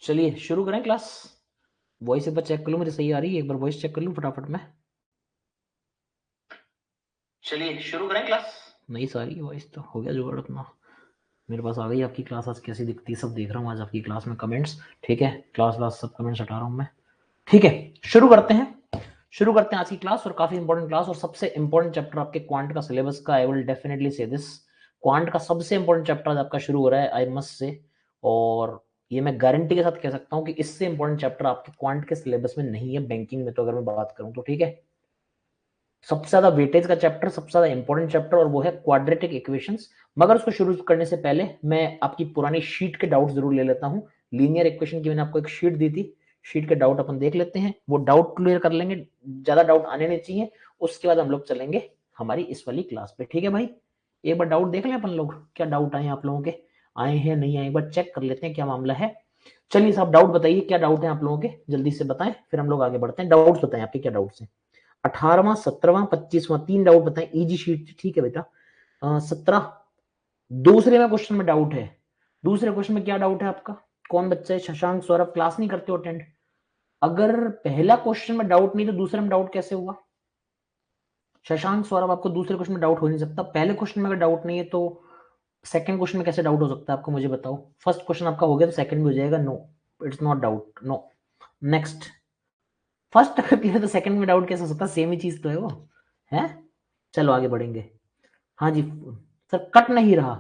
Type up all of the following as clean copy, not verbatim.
चलिए शुरू करें क्लास। वॉइस एक बार चेक कर लूं, मुझे सही आ रही है। एक बार वॉइस चेक कर लूं फटाफट में। चलिए शुरू करें क्लास। नहीं सारी वॉइस तो हो गया जुगाड़ अपना। मेरे पास आ गई आपकी क्लास। आज कैसी दिखती है सब देख रहा हूँ आज आपकी क्लास में कमेंट्स। ठीक है, क्लास सब कमेंट्स हटा रहा हूँ मैं। ठीक है, शुरू करते हैं आज की क्लास। और काफी इंपॉर्टेंट क्लास और सबसे इंपॉर्टेंट चैप्टर आपके क्वांट का सिलेबस का। आई विल डेफिनेटली से दिस, क्वांट का सबसे इंपॉर्टेंट चैप्टर आज आपका शुरू हो रहा है, आई मस्ट से। और ये मैं गारंटी के साथ कह सकता हूँ कि इससे इंपॉर्टेंट चैप्टर आपके क्वांट के सिलेबस में नहीं है बैंकिंग में। तो अगर मैं बात करूँ तो ठीक है, सबसे ज्यादा वेटेज का चैप्टर, सबसे ज्यादा इंपॉर्टेंट चैप्टर, और वो है क्वाड्रेटिक इक्वेशंस। मगर उसको शुरू करने से पहले मैं आपकी पुरानी शीट के डाउट जरूर ले लेता हूँ। लीनियर इक्वेशन की मैंने आपको एक शीट दी थी, शीट के डाउट अपन देख लेते हैं, वो डाउट क्लियर कर लेंगे। ज्यादा डाउट आने नहीं चाहिए, उसके बाद हम लोग चलेंगे हमारी इस वाली क्लास पे। ठीक है भाई, एक बार डाउट देख लें अपन लोग, क्या डाउट आए आप लोगों के, आए हैं नहीं आए, एक बार चेक कर लेते हैं क्या मामला है। चलिए साहब डाउट बताइए, क्या डाउट है आप लोगों के, जल्दी से बताएं, फिर हम लोग आगे बढ़ते हैं। डाउट बताएं आपके क्या डाउट्स हैं। 18वां 17वां 25वां, 3 डाउट बताएं, इजी शीट। ठीक है बेटा, 17 दूसरे में क्वेश्चन में डाउट है। दूसरे क्वेश्चन में क्या डाउट है आपका, कौन बच्चा है? शशांक सौरभ क्लास नहीं करते हो अटेंड। अगर पहला क्वेश्चन में डाउट नहीं तो दूसरे में डाउट कैसे हुआ? शशांक सौरभ, आपको दूसरे क्वेश्चन में डाउट हो नहीं सकता। पहले क्वेश्चन में अगर डाउट नहीं है तो सेकंड क्वेश्चन में कैसे डाउट हो सकता है आपको, मुझे बताओ। फर्स्ट क्वेश्चन आपका हो गया तो सेकंड भी हो जाएगा। No, it's not doubt, no. Next, first अगर क्लियर तो सेकंड में डाउट कैसे हो सकता है? सेम ही चीज तो है वो, है। चलो आगे बढ़ेंगे। हाँ जी सर, कट नहीं रहा।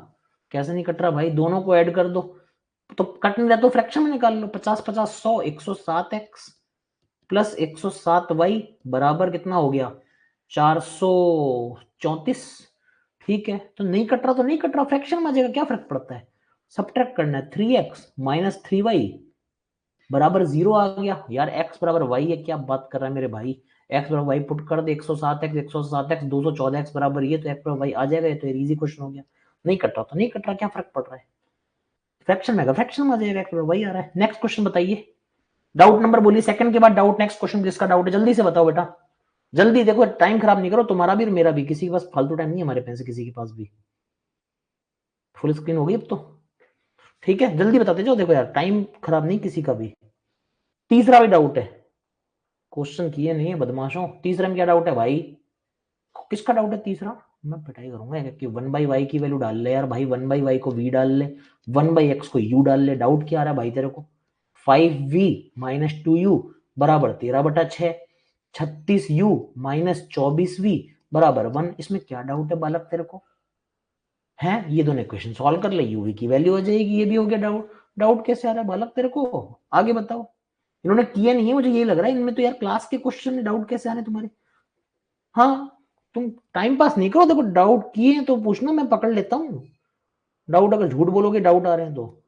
कैसे नहीं कट रहा भाई, दोनों को ऐड कर दो। तो कट नहीं रहा तो फ्रैक्शन में निकाल लो। 50 50 100, 107x प्लस 107y बराबर कितना हो गया? 434। ठीक है, तो नहीं कट रहा तो नहीं कट रहा, फ्रैक्शन में आ जाएगा, क्या फर्क पड़ता है। सब्ट्रैक्ट करना है, 3x माइनस 3y बराबर 0 आ गया। यार x बराबर y है, क्या बात कर रहा है मेरे भाई। x बराबर y पुट कर दे, 107x 107x 214x बराबर ये, तो x बराबर y आ जाएगा। ये तो इजी क्वेश्चन हो गया। नहीं कट रहा तो नहीं कट रहा, क्या फर्क पड़ रहा है। फ्रैक्शन में फ्रैक्शन में आ जाएगा, x बराबर y आ रहा है। नेक्स्ट क्वेश्चन बताइए, डाउट नंबर बोलिए, सेकंड के बाद डाउट। नेक्स्ट क्वेश्चन जिसका डाउट है जल्दी से बताओ बेटा, जल्दी। देखो टाइम खराब नहीं करो, तुम्हारा भी और मेरा भी, किसी के पास फालतू टाइम नहीं है हमारे पैसे, किसी के पास भी। फुल स्क्रीन हो गई अब तो, ठीक है जल्दी बताते जाओ। देखो यार टाइम खराब नहीं किसी का भी। तीसरा भी डाउट है, क्वेश्चन किए नहीं है बदमाशों। तीसरे में क्या डाउट है भाई, किसका डाउट है तीसरा? मैं पिटाई करूंगा कि 1/y की वैल्यू डाल ले यार भाई, 1/y को v डाल ले, 1/x को u डाल ले। डाउट क्या आ रहा है भाई तेरे को? 5v माइनस 2u बराबर 13/6, 36u माइनस 24v बराबर 1। इसमें क्या डाउट है बालक तेरे को? है, ये दोनों इक्वेशन सॉल्व कर ले, यूवी की वैल्यू आ जाएगी। ये भी हो गया डाउट। डाउट कैसे आ रहा है बालक तेरे को, आगे बताओ। इन्होंने किए नहीं है, मुझे ये लग रहा है इनमें तो यार क्लास के क्वेश्चन में डाउट कैसे आ रहे तुम्हारे। हाँ, तुम टाइम पास नहीं करो, देखो डाउट किए तो पूछना, मैं पकड़ लेता हूँ। डाउट अगर झूठ बोलोगे डाउट आ रहे हैं तो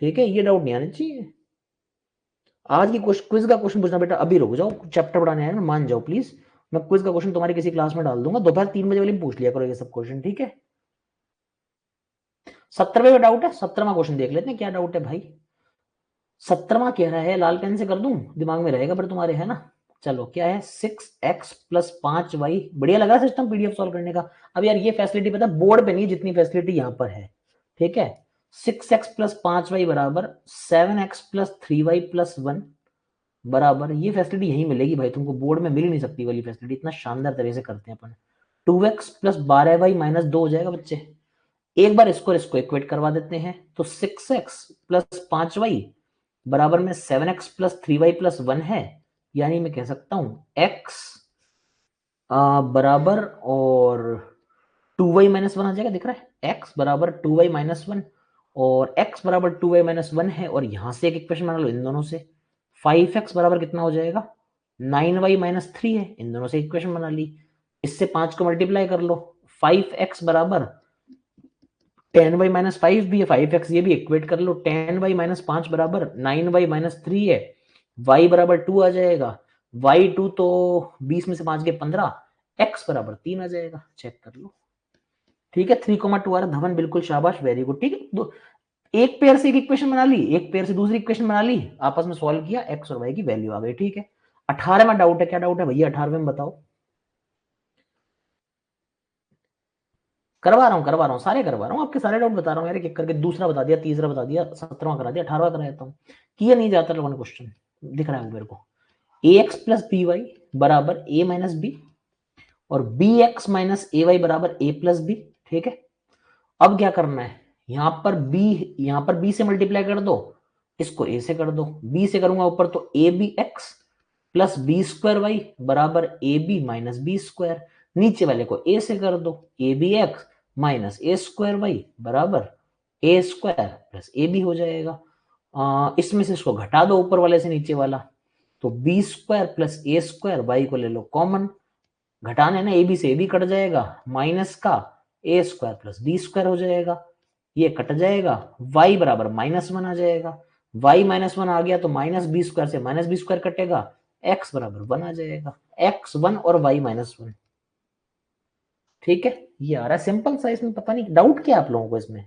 ठीक है, ये डाउट नहीं आने चाहिए। आज की क्विज का क्वेश्चन पूछना बेटा, अभी रुक जाओ, चैप्टर पढ़ाने आए ना, मान जाओ प्लीज। मैं क्विज का क्वेश्चन तुम्हारी किसी क्लास में डाल दूंगा, दोपहर 3 बजे वाले पूछ लिया करो ये सब क्वेश्चन, ठीक है। 17वें में डाउट है, 17वां क्वेश्चन देख लेते हैं क्या डाउट है भाई। 17वां कह रहा है, लाल पेन से कर दूं, दिमाग में रहेगा पर तुम्हारे, है ना। चलो क्या है, 6x प्लस 5y। बढ़िया लगा सिस्टम पीडीएफ सॉल्व करने का। अब यार ये फैसिलिटी पता है बोर्ड पे नहीं जितनी फैसिलिटी यहाँ पर है, ठीक है। 6x प्लस 5y बराबर 7x प्लस 3y प्लस 1 बराबर, ये फैसिलिटी यही मिलेगी भाई तुमको, बोर्ड में मिल नहीं सकती वाली फैसिलिटी। इतना शानदार तरह से करते हैं अपन। 2x प्लस 12y माइनस 2 हो जाएगा बच्चे। एक बार इसको इसको इक्वेट करवा देते हैं, तो 6x प्लस 5y बराबर में 7x प्लस 3y प्लस 1 है। यानी मैं कह सकता हूं x बराबर और 2y माइनस 1 आ जाएगा, दिख रहा है x बराबर 2y माइनस 1, और x बराबर 2y माइनस 1 है। और यहां से एक इक्वेशन बना लो इन दोनों से, 5x बराबर कितना हो जाएगा, 9y माइनस 3 है। इन दोनों से इक्वेशन बना ली, इससे 5 को मल्टीप्लाई कर लो, 5x बराबर 10y माइनस 5 भी है, 5x ये भी इक्वेट कर लो, 10y माइनस 5 बराबर 9y माइनस 3 है, y बराबर 2 आ जाएगा। y2 तो 20 में से 5 गए 15, x बराबर 3 आ जाएगा, चेक कर लो। ठीक है, 3,2 आ रहा, धवन बिल्कुल शाबाश, वेरी गुड। ठीक है, एक पेयर से एक इक्वेशन बना ली, एक पेयर से दूसरी इक्वेशन बना ली, आपस में सॉल्व किया, x और y की वैल्यू आ गई। ठीक है, 18वां डाउट है, क्या डाउट है भैया 18वें में बताओ। करवा रहा हूँ सारे करवा रहा हूँ, आपके सारे डाउट बता रहा हूँ यार, एक करके। दूसरा बता दिया, तीसरा बता दिया, 17वां करा दिया, 18वां करा देता हूँ। किया नहीं जाता लोगों ने क्वेश्चन, दिख रहा है वो मेरे को। ax प्लस बी वाई बराबर a माइनस बी और bx माइनस ए वाई बराबर a प्लस बी। ठीक है, अब क्या करना है, यहां पर b से मल्टीप्लाई कर दो, इसको a से कर दो। b से करूंगा ऊपर तो A B x plus B square Y बराबर a b minus b square. नीचे वाले को a से कर दो, a B x minus a square Y बराबर ए स्क्वायर प्लस ए बी हो जाएगा। इसमें से इसको घटा दो ऊपर वाले से नीचे वाला, तो बी स्क्वायर प्लस ए स्क्वायर, वाई को ले लो कॉमन, घटाने ना ए बी से ए बी कट जाएगा, माइनस का ए स्क्वायर प्लस बी स्क्वायर हो जाएगा, ये कट जाएगा, y बराबर -1 आ जाएगा। y -1 आ गया तो माइनस बी स्क्वायर से माइनस बी स्क्वायर कटेगा, x बराबर 1 आ जाएगा। x 1 और y -1। ठीक है, ये आ रहा है सिंपल सा। इसमें पता नहीं डाउट क्या आप लोगों को इसमें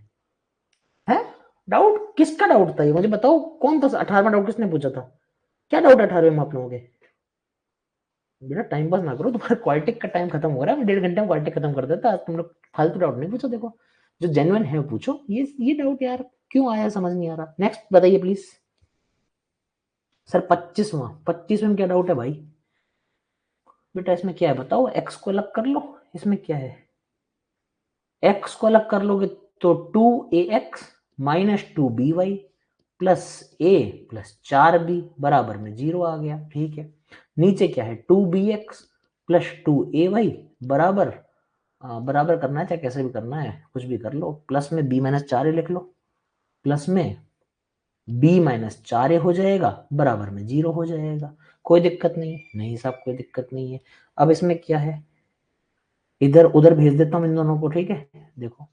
है, डाउट किसका डाउट था ये मुझे बताओ, कौन था 18वां डाउट किसने पूछा था, क्या डाउट 18वें में आप लोगों के? बेटा टाइम पास ना करो, तुम्हारा क्वालिटिक का टाइम खत्म हो रहा है, 1.5 घंटे में क्वालिटिक खत्म कर देता है। तुम लोग फालतू डाउट नहीं पूछो, देखो जो जेन्युइन है वो पूछो। ये डाउट यार क्यों आया समझ नहीं आ रहा। नेक्स्ट बताइए प्लीज। सर 25वें में क्या डाउट है भाई? बेटा इसमें क्या है बताओ, एक्स को अलग कर लो, इसमें क्या है, एक्स को अलग कर लोगे तो 2ax minus 2by plus a plus 4b बराबर में 0 आ गया। ठीक है, नीचे क्या है 2bx प्लस 2ay बराबर बराबर करना है चाहे कैसे भी करना है, कुछ भी कर लो, प्लस में b माइनस 4a लिख लो, प्लस में b माइनस 4a हो जाएगा बराबर में 0 हो जाएगा। कोई दिक्कत नहीं है, नहीं साहब कोई दिक्कत नहीं है। अब इसमें क्या है, इधर उधर भेज देता हूं इन दोनों को। ठीक है, देखो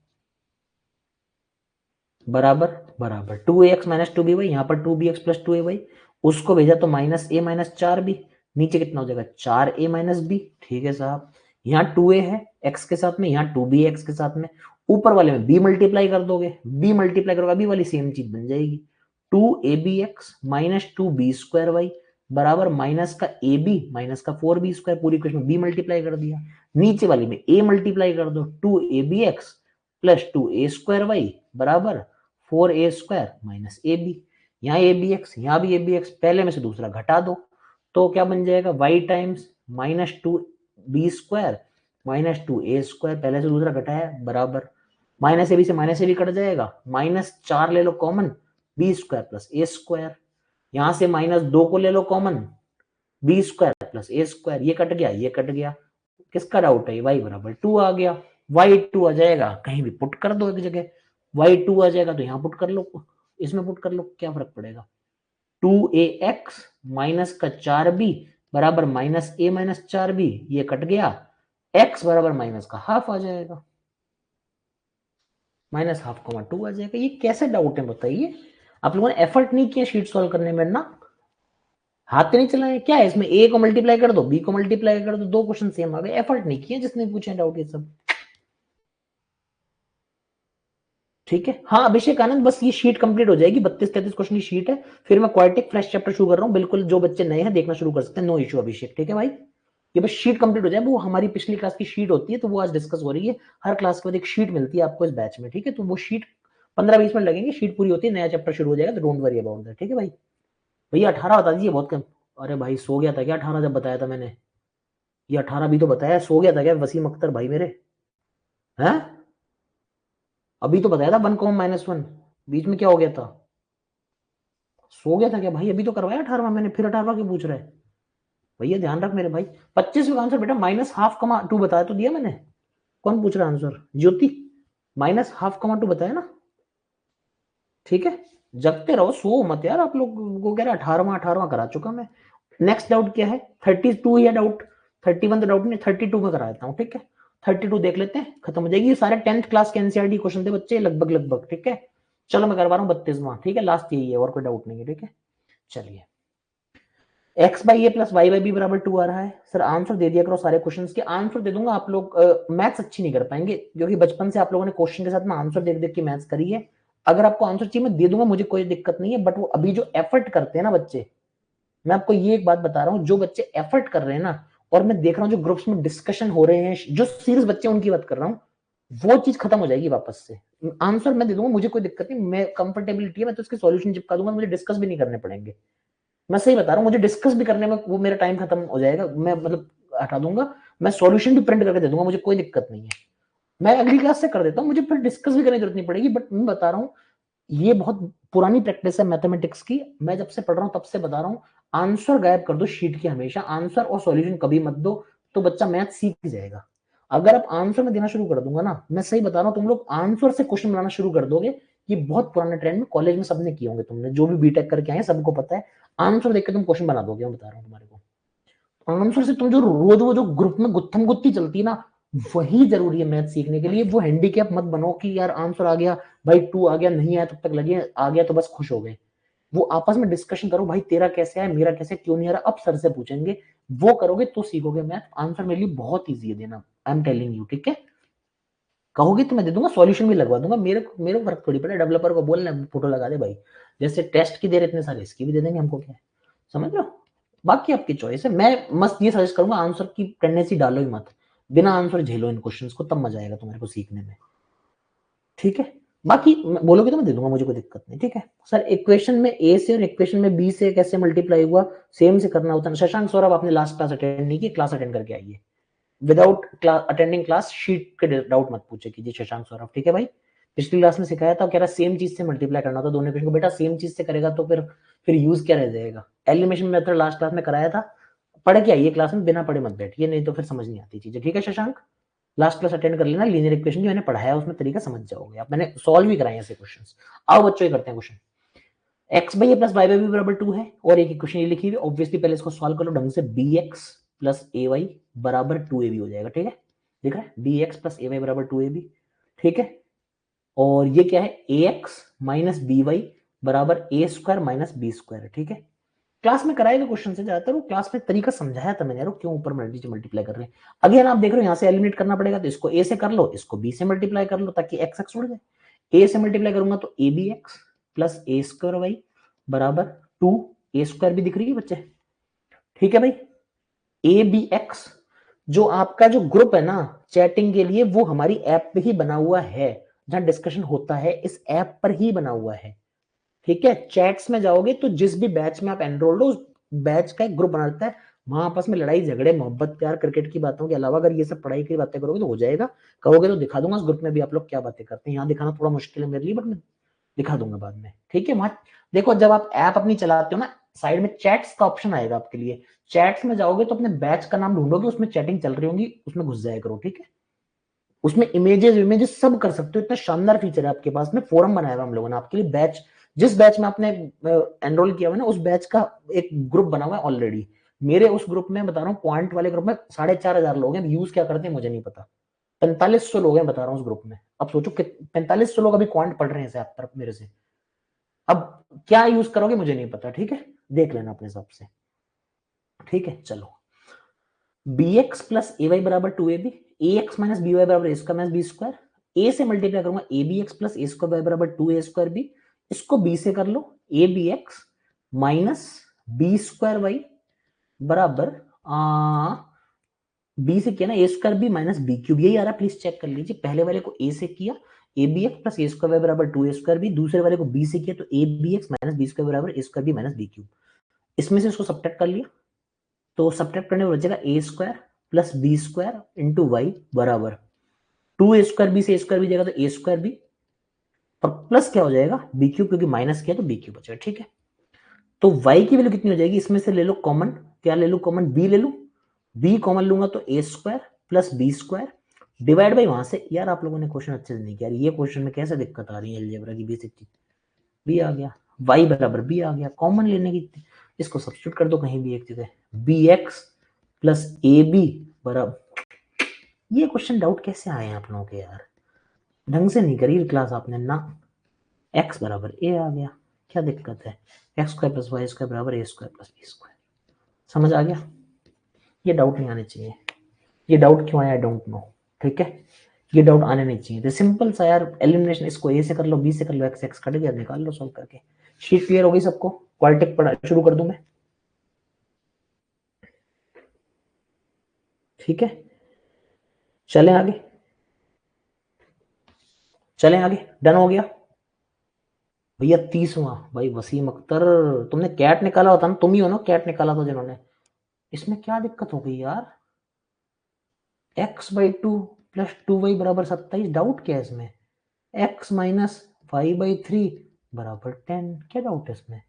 बराबर बराबर 2ax माइनस 2by, यहाँ पर 2bx प्लस 2ay, उसको भेजा तो माइनस a माइनस 4b, नीचे कितना हो जाएगा 4a माइनस b। ठीक है साहब, यहाँ 2a है x के साथ में, यहाँ 2b है x के साथ में, ऊपर वाले में b मल्टीप्लाई कर दोगे, b मल्टीप्लाई करोगे अभी वाली सेम चीज बन जाएगी, 2abx minus 2b square Y बराबर माइनस का ab माइनस का 4b स्क्वायर, पूरी इक्वेशन में b मल्टीप्लाई कर दिया, नीचे वाली में a मल्टीप्लाई कर दो, 2abx plus 2a square Y बराबर 4a square minus A B, यहाँ ए बी एक्स यहाँ भी ए बी एक्स, पहले में से दूसरा घटा दो तो क्या बन जाएगा y times minus 2b square minus 2a square, पहले से दूसरा घटाया बराबर माइनस ए बी से माइनस ए बी कट जाएगा, -4 ले लो कॉमन, बी स्क्वायर प्लस ए स्क्वायर, यहां से -2 को ले लो कॉमन, बी स्क्वायर प्लस ए स्क्वायर, ये कट गया ये कट गया, किसका डाउट है, y बराबर 2 आ गया, y2 आ जाएगा कहीं भी पुट कर दो एक जगह, y2 आ जाएगा तो यहां पुट कर लो, इसमें पुट कर लो, क्या फर्क पड़ेगा, 2ax माइनस का 4b बराबर माइनस a माइनस 4b, ये कट गया, x बराबर माइनस का हाफ आ जाएगा, -½ आ जाएगा। ये कैसे डाउट है बताइए, आप लोगों ने एफर्ट नहीं किया शीट सॉल्व करने में ना, हाथ नहीं चलाए, क्या है इसमें, a को मल्टीप्लाई कर दो b को मल्टीप्लाई कर दो, 2 क्वेश्चन सेम आ गए, एफर्ट नहीं किया जिसने पूछे डाउट ये सब। ठीक है, हाँ अभिषेक आनंद, बस ये शीट कंप्लीट हो जाएगी, 32-33 क्वेश्चन की शीट है, फिर मैं क्वाड्रेटिक फ्रेश चैप्टर शुरू कर रहा हूँ, बिल्कुल जो बच्चे नए हैं देखना शुरू कर सकते हैं, नो इशू अभिषेक। ठीक है भाई, ये बस शीट कंप्लीट हो जाए, वो हमारी पिछली क्लास की शीट होती है तो वो आज डिस्कस हो रही है, हर क्लास के बाद एक शीट मिलती है आपको इस बैच में। ठीक है, तो वो शीट 15-20 मिनट लगेंगे, शीट पूरी होती है, नया चैप्टर शुरू हो जाएगा, तो डोंट वरी अबाउट दैट। ठीक है भाई, भैया 18 बता दीजिए, बहुत कम। अरे भाई सो गया था क्या 18 जब बताया था मैंने, ये 18 भी तो बताया, सो गया था क्या वसीम अख्तर भाई मेरे, हैं अभी तो बताया था 1, -1, बीच में क्या हो गया था, सो गया था क्या भाई, अभी तो करवाया 18वां मैंने, फिर 18वां क्यों पूछ रहा है भैया, ध्यान रख मेरे भाई। 25 का आंसर बेटा -½ बताया तो दिया मैंने, कौन पूछ रहा है आंसर, ज्योति, -½ बताया ना। ठीक है, जगते रहो, सो मत यार, आप लोग को कह रहे 18वां करा चुका मैं। नेक्स्ट डाउट क्या है, 32 है डाउट, 31 तो डाउट नहीं, 32 में करा देता हूँ। ठीक है, 32 देख लेते हैं, खत्म हो जाएगी, सारे 10th क्लास के एनसीईआरटी क्वेश्चन थे बच्चे लगभग लगभग। ठीक है, चलो मैं करवा रहा हूँ 32वां। ठीक है, लास्ट यही है और कोई डाउट नहीं है। ठीक है, चलिए, x by A plus Y by B बराबर 2 आ रहा है। सर आंसर दे दिया करो, सारे क्वेश्चंस के आंसर दे दूंगा, आप लोग मैथ्स अच्छी नहीं कर पाएंगे क्योंकि बचपन से आप लोगों ने क्वेश्चन के साथ में आंसर देख देख के मैथ्स करी है। अगर आपको आंसर चाहिए मैं दे दूंगा, मुझे कोई दिक्कत नहीं है, बट वो अभी जो एफर्ट करते हैं ना बच्चे, मैं आपको ये एक बात बता रहा हूँ, जो बच्चे एफर्ट कर रहे हैं ना, और मैं देख रहा हूँ जो ग्रुप्स में डिस्कशन हो रहे हैं, जो सीरियस बच्चे उनकी बात कर रहा हूँ, वो चीज खत्म हो जाएगी वापस से। आंसर मैं दे दूंगा, मुझे कोई दिक्कत नहीं, मैं कंफर्टेबिलिटी है, मैं तो इसके सॉल्यूशन चिपका दूंगा, मुझे डिस्कस भी नहीं करने पड़ेंगे। मैं सही बता रहा हूँ, मुझे डिस्कस भी करने में वो मेरा टाइम खत्म हो जाएगा, मैं मतलब हटा दूंगा, मैं सॉल्यूशन भी प्रिंट करके दे दूंगा, मुझे कोई दिक्कत नहीं है। मैं अगली क्लास से कर देता हूँ, मुझे फिर डिस्कस भी करने की जरूरत नहीं पड़ेगी। बट मैं बता रहा हूँ, ये बहुत पुरानी प्रैक्टिस है मैथमेटिक्स की, मैं जब से पढ़ रहा हूँ तब से बता रहा हूँ, आंसर गायब कर दो शीट के हमेशा, आंसर और सॉल्यूशन कभी मत दो, तो बच्चा मैथ सीख जाएगा। अगर आप आंसर में देना शुरू कर दूंगा ना, मैं सही बता रहा हूँ, तुम लोग आंसर से क्वेश्चन बनाना शुरू कर दोगे। ये बहुत पुराने ट्रेंड में कॉलेज में सबने किए होंगे, तुमने जो भी बीटेक करके आए सबको पता है, आंसर देख के तुम क्वेश्चन बना दोगे, मैं बता रहा हूँ तुम्हारे को। आंसर से तुम जो रोज वो जो ग्रुप में गुत्थम गुत्ती चलती है ना, वही जरूरी है मैथ सीखने के लिए। वो हैंडीकैप मत बनो कि यार आंसर आ गया भाई, 2 आ गया, नहीं आया तब तक लगे, आ गया तो बस खुश हो गए। वो आपस में डिस्कशन करो, भाई तेरा कैसे है, मेरा कैसे, क्यों नहीं आ रहा, अब सर से पूछेंगे। वो करोगे तो सीखोगे मैथ। आंसर मेरे लिए बहुत ईजी है देना, आई एम टेलिंग यू, ठीक है। कहोगे तो मैं दे दूंगा, सॉल्यूशन भी लगवा दूंगा, मेरे को फर्क थोड़ी पड़ा, डेवलपर को बोलना फोटो लगा दे भाई, जैसे टेस्ट की दे रहे इतने सारे इसकी भी दे देंगे, हमको क्या है, समझ लो। बाकी आपकी चॉइस है, मैं मस्त ये सजेस्ट करूंगा, आंसर की टेंडेंसी डालो ही मत, बिना आंसर झेलो इन क्वेश्चंस को, तब मजा आएगा तुम्हारे को सीखने में, ठीक है। बाकी बोलोगे तो मैं दे दूंगा, मुझे कोई दिक्कत नहीं, ठीक है सर। इक्वेशन में ए से और इक्वेशन में बी से कैसे मल्टीप्लाई हुआ, सेम से करना होता है। शशांक सौरभ, आपने लास्ट क्लास अटेंड नहीं की, क्लास अटेंड करके आइए, विदाउट अटेंडिंग क्लास शीट के डाउट मत पूछे कीजिए शशांक सौरभ, ठीक है भाई। पिछली क्लास में सिखाया था, कह रहा सेम चीज से मल्टीप्लाई करना होता दोनों इक्वेशन को, बेटा सेम चीज से करेगा तो फिर यूज क्या रह जाएगा। एलिमिनेशन मेथड लास्ट क्लास में कराया था, पढ़ के आइए क्लास में, बिना पढ़े मत बैठिए, नहीं तो फिर समझ नहीं आती चीजें, ठीक है शशांक। लास्ट क्लास अटेंड कर लेना, लीनियर इक्वेशन जो मैंने पढ़ाया उसमें तरीका समझ जाओगे आप, मैंने सॉल्व भी कराए ऐसे क्वेश्चंस। आओ बच्चों ये करते हैं question. X by A plus Y by B बराबर 2 है, और एक इक्वेशन ये लिखी हुई, ऑब्वियसली पहले इसको सॉल्व कर लो ढंग से, B x plus a y बराबर 2ab हो जाएगा, ठीक है। दिख रहा है, B x plus a y बराबर 2ab, ठीक है। और ये क्या है, a x minus b y बराबर ए स्क्वायर माइनस बी स्क्वायर, ठीक है। क्लास में कराए गए क्वेश्चन से ज्यादातर, वो क्लास में तरीका समझाया था मैंने यार, क्यों ऊपर मल्टीप्लाई कर रहे हैं। अगेन आप देख रहे हो यहाँ से एलिमिनेट करना पड़ेगा, तो इसको ए से कर लो, इसको बी से मल्टीप्लाई कर लो, ताकि एक्स एक्स उड़ जाए। ए से मल्टीप्लाई करूंगा तो A B x plus A square Y बराबर 2, ए स्क्वायर भी दिख रही है बच्चे, ठीक है भाई। ए बी एक्स जो आपका जो ग्रुप है ना चैटिंग के लिए, वो हमारी ऐप पे ही बना हुआ है, जहां डिस्कशन होता है इस ऐप पर ही बना हुआ है, ठीक है। चैट्स में जाओगे तो जिस भी बैच में आप एनरोल्ड हो, उस बैच का एक ग्रुप बना रहता है, वहां आपस में लड़ाई झगड़े मोहब्बत प्यार क्रिकेट की बातों के अलावा अगर ये सब पढ़ाई की बातें करोगे तो हो जाएगा। कहोगे तो दिखा दूंगा उस ग्रुप में भी आप लोग क्या बातें करते हैं, यहाँ दिखाना थोड़ा मुश्किल है मेरे लिए, बट मैं दिखा दूंगा बाद में, ठीक है। वहां देखो, जब आप ऐप अपनी चलाते हो ना, साइड में चैट्स का ऑप्शन आएगा आपके लिए, चैट्स में जाओगे तो अपने बैच का नाम ढूंढोगे, उसमें चैटिंग चल रही होंगी, उसमें घुस जाया करो, ठीक है। उसमें इमेजेस इमेजेस सब कर सकते हो, इतना शानदार फीचर है आपके पास में, फोरम बनाया हुआ हम लोगों ने आपके लिए, बैच जिस बैच में आपने एनरोल किया हुआ है ना, उस बैच का एक ग्रुप बना हुआ है ऑलरेडी। मेरे उस ग्रुप में बता रहा हूँ, क्वांट वाले ग्रुप में 4,500 लोग हैं, यूज क्या करते हैं मुझे नहीं पता, 4500 लोग हैं बता रहा हूँ उस ग्रुप में। अब सोचो कि 4500 लोग अभी क्वांट पढ़ रहे हैं ऐप पर मेरे से, अब क्या यूज करोगे मुझे नहीं पता, ठीक है, देख लेना अपने हिसाब से, ठीक है। चलो, b x plus a y बराबर 2ab, a x minus b y बराबर ए square minus b square, a से मल्टीप्लाई करूंगा a B x plus A square Y बराबर 2a स्क्वायर बी, इसको बी से कर लो, a B x minus b square Y बराबर बी से किया ना a square b minus b cube, यही आ रहा है, प्लीज चेक कर लीजिए। पहले वाले को ए से किया, A B x plus A square Y बराबर 2a स्क्वायर बी, दूसरे वाले को बी से किया तो A B x minus b square बराबर ए square b minus b cube. इसमें से इसको सब्ट्रैक्ट कर लिया, तो सब्ट्रैक्ट करने में बचेगा a square plus B square into y बराबर 2a स्क्वायर बी से ए स्क्वायर बी जाएगा तो ए स्क्वायर बी, और प्लस क्या हो जाएगा बी क्यूब, क्योंकि माइनस किया तो बी क्यूब बचेगा, ठीक है। तो y की वैल्यू कितनी हो जाएगी, इसमें से ले लो कॉमन, क्या ले लो कॉमन, b ले लो, b कॉमन लूंगा तो a square plus B square divide by, वहां से यार आप लोगों ने क्वेश्चन अच्छे से नहीं किया, ये क्वेश्चन में कैसे दिक्कत आ रही है अलजेब्रा की बेसिक चीज, b आ गया, y बराबर b आ गया, कॉमन लेने की, इसको सब्स्टिट्यूट कर दो कहीं भी एक जगह, बी एक्स प्लस ए बी बराबर, ये क्वेश्चन डाउट कैसे आए हैं आप लोगों के यार, ढंग से नहीं करी क्लास आपने ना। x बराबर a आ गया, क्या दिक्कत है, x square plus Y square बराबर ए स्क्वायर प्लस बी स्क्वायर, समझ आ गया। ये डाउट नहीं आने चाहिए, ये डाउट क्यों आया आई डोंट नो, ठीक है। ये डाउट आने नहीं चाहिए, तो सिंपल सा यार एलिमिनेशन, इसको ए से कर लो, बी से कर लो, एक्स एक्स कट गया, निकाल लो सॉल्व करके। शीट क्लियर हो गई सबको, क्वालिटिक पढ़ा शुरू कर दूं मैं, ठीक है, चले आगे। चलें आगे, डन हो गया भैया। 30वां भाई वसीम अख्तर, तुमने कैट निकाला होता ना, तुम ही हो ना कैट निकाला था जिन्होंने। इसमें क्या दिक्कत हो गई यार, x/2 प्लस 2y बराबर 27, डाउट क्या है इसमें? x माइनस 5/3 बराबर 10, क्या डाउट है इसमें?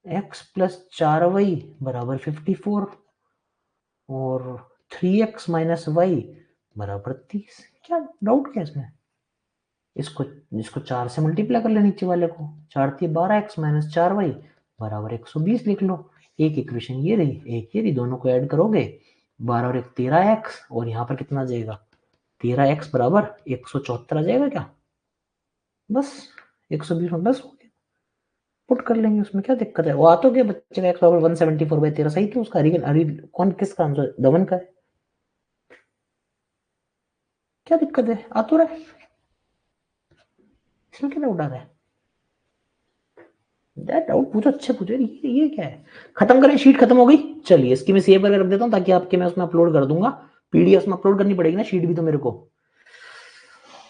x प्लस 4y बराबर 54 और 3x माइनस वाई बराबर 30, क्या डाउट क्या है इसमें? इसको इसको 4 से मल्टीप्लाई कर ले नीचे वाले को, 4×3 = 12x माइनस 4y बराबर 120 लिख लो। एक इक्वेशन ये रही, एक ये रही, दोनों को ऐड करोगे 12 और 1 13x, और यहाँ पर कितना आ जाएगा 13x बराबर 174 आ जाएगा क्या? बस 120 में बस हो गया, पुट कर लेंगे, उसमें क्या दिक्कत है? वो आ तो गया बच्चे का x बराबर 174/13, सही तो उसका हरी कौन किसका आंसर, धवन का है, क्या दिक्कत है? आ तो रहा है, इसमें क्या डाउट आ रहा है? डाउट पूछो, अच्छे पूछो, ये क्या है? खत्म करें, शीट खत्म हो गई। चलिए इसकी मैं सेव करके रख देता हूँ ताकि आपके मैं उसमें अपलोड कर दूंगा। पीडीएफ में अपलोड करनी पड़ेगी ना शीट भी, तो मेरे को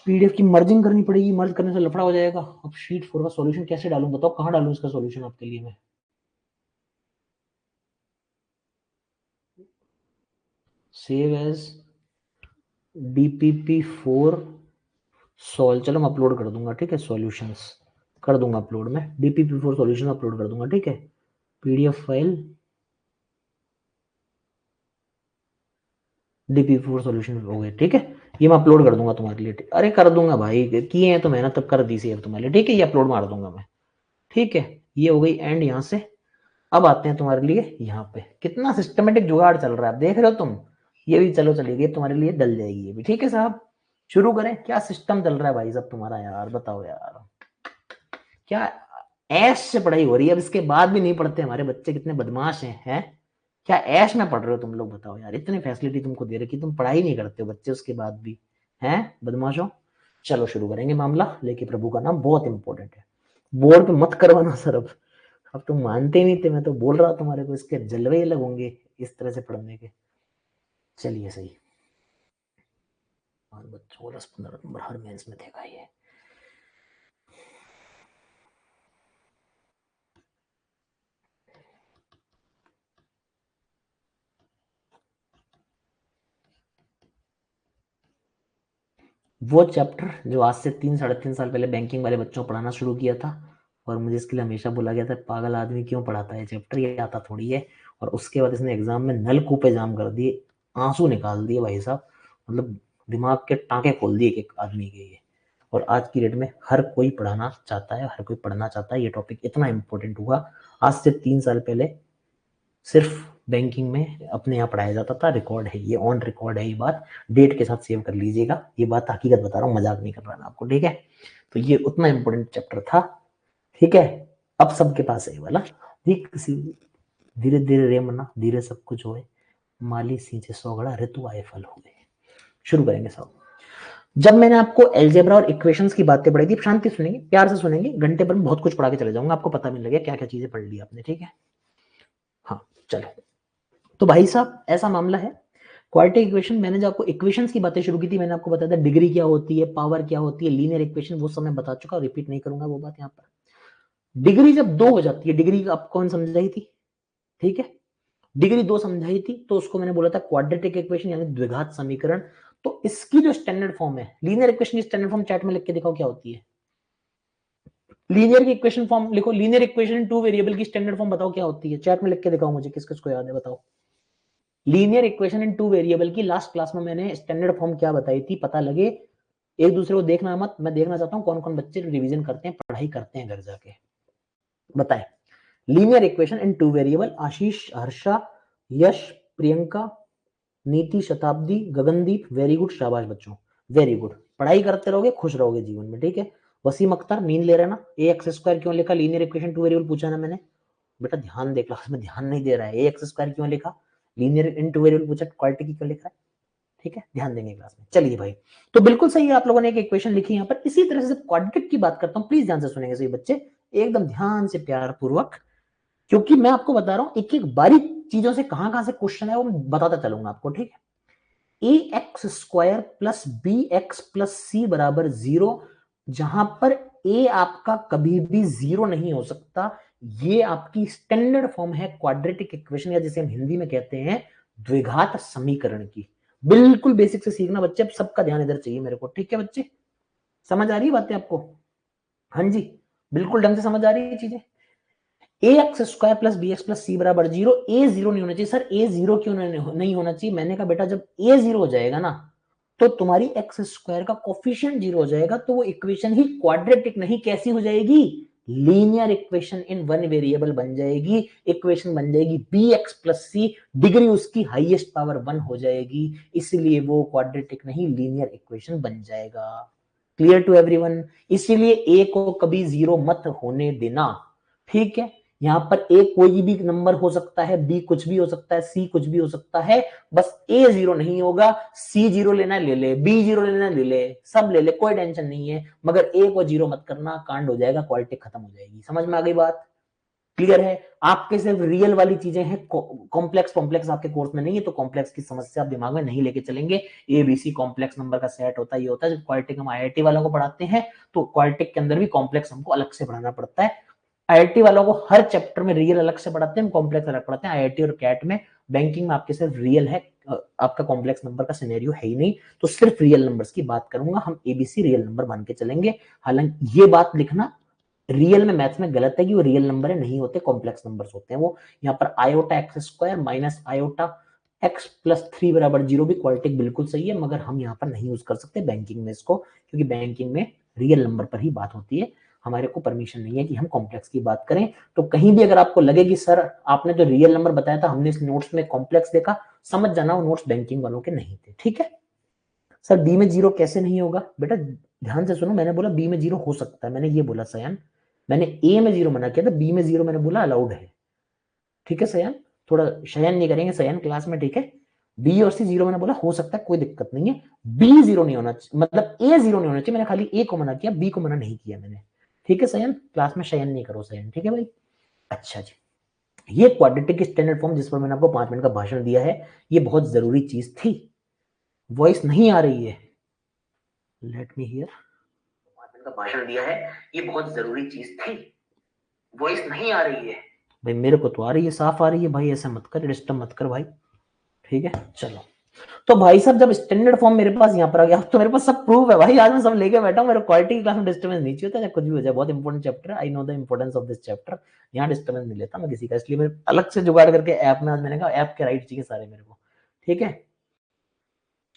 पीडीएफ की मर्जिंग करनी पड़ेगी, मर्ज करने से लफड़ा हो जाएगा। अब शीट 4 का सॉल्यूशन कैसे डालूं बताओ, कहाँ डालूं इसका सॉल्यूशन आपके लिए मैं? सेव एज DPP4 सॉल्व, चलो मैं अपलोड कर दूंगा, ठीक है, सॉल्यूशंस कर दूंगा अपलोड, में DPP4 सॉल्यूशन अपलोड कर दूंगा, ठीक है। पीडीएफ फाइल DPP4 सॉल्यूशन हो गए, ठीक है, ये मैं अपलोड कर दूंगा तुम्हारे लिए। अरे कर दूंगा भाई, किए हैं तो मेहनत तब कर दी सेव तुम्हारे लिए, ठीक है, ये अपलोड मार दूंगा मैं, ठीक है। ये हो गई एंड यहाँ से। अब आते हैं तुम्हारे लिए यहाँ पे, कितना सिस्टमेटिक जुगाड़ चल रहा है, देख रहे हो तुम? ये भी चलो चलेगी तुम्हारे लिए, डल जाएगी ये भी, ठीक है साहब। शुरू करें, क्या सिस्टम चल रहा है भाई साहब तुम्हारा, यार बताओ यार, क्या ऐश से पढ़ाई हो रही है? अब इसके बाद भी नहीं पढ़ते हमारे बच्चे, कितने बदमाश हैं? क्या ऐश में पढ़ रहे हो तुम लोग, बताओ यार, इतनी फैसिलिटी तुमको दे रखी, तुम पढ़ाई नहीं करते हो बच्चे उसके बाद भी, हैं बदमाशों। चलो शुरू करेंगे, मामला लेके प्रभु का नाम, बहुत इंपॉर्टेंट है, बोर्ड पे मत करवाना सर। अब तुम मानते नहीं थे, मैं तो बोल रहा तुम्हारे को, इसके जलवे अलग होंगे इस तरह से पढ़ने के। चलिए सही, और बच्चों 10-15 नंबर हर मेंस में देगा ये। वो चैप्टर जो आज से 3-3.5 साल पहले बैंकिंग वाले बच्चों को पढ़ाना शुरू किया था, और मुझे इसके लिए हमेशा बोला गया था पागल आदमी क्यों पढ़ाता है चैप्टर, ये आता थोड़ी है। और उसके बाद इसने एग्जाम में नलकूप एग्जाम कर दिए, आंसू निकाल दिए भाई साहब, मतलब दिमाग के टाँके खोल दिए एक आदमी के ये। और आज की डेट में हर कोई पढ़ाना चाहता है, हर कोई पढ़ना चाहता है, ये टॉपिक इतना इंपॉर्टेंट हुआ। आज से 3 साल पहले सिर्फ बैंकिंग में अपने यहाँ पढ़ाया जाता था, रिकॉर्ड है ये, ऑन रिकॉर्ड है ये बात, डेट के साथ सेव कर लीजिएगा, ये बात हकीकत बता रहा हूँ, मजाक नहीं कर रहा मैं आपको, ठीक है। तो ये उतना इंपॉर्टेंट चैप्टर था, ठीक है। अब सबके पास है ये वाला, किसी धीरे धीरे रे मना धीरे सब कुछ होए, माली सींचे सौगड़ा ऋतु आए फल हुए। शुरू करेंगे सब। जब मैंने आपको एल्जेब्रा और इक्वेशंस की बातें पढ़ाई थी, शांति सुनेंगे, प्यार से सुनेंगे, घंटे पर बहुत कुछ पढ़ा के चले जाऊंगा, आपको पता भी लगेगा क्या क्या चीजें पढ़ ली आपने, ठीक है। हाँ चलो, तो भाई साहब ऐसा मामला है, क्वाड्रेटिक इक्वेशन, मैंने जो आपको इक्वेशंस की बातें शुरू की थी, मैंने आपको बताया था डिग्री क्या होती है, पावर क्या होती है, लीनियर इक्वेशन, वो सब मैं बता चुका, रिपीट नहीं करूंगा वो बात यहाँ पर। डिग्री जब 2 हो जाती है, डिग्री आप कौन समझाई थी, ठीक है, डिग्री 2 समझाई थी, तो उसको मैंने बोला था क्वाड्रेटिक इक्वेशन यानी द्विघात समीकरण। तो इसकी जो स्टैंडर्ड फॉर्म है, लीनियर इक्वेशन की स्टैंडर्ड फॉर्म चैट में लिख के दिखाओ क्या होती है। लीनियर की इक्वेशन फॉर्म लिखो, लीनियर इक्वेशन इन 2 वेरिएबल की स्टैंडर्ड फॉर्म बताओ क्या होती है, चैट में लिख के दिखाओ मुझे, किस किस को याद है बताओ। लीनियर इक्वेशन इन 2 वेरिएबल की लास्ट क्लास में मैंने स्टैंडर्ड फॉर्म क्या बताई थी, पता लगे, एक दूसरे को देखना मत, मैं देखना चाहता हूं कौन कौन बच्चे रिवीजन करते हैं, पढ़ाई करते हैं घर जाके, बताएं। लीनियर इक्वेशन इन 2 वेरिएबल, आशीष, हर्षा, यश, प्रियंका, नीति, शताब्दी, गगनदीप, वेरी गुड, शाबाश बच्चों, वेरी गुड, पढ़ाई करते रहोगे खुश रहोगे जीवन में, ठीक है। वसीम अख्तर नींद ले रहे ना, ए एक्स स्क्वायर क्यों लिखा, लीनियर इक्वेशन 2 वेरिएबल पूछा ना मैंने, बेटा ध्यान दे, क्लास में ध्यान नहीं दे रहा है, ए एक्स स्क्वायर क्यों लिखा, लीनियर इन 2 वेरिएबल पूछा, क्वाड्रेटिक क्यों लिखा है, ठीक है, ध्यान देंगे क्लास में। चलिए भाई, तो बिल्कुल सही है, आप लोगों ने एक इक्वेशन लिखी यहाँ पर, इसी तरह से क्वाड्रेटिक की बात करता हूँ, प्लीज ध्यान से सुनेंगे सही बच्चे, एकदम ध्यान से प्यार पूर्वक, क्योंकि मैं आपको बता रहा हूं एक एक बारीक चीजों से कहां से क्वेश्चन है वो बताता चलूंगा आपको, ठीक है। A x square plus b x plus c बराबर 0 जहां पर ए आपका कभी भी जीरो नहीं हो सकता। ये आपकी स्टैंडर्ड फॉर्म है क्वाड्रेटिक इक्वेशन, या जिसे हम हिंदी में कहते हैं द्विघात समीकरण की। बिल्कुल बेसिक से सीखना बच्चे, अब सबका ध्यान इधर चाहिए मेरे को, ठीक है बच्चे? समझ आ रही है बातें आपको? हाँ जी, बिल्कुल ढंग से समझ आ रही है चीजें। A x square plus b x plus c बराबर जीरो, ए जीरो नहीं होना चाहिए। सर ए जीरो क्यों नहीं होना चाहिए? मैंने कहा बेटा, जब ए जीरो हो जाएगा ना, तो तुम्हारी एक्स स्क्वायर का कोफिशिएंट जीरो हो जाएगा, तो वो इक्वेशन ही क्वाड्रेटिक नहीं कैसी हो जाएगी? Linear equation in one variable बन जाएगी। इक्वेशन बन जाएगी बी एक्स प्लस सी, डिग्री उसकी हाईएस्ट पावर 1 हो जाएगी, इसलिए वो क्वाड्रेटिक नहीं लीनियर इक्वेशन बन जाएगा। Clear to everyone? इसीलिए ए को कभी जीरो मत होने देना, ठीक है? यहां पर ए कोई भी नंबर हो सकता है, बी कुछ भी हो सकता है, सी कुछ भी हो सकता है, बस ए जीरो नहीं होगा। सी जीरो लेना ले ले, बी जीरो लेना ले ले, सब ले ले, कोई टेंशन नहीं है, मगर ए को जीरो मत करना, कांड हो जाएगा, क्वालिटी खत्म हो जाएगी। समझ में आ गई बात? क्लियर है? आपके सिर्फ रियल वाली चीजें हैं, कॉम्प्लेक्स कॉम्प्लेक्स आपके कोर्स में नहीं है, तो कॉम्प्लेक्स की समस्या आप दिमाग में नहीं लेके चलेंगे। एबीसी कॉम्प्लेक्स नंबर का सेट होता है, ये होता है। जब क्वालिटी हम आईआईटी वालों को पढ़ाते हैं, तो क्वालिटी के अंदर भी कॉम्प्लेक्स हमको अलग से पढ़ाना पड़ता है। आईआईटी वालों को हर चैप्टर में रियल अलग से पढ़ाते हैं, कॉम्प्लेक्स अलग पढ़ाते हैं। आईआईटी और कैट में, बैंकिंग में आपके सिर्फ रियल है, आपका कॉम्प्लेक्स नंबर का सिनेरियो है ही नहीं, तो सिर्फ रियल नंबर्स की बात करूंगा। हम एबीसी रियल नंबर मान के चलेंगे। हालांकि ये बात लिखना रियल में मैथ्स में गलत है कि वो रियल नंबर है, नहीं होते, कॉम्प्लेक्स नंबर्स होते हैं वो। यहाँ पर iota x square minus iota x plus 3 बराबर जीरो भी क्वाड्रेटिक बिल्कुल सही है, मगर हम यहाँ पर नहीं यूज कर सकते बैंकिंग में इसको, क्योंकि बैंकिंग में रियल नंबर पर ही बात होती है। हमारे को परमिशन नहीं है कि हम कॉम्प्लेक्स की बात करें। तो कहीं भी अगर आपको लगे कि सर आपने जो रियल नंबर बताया था, हमने इस नोट्स में कॉम्प्लेक्स देखा, समझ जाना वो नोट्स बैंकिंग वालों के नहीं थे, ठीक है? सर बी में जीरो कैसे नहीं होगा? बेटा ध्यान से सुनो, मैंने बोला बी में जीरो हो सकता है, मैंने ये बोला सयान। मैंने ए में जीरो मना किया था, बी में जीरो मैंने बोला अलाउड है, ठीक है सयान? थोड़ा शयन नहीं करेंगे सयान क्लास में, ठीक है? बी और सी जीरो मैंने बोला हो सकता है, कोई दिक्कत नहीं है। बी जीरो नहीं होना, मतलब ए जीरो नहीं होना चाहिए, मैंने खाली ए को मना किया, बी को मना नहीं किया मैंने, ठीक है सयान? क्लास में शयन नहीं करो सयान, ठीक है भाई? अच्छा जी, ये क्वाड्रेटिक स्टैंडर्ड फॉर्म जिस पर मैंने आपको 5 मिनट का भाषण दिया है, ये बहुत जरूरी चीज थी। वॉइस नहीं आ रही है, लेट मी हियर। 5 मिनट का भाषण दिया है, ये बहुत जरूरी चीज थी। वॉइस नहीं आ रही है भाई, मेरे को तो आ रही है, साफ आ रही है भाई, ऐसा मत कर, डिस्टर्ब मत कर भाई, ठीक है? चलो, तो भाई साहब जब स्टैंडर्ड फॉर्म मेरे पास यहाँ पर आ गया, तो मेरे पास सब प्रूफ है भाई, आज मैं सब लेके बैठा हूँ। मेरे क्वालिटी की क्लास में डिस्टर्बेंस नहीं चाहिए होता, कुछ भी हो जाए, बहुत इंपॉर्टेंट चैप्टर है, I know the importance of this chapter. यहाँ डिस्टर्बेंस नहीं लेता मैं किसी का, इसलिए मैं अलग से जुगाड़ करके ऐप में, आज मैंने कहा ऐप के राइट चाहिए सारे मेरे को, ठीक है?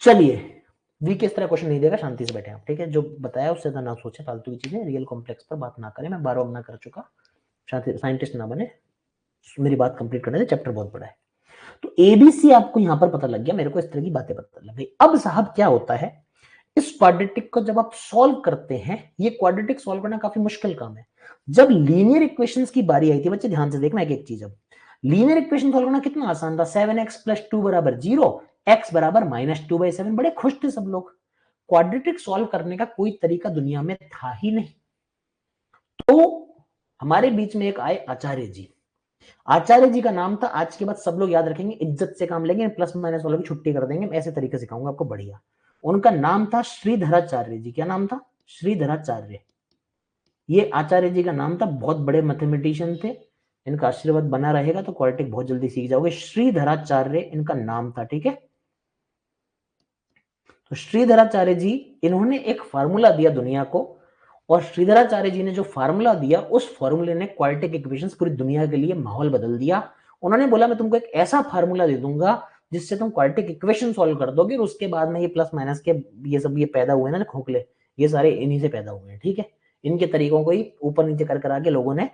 चलिए, वी किस तरह क्वेश्चन नहीं देगा, शांति से बैठे आप, ठीक है? जो बताया उससे ना सोचे फालतू की चीजें, रियल कॉम्प्लेक्स पर बात ना करें, मैं 12 मना कर चुका, साइंटिस्ट ना बने, मेरी बात कंप्लीट करने से, चैप्टर बहुत बड़ा है। तो एबीसी आपको यहां पर पता लग गया, मेरे को इस तरह की बातें पता लग गई। अब साहब क्या होता है, इस क्वाड्रेटिक को जब आप सॉल्व करते हैं, ये क्वाड्रेटिक सॉल्व करना काफी मुश्किल काम है। जब लीनियर इक्वेशंस की बारी आई थी, बच्चे ध्यान से देखना एक एक चीज। अब लीनियर इक्वेशन सॉल्व करना कितना आसान था, 7x प्लस 2 बराबर 0, x बराबर -2/7, बड़े खुश थे सब लोग। क्वाड्रेटिक सॉल्व करने का कोई तरीका दुनिया में था ही नहीं। तो हमारे बीच में एक आए आचार्य जी। आचार्य जी का नाम था, आज के बाद सब लोग याद रखेंगे, इज्जत से काम लेंगे, प्लस माइनस वालों की छुट्टी कर देंगे, ऐसे तरीके सिखाऊंगा आपको बढ़िया। उनका नाम था श्रीधराचार्य जी। क्या नाम था? श्रीधराचार्य। ये आचार्य जी का नाम था, बहुत बड़े मैथमेटिशियन थे, इनका आशीर्वाद बना रहेगा तो क्वाड्रेटिक बहुत जल्दी सीख जाओगे। श्रीधराचार्य इनका नाम था, ठीक है? तो श्रीधराचार्य जी, इन्होंने एक फार्मूला दिया दुनिया को, और श्रीधराचार्य जी ने जो फार्मूला दिया, उस फार्मूले ने क्वाड्रेटिक इक्वेशंस पूरी दुनिया के लिए माहौल बदल दिया। उन्होंने बोला मैं तुमको एक ऐसा फार्मूला दे दूंगा जिससे तुम क्वाड्रेटिक इक्वेशन सॉल्व कर दोगे, और उसके बाद में ये प्लस माइनस के ये सब ये पैदा हुए ना खोखले, ये सारे इन्हीं से पैदा हुए हैं, ठीक है? इनके तरीकों को ही ऊपर नीचे कर कर आके लोगों ने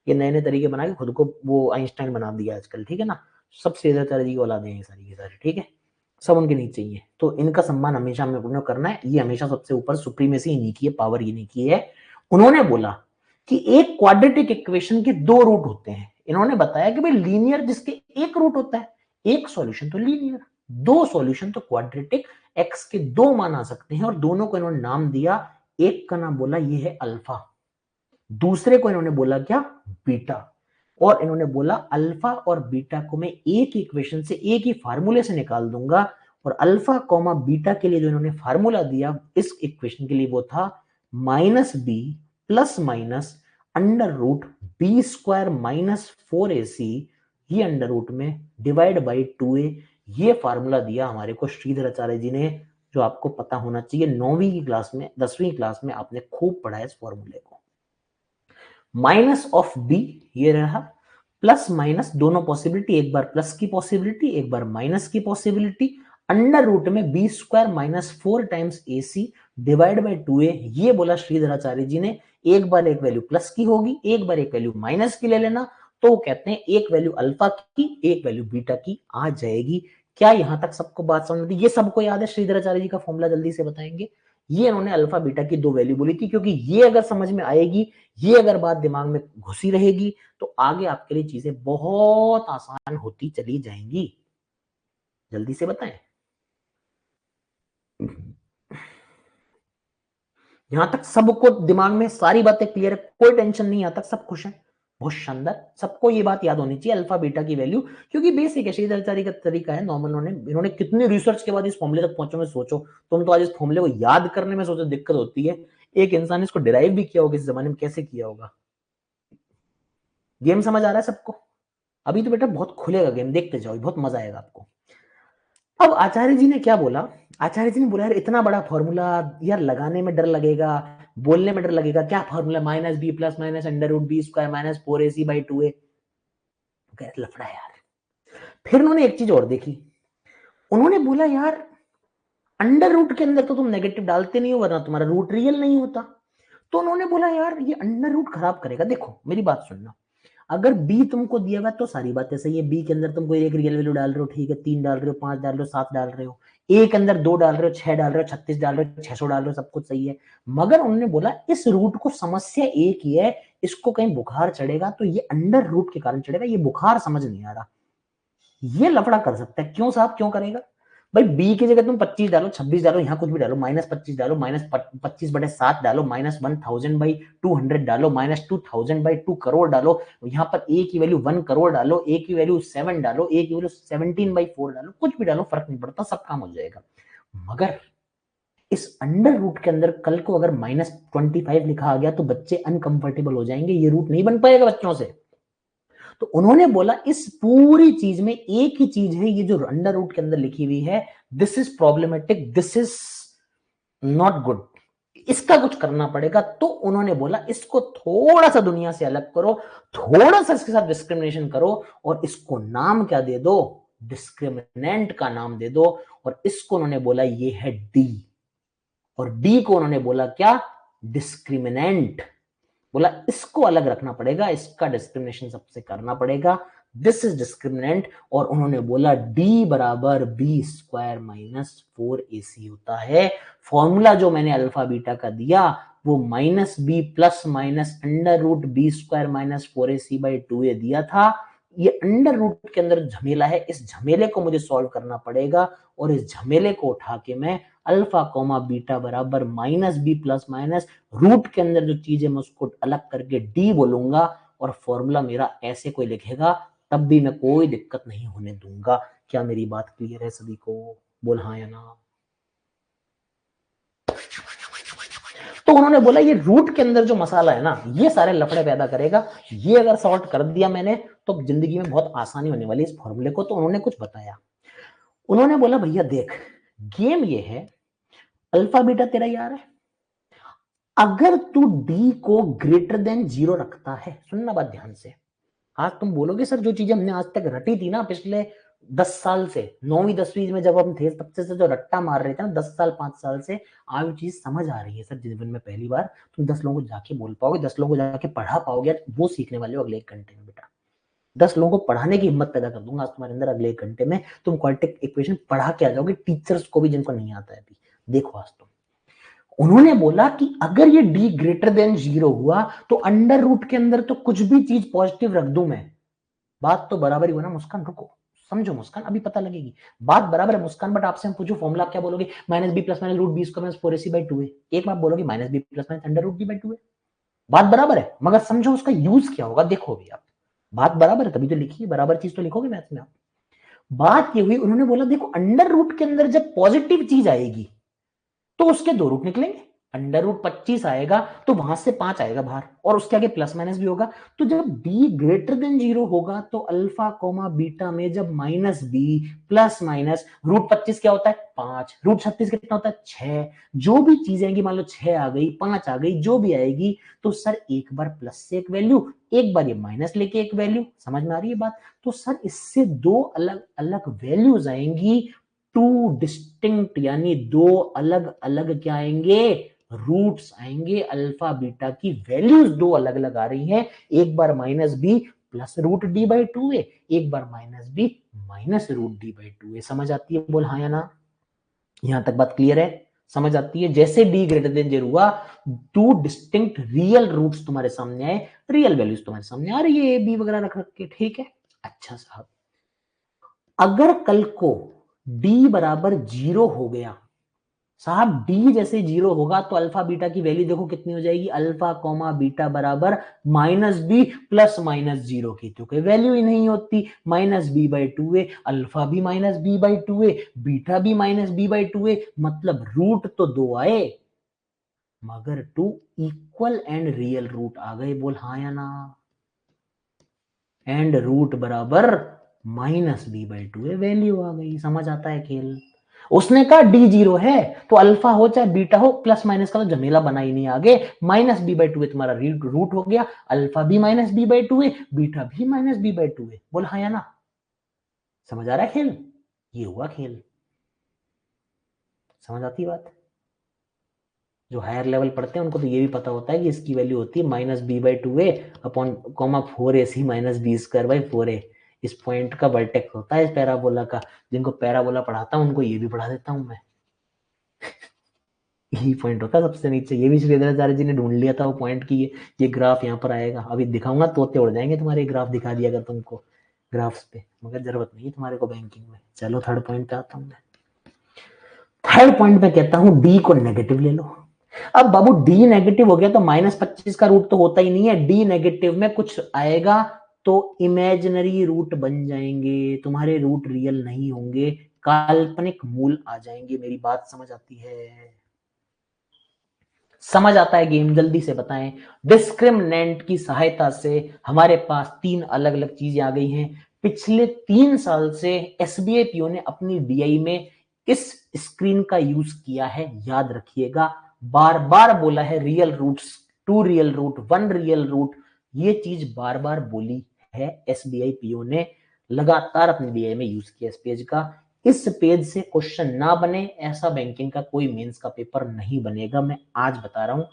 ये नए नए तरीके बना के खुद को वो आइंस्टाइन बना दिया आजकल, ठीक है ना? सब श्रीधराचार्य जी की औलादे हैं ये सारी की सारी, ठीक है? सब उनके नीचे ही है, तो इनका सम्मान हमेशा हमें करना है। ये हमेशा सबसे ऊपर, सुप्रीमेसी इन्हीं की है, पावर इन्हीं की है। उन्होंने बोला कि एक क्वाड्रेटिक इक्वेशन के 2 रूट होते हैं। इन्होंने बताया कि भाई लीनियर जिसके एक रूट होता है, एक सॉल्यूशन तो लीनियर, 2 सॉल्यूशन तो क्वाड्रेटिक, एक्स के 2 मान आ सकते हैं, और दोनों को इन्होंने नाम दिया। एक का नाम बोला ये है अल्फा, दूसरे को इन्होंने बोला क्या, बीटा। और इन्होंने बोला अल्फा और बीटा को मैं एक ही इक्वेशन से, एक ही फार्मूले से निकाल दूंगा, और अल्फा कॉमा बीटा के लिए जो इन्होंने फार्मूला दिया इस इक्वेशन के लिए, वो था minus b plus minus under root b square minus 4ac, ये अंडर रूट में डिवाइड बाई 2a। ये फार्मूला दिया हमारे को श्रीधर आचार्य जी ने, जो आपको पता होना चाहिए। 9वीं की क्लास में, 10वीं क्लास में आपने खूब पढ़ा है इस फॉर्मूले को। माइनस ऑफ बी ये रहा, प्लस माइनस दोनों पॉसिबिलिटी, एक बार प्लस की पॉसिबिलिटी एक बार माइनस की पॉसिबिलिटी, अंडर रूट में b square minus 4 times a c divide by 2a। ये बोला श्रीधराचार्य जी ने, एक बार एक वैल्यू प्लस की होगी, एक बार एक वैल्यू माइनस की ले लेना। तो वो कहते हैं एक वैल्यू अल्फा की एक वैल्यू बीटा की आ जाएगी। क्या यहां तक सबको बात समझ में? ये सबको याद है श्रीधराचार्य जी का फॉर्मूला? जल्दी से बताएंगे। ये इन्होंने अल्फा बीटा की दो वैल्यू बोली थी, क्योंकि ये अगर समझ में आएगी, ये अगर बात दिमाग में घुसी रहेगी, तो आगे आपके लिए चीजें बहुत आसान होती चली जाएंगी। जल्दी से बताएं। यहां तक सबको दिमाग में सारी बातें क्लियर है, कोई टेंशन नहीं, यहां तक सब खुश हैं? बहुत शानदार। सबको ये बात याद होनी चाहिए अल्फा बीटा की वैल्यू, क्योंकि बेसिक है, श्रीधराचार्य का तरीका है नॉर्मल। इन्होंने कितने रिसर्च के बाद इस फॉर्मूले तक पहुंचोगे सोचो। तुम तो आज इस फॉर्मूले को याद करने में सोचो दिक्कत होती है, एक इंसान इसको डिराइव भी किया होगा इस जमाने में, कैसे किया होगा। गेम समझ आ रहा है सबको? अभी तो बेटा बहुत खुलेगा गेम, देखते जाओ, बहुत मजा आएगा आपको। अब आचार्य जी ने क्या बोला? आचार्य जी ने बोला यार इतना बड़ा फॉर्मूला, यार लगाने में डर लगेगा, बोलने में डर लगेगा। क्या formula? Minus b plus minus under root b square minus 4ac by 2a। लफड़ा है यार। फिर उन्होंने एक चीज और देखी, उन्होंने बोला यार अंडर रूट के अंदर तो तुम नेगेटिव डालते नहीं हो, वरना तुम्हारा रूट रियल नहीं होता। तो उन्होंने बोला यार ये अंडर रूट खराब करेगा। देखो मेरी बात सुनना, अगर बी तुमको दिया हुआ तो सारी बातें सही है, बी के अंदर तुम कोई एक रियल वैल्यू डाल रहे हो, ठीक है, 3 डाल रहे हो, 5 डाल रहे हो, 7 डाल रहे हो, ए के अंदर 2 डाल रहे हो, 6 डाल रहे हो, 36 डाल रहे हो, 600 डाल रहे हो, सब कुछ सही है। मगर उन्होंने बोला इस रूट को समस्या एक ही है, इसको कहीं बुखार चढ़ेगा तो ये अंडर रूट के कारण चढ़ेगा, ये बुखार समझ नहीं आ रहा। ये लफड़ा कर सकता है। क्यों साहब, क्यों करेगा? भाई बी की जगह तुम 25 डालो, 26 डालो, यहां कुछ भी डालो, माइनस 25 डालो, माइनस 25/7 डालो, माइनस 1000/200 डालो, माइनस 2000/2 करोड़ डालो, यहां पर ए की वैल्यू 1 करोड़ डालो, ए की वैल्यू 7 डालो, ए की वैल्यू 17/4 डालो, कुछ भी डालो, फर्क नहीं पड़ता, सब काम हो जाएगा। मगर इस अंडर रूट के अंदर कल को अगर -25 लिखा आ गया तो बच्चे अनकंफर्टेबल हो जाएंगे, ये रूट नहीं बन पाएगा बच्चों से। तो उन्होंने बोला इस पूरी चीज में एक ही चीज है, ये जो अंडर रूट के अंदर लिखी हुई है, this is problematic, this is not good, इसका कुछ करना पड़ेगा। तो उन्होंने बोला इसको थोड़ा सा दुनिया से अलग करो, थोड़ा सा इसके साथ डिस्क्रिमिनेशन करो, और इसको नाम क्या दे दो? डिस्क्रिमिनेंट का नाम दे दो। और इसको उन्होंने बोला ये है डी, और डी को उन्होंने बोला क्या? डिस्क्रिमिनेंट। बोला इसको अलग रखना पड़ेगा, इसका डिस्क्रिमिनेशन सबसे करना पड़ेगा, दिस इज डिस्क्रिमिनेंट। और उन्होंने बोला डी बराबर बी स्क्वायर माइनस 4ac होता है। फॉर्मूला जो मैंने अल्फा बीटा का दिया वो minus b plus minus under root b square minus 4ac/2a दिया था। ये अंडर रूट के अंदर झमेला है, इस झमेले को मुझे सॉल्व करना पड़ेगा, और इस झमेले को उठा के मैं अल्फा कोमा बीटा बराबर minus b plus minus root के अंदर जो चीज है मैं उसको अलग करके डी बोलूंगा, और फॉर्मूला मेरा ऐसे कोई लिखेगा तब भी मैं कोई दिक्कत नहीं होने दूंगा। क्या मेरी बात क्लियर है सभी को? बोल हाँ या ना। तो उन्होंने बोला ये रूट के अंदर जो मसाला है ना, ये सारे लफड़े पैदा करेगा, ये अगर सॉर्ट कर दिया मैंने तो जिंदगी में बहुत आसानी होने वाली इस फॉर्मूले को। तो उन्होंने कुछ बताया, उन्होंने बोला भैया देख, गेम ये है, अल्फा बीटा तेरा यार है, अगर तू डी को ग्रेटर देन 0 रखता है, सुनना बात ध्यान से, आज तुम बोलोगे सर जो चीजें हमने आज तक रटी थी ना पिछले 10 साल से, 9वीं 10वीं में जब हम थे तब से जो रट्टा मार रहे थे ना 10 साल 5 साल से, आज चीज समझ आ रही है सर जीवन में पहली बार। तुम 10 लोगों को जाके बोल पाओगे, 10 लोगों को जाके पढ़ा पाओगे, वो सीखने वाले हो अगले 1 घंटे में बेटा। 10 लोगों को पढ़ाने की हिम्मत पैदा कर दूंगा आज तुम्हारे अंदर, अगले 1 घंटे में तुम क्वाड्रेटिक इक्वेशन पढ़ा के आ जाओगे, टीचर्स को भी जिनको नहीं आता है अभी। देखो आज तुम, उन्होंने बोला कि अगर ये डी ग्रेटर देन 0 हुआ तो अंडर रूट के अंदर तो कुछ भी चीज पॉजिटिव रख दूं मैं, बात तो बराबर ही हुआ ना मुस्कान? रुको समझो मुस्कान, अभी पता लगेगी, बात बराबर है मुस्कान। बट आपसे हम पूछो फॉर्मूला क्या बोलोगे? Minus b plus minus root b square minus 4ac/2a। एक बार बोलोगे minus b plus minus under root बी/2a, बात बराबर है, मगर समझो उसका यूज क्या होगा। देखो अभी आप, बात बराबर है तभी तो लिखी है, बराबर चीज तो लिखोगे मैथ में आप। बात ये हुई, उन्होंने बोला देखो अंडर रूट के अंदर जब पॉजिटिव चीज आएगी तो उसके 2 रूट निकलेंगे, √25 आएगा तो वहां से 5 आएगा बाहर और उसके आगे प्लस माइनस भी होगा। तो जब b ग्रेटर देन 0 होगा तो अल्फा कोमा बीटा में जब -b प्लस माइनस √25 क्या होता है 5, √36 कितना होता है 6, जो भी चीज आएंगी मान लो 6 आ गई 5 आ गई जो भी आएगी तो सर एक बार प्लस से एक वैल्यू, एक बार ये माइनस लेके एक वैल्यू, समझ में आ रही है बात। तो सर इससे दो अलग अलग वैल्यूज आएंगी, टू डिस्टिंक्ट यानी दो अलग अलग क्या आएंगे रूट्स आएंगे, अल्फा बीटा की वैल्यूज दो अलग अलग आ रही हैं, एक बार -b प्लस √d/2 है, एक बार -b माइनस √d/2 है। समझ आती है बोल हाँ या ना? यहां तक बात क्लियर है? समझ आती है? जैसे d ग्रेटर देन 0 हुआ टू डिस्टिंक्ट रियल रूट्स तुम्हारे सामने आए, रियल वैल्यूज तुम्हारे सामने आ रही है b वगैरह रख रख के, ठीक है। अच्छा साहब, अगर कल को d बराबर 0 हो गया साहब, d जैसे 0 होगा तो अल्फा बीटा की वैल्यू देखो कितनी हो जाएगी, अल्फा कोमा बीटा बराबर -b प्लस -0 की तो कोई वैल्यू ही नहीं होती, -b/2 है, अल्फा भी -b/2 है, बीटा भी -b/2 है, मतलब रूट तो दो आए मगर two equal and real root आ गए, बोल हाँ या ना? एंड रूट बराबर -b/2 है, वैल्यू आ गई। समझ आता है खेल? उसने कहा डी 0 है तो अल्फा हो चाहे बीटा हो प्लस माइनस का तो झमेला बना ही नहीं, आगे -b/2 है तुम्हारा रूट हो गया, अल्फा भी -b/2 है, बीटा भी -b/2 है, बोल हाँ या ना? समझ आ रहा है खेल? ये हुआ खेल। समझ आती बात? जो हायर लेवल पढ़ते हैं उनको तो ये भी पता होता है कि इसकी वैल्यू होती है -b/2a upon comma 4ac -b²/4a। इस पॉइंट का वर्टेक्स होता है इस पैराबोला का। जिनको पैराबोला पढ़ाता हूं उनको ये भी पढ़ा देता हूं मैं। यही पॉइंट होता है सबसे नीचे। ये भी श्रीधराचार्य जी ने ढूंढ लिया था वो पॉइंट की ये ग्राफ यहाँ पर आएगा। अभी दिखाऊंगा तोते उड़ जाएंगे तुम्हारे, ग्राफ दिखा दिया अगर तुमको ग्राफ्स पे, मगर जरूरत नहीं है तुम्हारे को बैंकिंग में। चलो थर्ड पॉइंट पे आता हूँ मैं। थर्ड पॉइंट में कहता हूं डी को नेगेटिव ले लो। अब बाबू डी नेगेटिव हो गया तो -25 का रूट तो होता ही नहीं है, डी नेगेटिव में कुछ आएगा तो इमेजिनरी रूट बन जाएंगे, तुम्हारे रूट रियल नहीं होंगे, काल्पनिक मूल आ जाएंगे। मेरी बात समझ आती है? समझ आता है गेम? जल्दी से बताएं। डिस्क्रिमिनेंट की सहायता से हमारे पास तीन अलग अलग चीजें आ गई हैं। पिछले 3 साल से एसबीआई पीओ ने अपनी डीआई में इस स्क्रीन का यूज किया है, याद रखिएगा। बार बार बोला है real roots, 2 real root, 1 real root, ये चीज बार बार बोली है एसबीआई पीओ ने, लगातार अपनी डीआई में यूज किया इस पेज का। इस पेज से क्वेश्चन ना बने ऐसा बैंकिंग का कोई मेंस का पेपर नहीं बनेगा, मैं आज बता रहा हूं।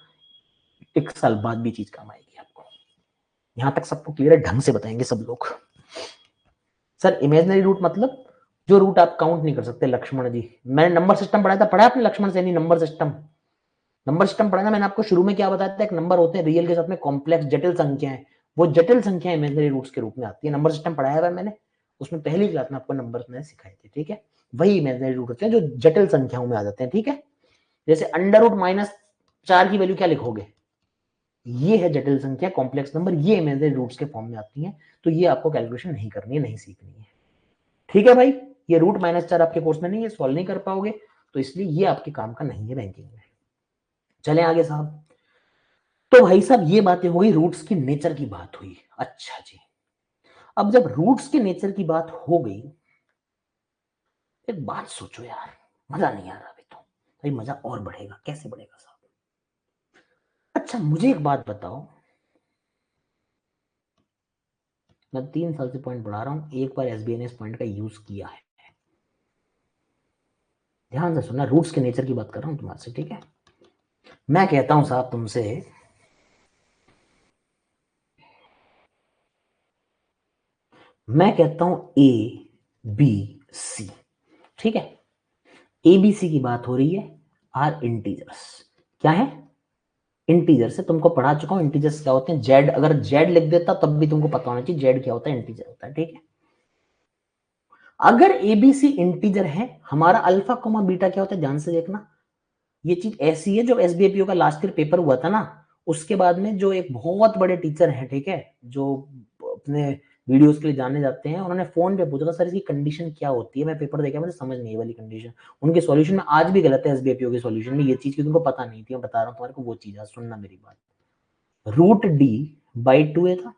1 साल बाद भी चीज काम आएगी आपको। यहां तक सबको क्लियर है? ढंग से बताएंगे सब लोग। सर इमेजिनरी रूट मतलब जो रूट आप काउंट नहीं कर सकते। लक्ष्मण जी, मैंने नंबर सिस्टम पढ़ाया था, पढ़ा आपने Lakshman Saini number system? Number system पढ़ा ना मैंने आपको? शुरू में क्या बताया था, एक नंबर होते हैं रियल के साथ में कॉम्प्लेक्स जटिल संख्याएं, वो जटिल संख्याएं इमेजिनरी रूट्स के रूप में आती है। नंबर सिस्टम पढ़ाया है मैंने, उसमें पहली क्लास में आपको नंबर मैंने सिखाए थे, ठीक है। वही इमेजिनरी रूट होते हैं जो जटिल संख्याओं में आ जाते हैं, ठीक है। जैसे √-4 की वैल्यू क्या लिखोगे, ये है जटिल संख्या कॉम्प्लेक्स नंबर, ये इमेजिनरी रूट्स के फॉर्म में आती हैं, तो ये आपको कैलकुलेशन नहीं करनी है, नहीं सीखनी है, ठीक है भाई। ये √-4 आपके कोर्स में नहीं है, सॉल्व नहीं कर पाओगे, तो इसलिए ये आपके काम का नहीं है बैंकिंग में। चले आगे साहब। तो भाई साहब ये बातें हुई रूट्स की नेचर की बात हुई। अच्छा जी, अब जब रूट्स के नेचर की बात हो गई, एक बात सोचो यार, मजा नहीं आ रहा अभी तो भाई, मजा और बढ़ेगा। कैसे बढ़ेगा साहब? अच्छा मुझे एक बात बताओ, मैं 3 साल से पॉइंट पढ़ा रहा हूं, एक बार एसबीआई ने इस पॉइंट का यूज किया है? ध्यान से सुनना, रूट्स के नेचर की बात कर रहा हूं तुम्हारे से, ठीक है। मैं कहता हूं साहब तुमसे, मैं कहता हूं ए बी सी, ठीक है। ए बी सी की बात हो रही है, आर इंटीजर्स। क्या है? इंटीजर से तुमको पढ़ा चुका हूं इंटीजर्स क्या होते हैं। जेड, अगर जेड लिख देता तब भी तुमको पता होना चाहिए जेड क्या होता है, इंटीजर होता है, ठीक है। अगर एबीसी इंटीजर है, हमारा अल्फा कोमा बीटा क्या होता है, ध्यान से देखना। ये चीज ऐसी है, जो एसबीआईपीओ का लास्ट ईयर पेपर हुआ था ना, उसके बाद में जो एक बहुत बड़े टीचर हैं, ठीक है, जो अपने वीडियोस के लिए जानने जाते हैं, उन्होंने फोन पे पूछा था सर इसकी कंडीशन क्या होती है, मैं पेपर देखा मुझे समझ नहीं वाली कंडीशन, उनके सॉल्यूशन में आज भी गलत है एसबीआईपीओ के सॉल्यूशन में ये चीज, क्योंकि उनको पता नहीं थी, मैं बता रहा हूँ तुम्हारे को वो चीज, सुनना मेरी बात। रूट डी बाई 2a था।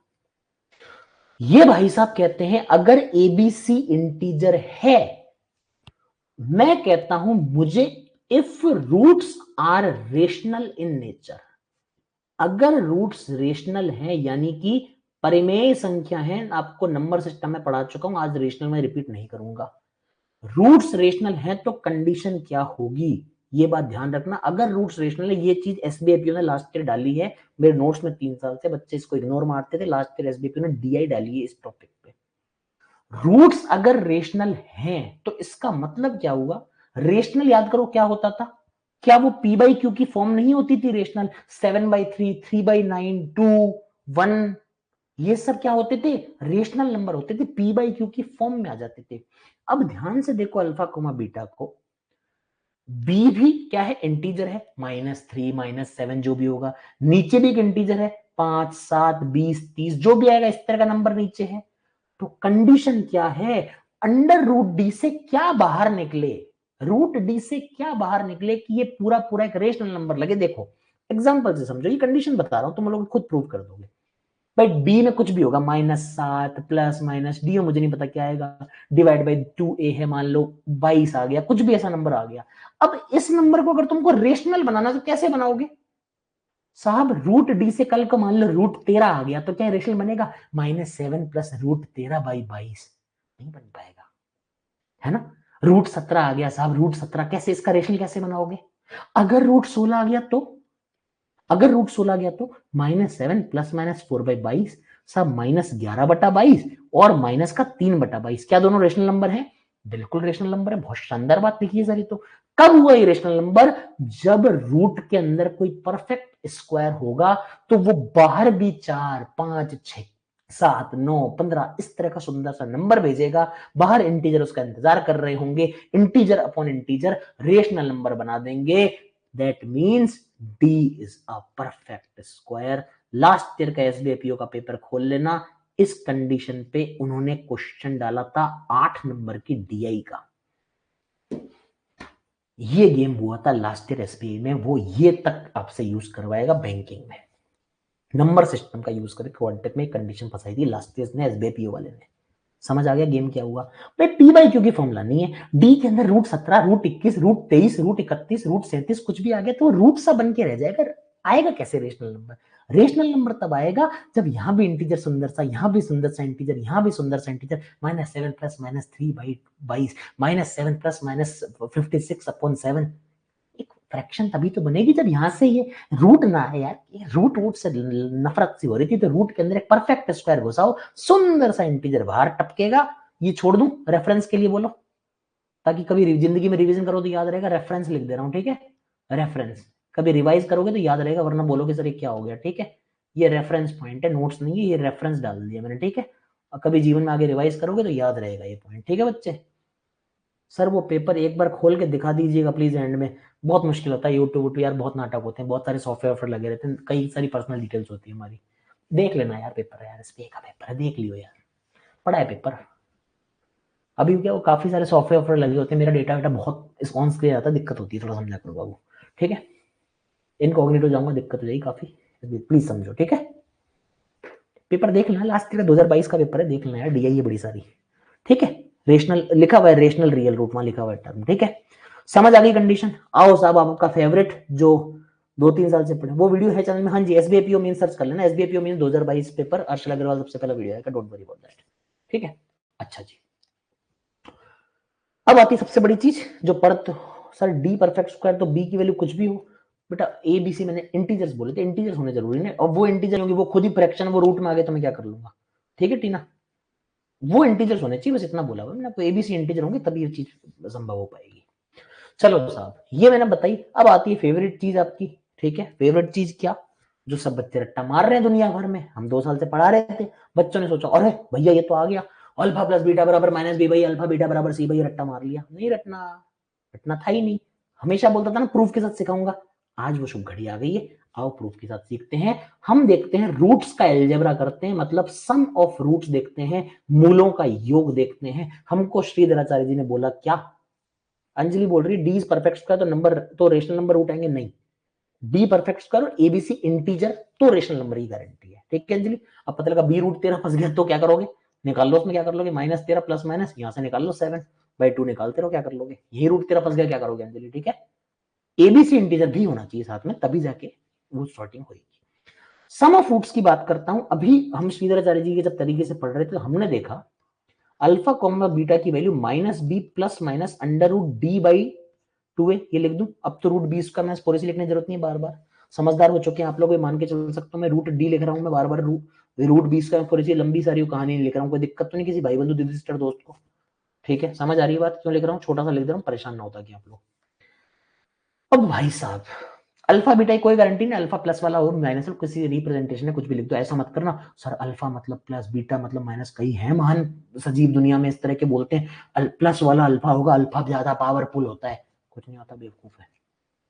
ये भाई साहब कहते हैं अगर एबीसी इंटीजर है, मैं कहता हूं मुझे if roots are rational in nature, अगर रूट्स रेशनल है यानी कि परिमेय संख्या है, आपको नंबर सिस्टम में पढ़ा चुका हूं, आज रेशनल में रिपीट नहीं करूंगा, रूट्स रेशनल है तो कंडीशन क्या होगी, ये बात ध्यान रखना। अगर रूट्स रेशनल है, ये चीज एसबीआईपीओ ने लास्ट ईयर डाली है मेरे नोट्स में, 3 साल से बच्चे इसको इग्नोर मारते थे, लास्ट ईयर एसबीआईपीओ ने डीआई डाली है इस टॉपिक पे। रूट्स अगर रेशनल हैं तो इसका मतलब क्या हुआ, रेशनल याद करो क्या होता था, क्या वो पी बाई क्यू की फॉर्म नहीं होती थी रेशनल, 7/3, 3/9, 2, 1, ये सब क्या होते थे, रेशनल नंबर होते थे, पी बाई क्यू की फॉर्म में आ जाते थे। अब ध्यान से देखो अल्फा कोमा बीटा को, बी भी क्या है, इंटीजर है, -3 -7 जो भी होगा, नीचे भी एक इंटीजर है, 5 7 20 30 जो भी आएगा इस तरह का नंबर नीचे है, तो कंडीशन क्या है, अंडर रूट डी से क्या बाहर निकले, रूट डी से क्या बाहर निकले कि ये पूरा पूरा एक रेशनल नंबर लगे। देखो एग्जांपल से समझो, ये कंडीशन बता रहा हूं, तुम लोग खुद प्रूव कर दोगे भाई, बी में कुछ भी होगा, -7 प्लस माइनस, डी में मुझे नहीं पता क्या आएगा, डिवाइड बाई 2a है, मान लो 22 आ गया, कुछ भी ऐसा नंबर आ गया। अब इस नंबर को अगर तुमको रेशनल बनाना तो कैसे बनाओगे साहब, रूट डी से कल को मान लो √13 आ गया तो क्या रेशनल बनेगा, -7 प्लस √13/22, नहीं बन पाएगा, है ना। √17 आ गया साहब, √17 कैसे, इसका रेशनल कैसे बनाओगे। अगर √16 आ गया तो, अगर √16 आ गया तो -7 प्लस माइनस 4/22 साहब, -11/22 और माइनस का 3/22, क्या दोनों रेशनल नंबर है, बिल्कुल रेशनल नंबर है। बहुत शानदार बात लिखी है सर, तो कब हुआ ये रेशनल नंबर, जब रूट के अंदर कोई परफेक्ट स्क्वायर होगा तो वो बाहर भी 4 5 6 7 9 15 इस तरह का सुंदर सा नंबर भेजेगा, बाहर इंटीजर उसका इंतजार कर रहे होंगे, integer upon integer rational number बना देंगे, that means D is a perfect square. Last year का एसबीआईपीओ का पेपर खोल लेना, इस कंडीशन पे उन्होंने क्वेश्चन डाला था 8 नंबर की डीआई का, ये गेम हुआ था लास्ट ईयर एसबीआई में, वो ये तक आपसे यूज करवाएगा बैंकिंग में, नंबर सिस्टम का यूज करके क्वांटिक में कंडीशन फंसाई थी लास्ट ईयर ने एसबीआईपीओ वाले ने। समझ आ गया गेम क्या हुआ भाई, पी बाई क्यू की फॉर्मूला नहीं है, डी के अंदर √17 √21 √23 √31 √37 कुछ भी आ गया तो रूट सा बन के रह जाएगा, आएगा कैसे रेशनल नंबर, रेशनल नंबर तब आएगा जब यहां भी इंटीजर सुंदर सा, यहां भी सुंदर सा इंटीजर, यहां भी सुंदर सा इंटीजर, -7 प्लस -3/22 -7 प्लस -56/7, एक फ्रैक्शन तभी तो बनेगी जब यहां से ये रूट ना है यार, ये रूट वूट से नफरत सी हो रही थी, तो रूट के अंदर एक परफेक्ट स्क्वायर घुसाओ, सुंदर सा इंटीजर बाहर टपकेगा, ये छोड़ दूं रेफरेंस के लिए बोलो, ताकि कभी जिंदगी में रिवीजन करो तो याद रहेगा, रेफरेंस लिख दे रहा हूं ठीक है, रेफरेंस, कभी रिवाइज करोगे तो याद रहेगा, वरना बोलोगे सर ये क्या हो गया, ठीक है, ये रेफरेंस पॉइंट है, नोट्स नहीं है, ये रेफरेंस डाल दिया मैंने, ठीक है, और कभी जीवन में आगे रिवाइज करोगे तो याद रहेगा ये पॉइंट, ठीक है बच्चे। सर वो पेपर एक बार खोल के दिखा दीजिएगा प्लीज एंड में, बहुत मुश्किल होता है, यूट्यूब यार बहुत नाटक होते हैं, बहुत सारे सॉफ्टवेयर लगे रहते हैं, कई सारी पर्सनल डिटेल्स होती है हमारी, देख लेना यार पेपर है यार, एसबीआई का पेपर है, देख लियो यार, पढ़ा है पेपर। अभी क्या वो काफी सारे सॉफ्टवेयर लगे होते हैं, मेरा डेटा वेटा बहुत रिस्पॉन्स के जाता है, दिक्कत होती है, थोड़ा समझा करो बाबू, ठीक है, इनकॉग्निटो जाऊंगा दिक्कत हो जाएगी काफी, प्लीज समझो ठीक है। पेपर देख लेना, लास्ट ईयर 2022 का पेपर है, देख लेना यार, डीआई है बड़ी सारी, ठीक है, रेशनल लिखा हुआ है, रेशनल रियल रूट वहां लिखा हुआ है टर्म, ठीक है, समझ आ गई कंडीशन। आओ साहब आपका फेवरेट जो 2-3 साल से पढ़े वो वीडियो है चैनल में, हाँ जी, एसबीआईपीओ मेन सर्च कर लेना, एसबीआईपीओ मेन 2022 पेपर, अर्शल अग्रवाल सबसे पहला वीडियो आएगा, डोंट वरी अबाउट दैट, ठीक है। अच्छा जी, अब आती सबसे बड़ी चीज जो पढ़ते सर, डी परफेक्ट स्क्वायर तो बी की वैल्यू कुछ भी हो, बेटा ए बी सी मैंने इंटीजर्स बोले थे, इंटीजर्स होने जरूरी नहीं, और वो इंटीजर होंगे वो खुद ही फ्रैक्शन, वो रूट में आ गए तो मैं क्या कर लूंगा, ठीक है टीना, वो इंटीजर्स होने चाहिए, बस इतना बोला हुआ मैंने आपको, एबीसी इंटीजर होंगे तभी ये चीज संभव हो पाएगी। चलो साहब ये मैंने बताई, अब आती है फेवरेट चीज आपकी, ठीक है, फेवरेट चीज क्या, जो सब बच्चे रट्टा मार रहे हैं दुनिया भर में, हम 2 साल से पढ़ा रहे थे, बच्चों ने सोचा अरे भैया ये तो आ गया, अल्फा प्लस बीटा बराबर -b भाई अल्फा बीटा बराबर c भाई, रट्टा मार लिया, नहीं रटना, रटना था ही नहीं, हमेशा बोलता था ना प्रूफ के साथ सिखाऊंगा, आज वो शुभ घड़ी आ गई है, आओ प्रूफ के साथ सीखते हैं। हम देखते हैं रूट्स का एल्जेब्रा करते हैं, मतलब सम ऑफ रूट्स देखते हैं, मूलों का योग देखते हैं। हमको श्रीधराचार्य जी ने बोला क्या, अंजलि बोल रही डी इज परफेक्ट स्क्वायर तो नंबर तो रेशनल नंबर रूट आएंगे, नहीं, बी परफेक्ट स्क्वायर और एबीसी इंटीजर तो रेशनल नंबर की गारंटी है। ठीक है अंजलि, अब पता लगा बी रूट 13 फंस गया तो क्या करोगे, निकाल लो, उसमें क्या कर लोगे, -13 प्लस माइनस यहां से निकाल लो 7/2 निकालते रहो, क्या कर लोगे, यही रूट 13 फंस गया, क्या करोगे अंजलि। ठीक है, एबीसी इंटीजर भी होना चाहिए साथ में, तभी जाके वो सॉर्टिंग होगी। सम ऑफ रूट्स की बात करता हूं, अभी हम श्रीधराचार्य जी के जब तरीके से पढ़ रहे थे तो हमने देखा अल्फा कॉमा बीटा की value -b plus minus √d/2a, ये लिख दूं, अब तो √b का मैं पूरे से लिखने की जरूरत नहीं है, बार बार समझदार हो चुके हैं आप लोग, मान के चल सकता हूं मैं √d लिख रहा हूं, मैं बार बार √b का पूरी सी लंबी सारी कहानी नहीं लिख रहा हूं, कोई दिक्कत तो नहीं किसी भाई बंधु दीदी सिस्टर दोस्त को। ठीक है, समझ आ रही है बात, क्यों लिख रहा हूँ, छोटा सा लिख दे रहा हूँ, परेशान ना होता कि आप लोग। अब भाई साहब अल्फा बीटा की कोई गारंटी नहीं, अल्फा प्लस वाला हो माइनस किसी रिप्रेजेंटेशन है कुछ भी लिख दो, ऐसा मत करना सर अल्फा मतलब प्लस बीटा मतलब माइनस, कई है महान सजीव दुनिया में इस तरह के बोलते हैं प्लस वाला अल्फा होगा, अल्फा ज्यादा पावरफुल होता है, कुछ नहीं होता, बेवकूफ है।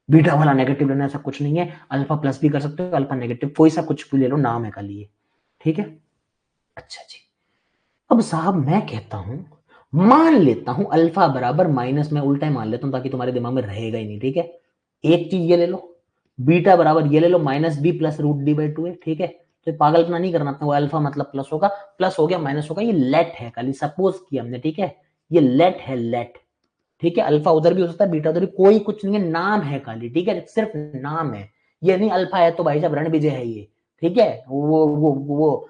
बीटा वाला नेगेटिव लेना, ऐसा कुछ नहीं है, अल्फा प्लस भी कर सकते हो, अल्फा नेगेटिव, कोई सा कुछ भी ले लो, नाम है का लिए। ठीक है, अच्छा जी, अब साहब मैं कहता हूं, मान लेता हूं अल्फा बराबर माइनस, में उल्टा ही मान लेता हूं ताकि तुम्हारे दिमाग में रहेगा ही नहीं। ठीक है, एक चीज ये ले लो, बीटा बराबर ये ले लो -b प्लस √d/2 है। ठीक है, तो पागलपना नहीं करना, वो अल्फा मतलब प्लस होगा, प्लस हो गया माइनस होगा, ये लेट है, खाली सपोज किया हमने। ठीक है, ये लेट है, लेट। ठीक है, अल्फा उधर भी हो सकता है, बीटा उधर भी, कोई कुछ नहीं है, नाम है खाली। ठीक है, सिर्फ नाम है, ये नहीं अल्फा है तो भाई साहब रण विजय है ये। ठीक है, वो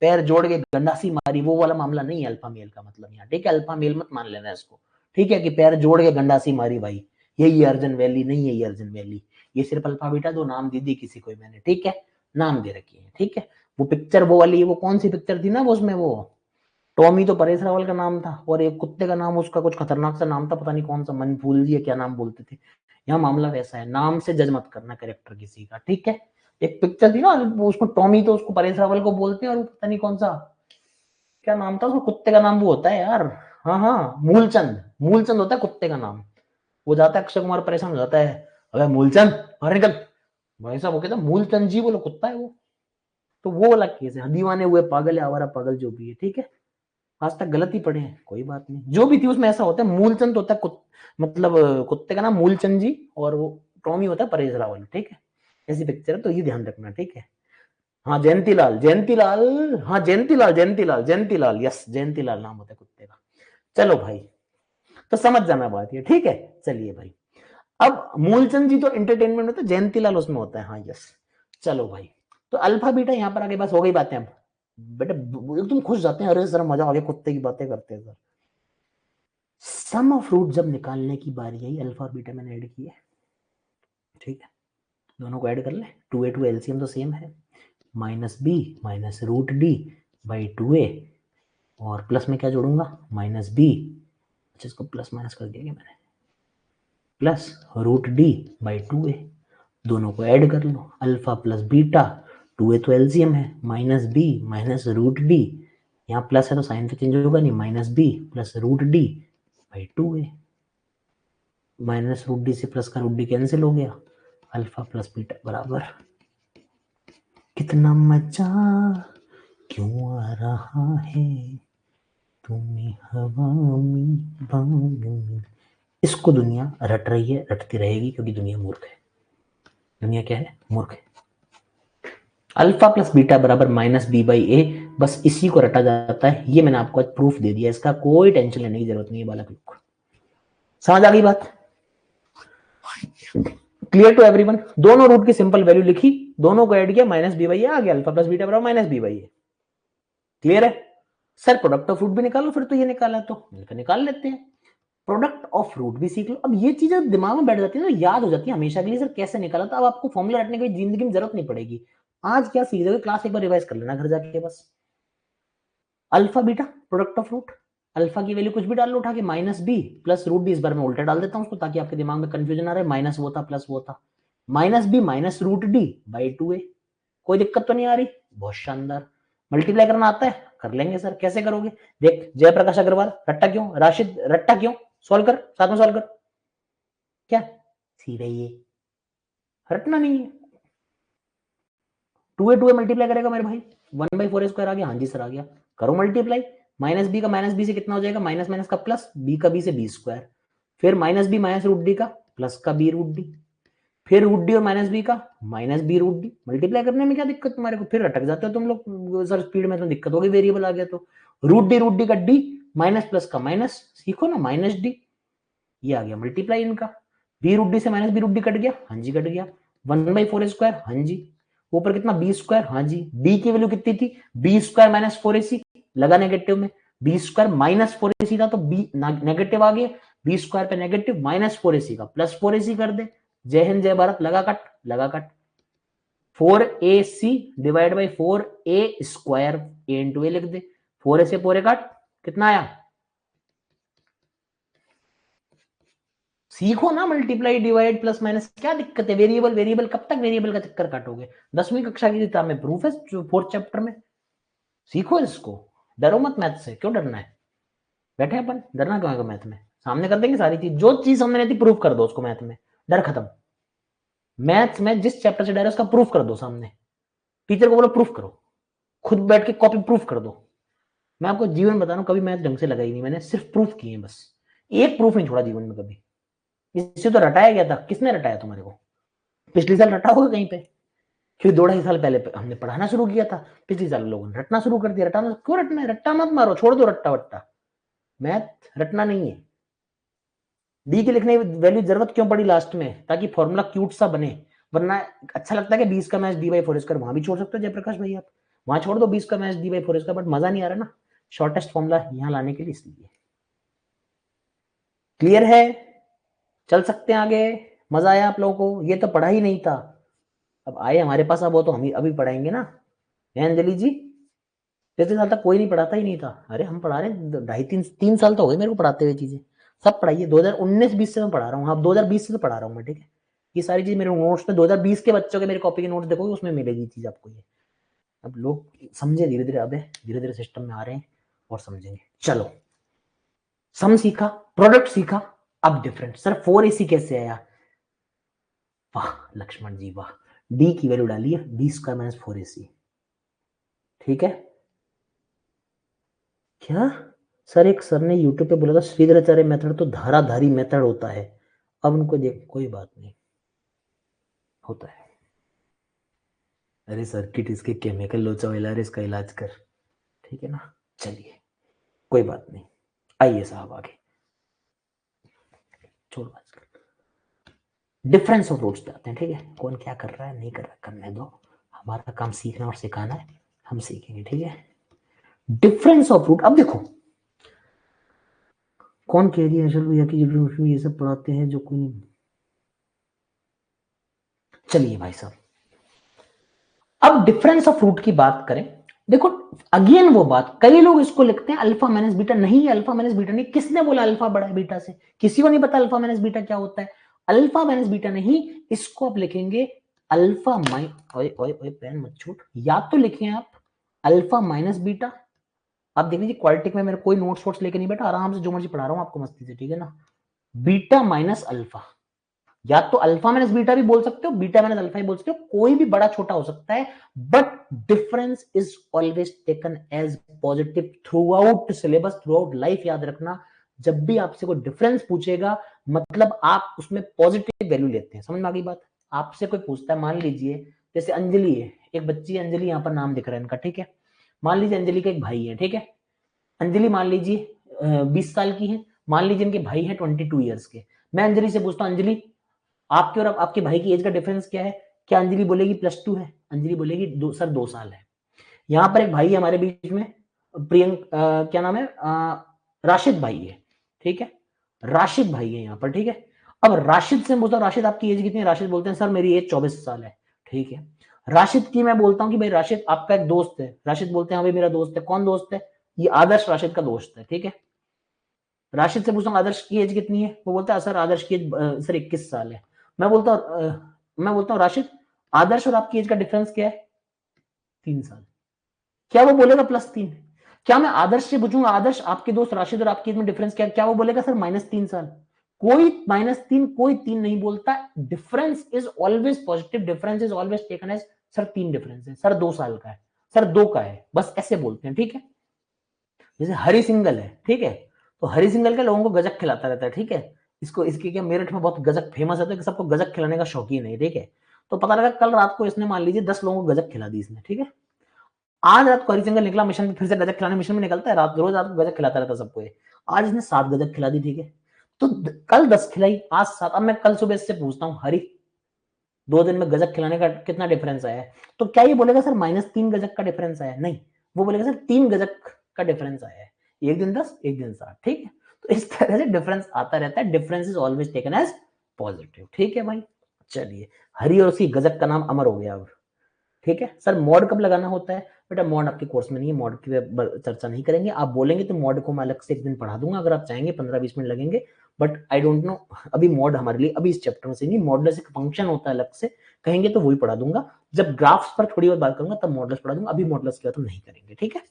पैर जोड़ के गंडासी मारी वो वाला मामला नहीं है अल्फा मेल का मतलब यहाँ। ठीक है, अल्फा मेल मत मान लेना इसको। ठीक है, कि पैर जोड़ के गंडासी मारी भाई, यही अर्जन वैली नहीं है, ये अर्जन वैली, ये सिर्फ अल्फा बीटा दो नाम दे दी किसी को मैंने। ठीक है, नाम दे रखी है। ठीक है, वो पिक्चर वो वाली, वो कौन सी पिक्चर थी ना, वो उसमें वो टॉमी तो परेश रावल का नाम था, और एक कुत्ते का नाम उसका कुछ खतरनाक सा नाम था, पता नहीं कौन सा, मनफूल जी क्या नाम बोलते थे। यहाँ मामला वैसा है, नाम से जज मत करना कैरेक्टर किसी का। ठीक है, एक पिक्चर थी ना उसको टॉमी तो उसको परेश रावल को बोलते हैं, और पता नहीं कौन सा क्या नाम था उसको, कुत्ते का नाम वो होता है यार, हाँ हाँ मूलचंद, मूलचंद होता है कुत्ते का नाम। वो जाता है, अक्षय कुमार परेशान हो जाता है, अबे मूलचंद बाहर निकल, भाई साहब वो कहता है मूलचंद जी, बोलो कुत्ता है वो। तो वो वाला केस है, दीवाने हुए पागल है, आवारा पागल जो भी है। ठीक है, आज तक गलत ही पढ़े हैं, कोई बात नहीं, जो भी थी उसमें ऐसा होता है, मूलचंद होता है मतलब कुत्ते का नाम मूलचंद जी, और वो टॉमी होता है परेश रावल। ठीक है, ऐसी पिक्चर है, तो ये ध्यान रखना। ठीक है, हाँ जयंतीलाल, जयंतीलाल, हाँ जयंतीलाल, जयंतीलाल, जयंतीलाल, यस जयंतीलाल नाम होता है कुत्ते का। चलो भाई, तो समझ जाना बात ये। ठीक है, चलिए भाई, अब मूलचंद जी तो एंटरटेनमेंट होता है, जयंतीलाल उसमें होता है, हाँ यस। चलो भाई, तो अल्फा बीटा यहाँ पर आगे बस हो गई बातें। अब बेटा तुम खुश जाते हैं, अरे सर मजा आ गया, कुत्ते की बातें करते हैं सर। सम ऑफ रूट जब निकालने की बारी आई, अल्फा और बीटा मैंने ऐड किए। ठीक है, दोनों को ऐड कर ले, 2a 2 एलसीएम तो सेम है, -b माइनस √d/2a, और प्लस में क्या जोड़ूंगा, -b, अच्छा इसको प्लस माइनस कर दिया मैंने, प्लस √d/2a, दोनों को ऐड कर लो, अल्फा प्लस बीटा, 2a तो एलसीएम है, -b माइनस √d, यहाँ प्लस है तो साइन तो चेंज होगा नहीं, -b प्लस √d/2a, -√d से प्लस का √d कैंसिल हो गया, अल्फा प्लस बीटा बराबर, कितना मजा क्यों आ रहा है तुम्हें हवा में बाग में। इसको दुनिया रट रही है, रटती रहेगी, क्योंकि दुनिया मूर्ख है। दुनिया क्या है, मूर्ख है। अल्फा प्लस बीटा बराबर -b/a, बस इसी को रटा जाता है, ये मैंने आपको आज प्रूफ दे दिया, इसका कोई टेंशन लेने की जरूरत नहीं है बालक लोग। समझ आ गई बात, क्लियर टू एवरीवन। दोनों रूट की सिंपल वैल्यू लिखी, दोनों को ऐड किया, -b/a आ गया, अल्फा प्लस बीटा बराबर -b/a। क्लियर है सर, प्रोडक्ट ऑफ रूट भी निकालो, फिर तो ये निकाला तो निकाल लेते हैं, प्रोडक्ट ऑफ रूट भी सीख लो। अब ये चीजें दिमाग में बैठ जाती है, तो याद हो जाती है हमेशा के लिए, सर कैसे निकाला था। अब आपको फॉर्मूला रटने की जिंदगी में जरूरत नहीं पड़ेगी, आज क्या सीख जाओगे, क्लास एक बार रिवाइज कर लेना घर जाके बस। Alpha beta product of root, alpha की वैल्यू कुछ भी डाल लो उठा के, -b प्लस √d, इस बार मैं उल्टा डाल देता हूं उसको ताकि आपके दिमाग में कंफ्यूजन आ रहा है, माइनस वो था प्लस वो था, -b माइनस √d/2a, कोई दिक्कत तो नहीं आ रही, बहुत शानदार। मल्टीप्लाई करना आता है, कर लेंगे सर, कैसे करोगे, देख जयप्रकाश अग्रवाल, रट्टा क्यों, राशिद रट्टा क्यों, सॉल्व कर, साथ में सॉल्व कर, क्या सीधे ये रटना नहीं है, टू ए मल्टीप्लाई करेगा मेरे भाई, 1/4 आ गया, हाँ जी सर आ गया, करो मल्टीप्लाई, माइनस बी का माइनस बी से कितना हो जाएगा, माइनस माइनस का प्लस, बी का बी से बी स्क्वायर, फिर minus b minus root d का प्लस का बी रूट डी, फिर रूट डी और माइनस बी का minus b root d. Multiply करने में क्या दिक्कत तुम्हारे को, फिर अटक जाते हो तुम लोग सर, स्पीड में तो दिक्कत होगी, वेरिएबल आ गया तो रूट डी का डी, माइनस प्लस का माइनस, सीखो ना माइनस डी, ये आ गया मल्टीप्लाई इनका, बी रूट डी से minus b root d cut गया, हाँ जी कट गया, 1/4 हाँ जी, ऊपर कितना बी स्क्वायर, हाँ जी, बी की वैल्यू कितनी थी, बी स्क्वायर माइनस 4ac, लगा नेगेटिव में, बी स्क्वायर माइनस 4ac था तो बी नेगेटिव आ गया, बी स्क्वायर पे नेगेटिव, माइनस 4ac का प्लस 4ac कर दे, जय हिंद जय भारत, लगा कट लगा cut, 4ac divide by 4a square, a into a लिख दे, 4a से 4a कट, कितना आया, सीखो ना मल्टीप्लाई डिवाइड प्लस माइनस, क्या दिक्कत है, वेरिएबल वेरिएबल कब तक वेरिएबल का चक्कर काटोगे, 10वीं कक्षा की किताब में प्रूफ है, 4th चैप्टर में, सीखो इसको, डरो मत मैथ से, क्यों डरना है, बैठे अपन, डरना क्यों है मैथ में, सामने कर देंगे सारी चीज, जो चीज हमने नहीं थी प्रूफ कर दो उसको मैथ में, डर खत्म, मैथ्स में जिस चैप्टर से डर है उसका प्रूफ कर दो सामने, टीचर को बोलो प्रूफ करो, खुद बैठ के कॉपी प्रूफ कर दो। मैं आपको जीवन बता रहा हूं, कभी मैथ ढंग से लगा ही नहीं, मैंने सिर्फ प्रूफ किए बस, एक प्रूफ नहीं छोड़ा जीवन में कभी, इससे तो रटाया गया था, किसने रटाया तुम्हारे को, पिछले साल रटा होगा कहीं पे, फिर 2-2.5 साल पहले हमने पढ़ाना शुरू किया था, पिछले साल लोगों ने रटना शुरू कर दिया, रटाना क्यों रटना है, रट्टा मत मारो, छोड़ दो रट्टा वट्टा, मैथ रटना नहीं है, डी के लिखने की वैल्यू जरूरत क्यों पड़ी लास्ट में, ताकि फॉर्मूला क्यूट सा बने, वरना अच्छा लगता है कि 20 का मैच d/4 वहां भी छोड़ सकते हो जयप्रकाश भाई, आप वहां छोड़ दो 20 का मैच d/4, बट मजा नहीं आ रहा ना शॉर्टेस्ट फॉर्मूला यहां लाने के लिए, इसलिए क्लियर है, चल सकते हैं आगे, मजा आया आप लोगों को, ये तो पढ़ा ही नहीं था, अब आए हमारे पास, अब वो तो हम अभी पढ़ाएंगे ना, अंजलि जी, पिछले साल तक कोई नहीं पढ़ाता ही नहीं था, अरे हम पढ़ा रहे हैं, 2.5-3 साल तो हो गए मेरे को पढ़ाते हुए, चीजें सब पढ़ाइए, 2019-20 से मैं पढ़ा रहा हूँ, अब 2020 से तो पढ़ा रहा हूँ मैं, ठीक है, ये सारी चीज मेरे नोट्स में 2020 के बच्चों के मेरे कॉपी के नोट्स देखोगे उसमें मिलेगी चीज आपको, ये अब लोग समझे धीरे धीरे, अब धीरे धीरे सिस्टम में आ रहे हैं और समझेंगे। चलो सम सीखा, प्रोडक्ट सीखा, अब डिफरेंट, सर 4ac कैसे आया, वाह लक्ष्मण जी वाह, डी की वैल्यू डाली है, बी स्क्वायर माइनस 4ac, ठीक है, क्या सर, एक सर ने यूट्यूब पे बोला था श्रीधराचार्य मेथड तो धाराधारी मेथड होता है, अब उनको देख, कोई बात नहीं होता है, अरे सर्किट इसके केमिकल लोचा वेला, इसका इलाज कर, ठीक है ना, चलिए कोई बात नहीं, आइए साहब आगे, छोड़ो आजकल, डिफरेंस ऑफ रूट्स पे आते हैं, ठीक है, कौन क्या कर रहा है नहीं कर रहा करने दो, हमारा काम सीखना और सिखाना है, हम सीखेंगे, ठीक है, डिफरेंस ऑफ रूट, अब देखो कौन कह रही है भैया कि ये सब पढ़ाते हैं जो कोई, चलिए भाई साहब, अब डिफरेंस ऑफ रूट की बात करें, देखो अगेन वो बात, कई लोग इसको लिखते हैं अल्फा माइनस बीटा, नहीं अल्फा माइनस बीटा नहीं, किसने बोला अल्फा बड़ा है बीटा से, किसी को नहीं पता अल्फा माइनस बीटा क्या होता है, अल्फा माइनस बीटा नहीं, इसको आप लिखेंगे अल्फा पेन मत छूट, या तो लिखें आप अल्फा माइनस बीटा, आप देख लीजिए क्वालिटी में मेरे कोई नोट्स वोट्स लेके नहीं बैठा, आराम से जो मर्जी पढ़ा रहा हूं आपको मस्ती से, ठीक है ना, बीटा माइनस अल्फा, या तो अल्फा माइनस बीटा भी बोल सकते हो, बीटा माइनस अल्फा भी बोल सकते हो, कोई भी बड़ा छोटा हो सकता है, but difference is always taken as positive throughout syllabus, throughout life, याद रखना, जब भी आपसे कोई डिफरेंस पूछेगा मतलब आप उसमें पॉजिटिव वैल्यू लेते हैं, समझ में आ गई बात, आपसे कोई पूछता है, मान लीजिए जैसे अंजलि है, एक बच्ची है अंजलि, यहां पर नाम दिख रहा है इनका, ठीक है, मान लीजिए अंजलि का एक भाई है, ठीक है, अंजलि मान लीजिए 20 साल की है, मान लीजिए इनके भाई है 22 ईयर्स के, मैं अंजलि से पूछता हूं अंजलि आपके और आपके भाई की एज का डिफरेंस क्या है, क्या अंजलि बोलेगी +2 है, अंजलि बोलेगी सर 2 साल है, यहां पर एक भाई है हमारे बीच में, प्रियंक क्या नाम है, राशिद भाई है, ठीक है, राशिद भाई है यहाँ पर, ठीक है, अब राशिद से पूछता हूँ राशिद आपकी एज कितनी है, राशिद बोलते हैं सर मेरी एज 24 साल है, ठीक है, राशिद की मैं बोलता हूँ कि भाई राशिद आपका एक दोस्त है, राशिद बोलते हैं हाँ भाई मेरा दोस्त है, कौन दोस्त है, ये आदर्श राशिद का दोस्त है, ठीक है, राशिद से पूछता हूँ आदर्श की एज कितनी है, वो बोलता है सर आदर्श की एज सर 21 साल है, मैं बोलता हूँ राशिद आदर्श और आपकी एज का डिफरेंस क्या है, 3 साल, क्या वो बोलेगा +3, क्या मैं आदर्श से पूछूंगा आदर्श आपके दोस्त राशिद और आपकी एज में डिफरेंस क्या वो बोलेगा सर -3 साल, कोई -3 कोई 3 नहीं बोलता, difference is always positive, difference is always taken as sir 3 difference है, सर 2 साल का है, सर 2 का है, बस ऐसे बोलते हैं, ठीक है। जैसे हरी सिंगल है, ठीक है, तो हरी सिंगल के लोगों को गजक खिलाता रहता है, ठीक है। इसको इसके क्या मेरठ में बहुत गजक फेमस है, तो कि सबको गजक खिलाने का शौकीन है, ठीक है। तो पता लगा कल रात को इसने मान लीजिए 10 लोगों को गजक खिला दी इसने, ठीक है। आज रात को हरी सिंगल निकला मिशन में, फिर से गजक खिलाने मिशन में निकलता है, रात रोज रात को गजक खिलाता रहता सबको। आज इसने 7 गजक खिला दी, ठीक है। तो कल 10 खिलाई, आज 7। अब मैं कल सुबह इससे पूछता हूँ हरी 2 दिन में गजक खिलाने का कितना डिफरेंस आया है, तो क्या ये बोलेगा सर -3 गजक का डिफरेंस आया है? नहीं, वो बोलेगा सर 3 गजक का डिफरेंस आया है, एक दिन 10 एक दिन 7, ठीक है। तो इस तरह से डिफरेंस आता रहता है, difference is always taken as positive, ठीक है भाई। चलिए, हरी और उसकी गजक का नाम अमर हो गया अब, ठीक है। सर मॉड कब लगाना होता है? बेटा मॉड आपके कोर्स में नहीं है, मॉड की चर्चा नहीं करेंगे। आप बोलेंगे तो मॉड को मैं अलग से एक दिन पढ़ा दूंगा, अगर आप चाहेंगे 15-20 मिनट लगेंगे, बट आई डोंट नो अभी मॉड हमारे लिए अभी इस चैप्टर में से नहीं। मॉडलेस एक फंक्शन होता है अलग से, कहेंगे तो वही पढ़ा दूंगा। जब ग्राफ्स पर थोड़ी बहुत बात करूंगा तब मॉडलेस पढ़ा दूंगा, अभी मॉडलेस की बात हम नहीं करेंगे, ठीक है।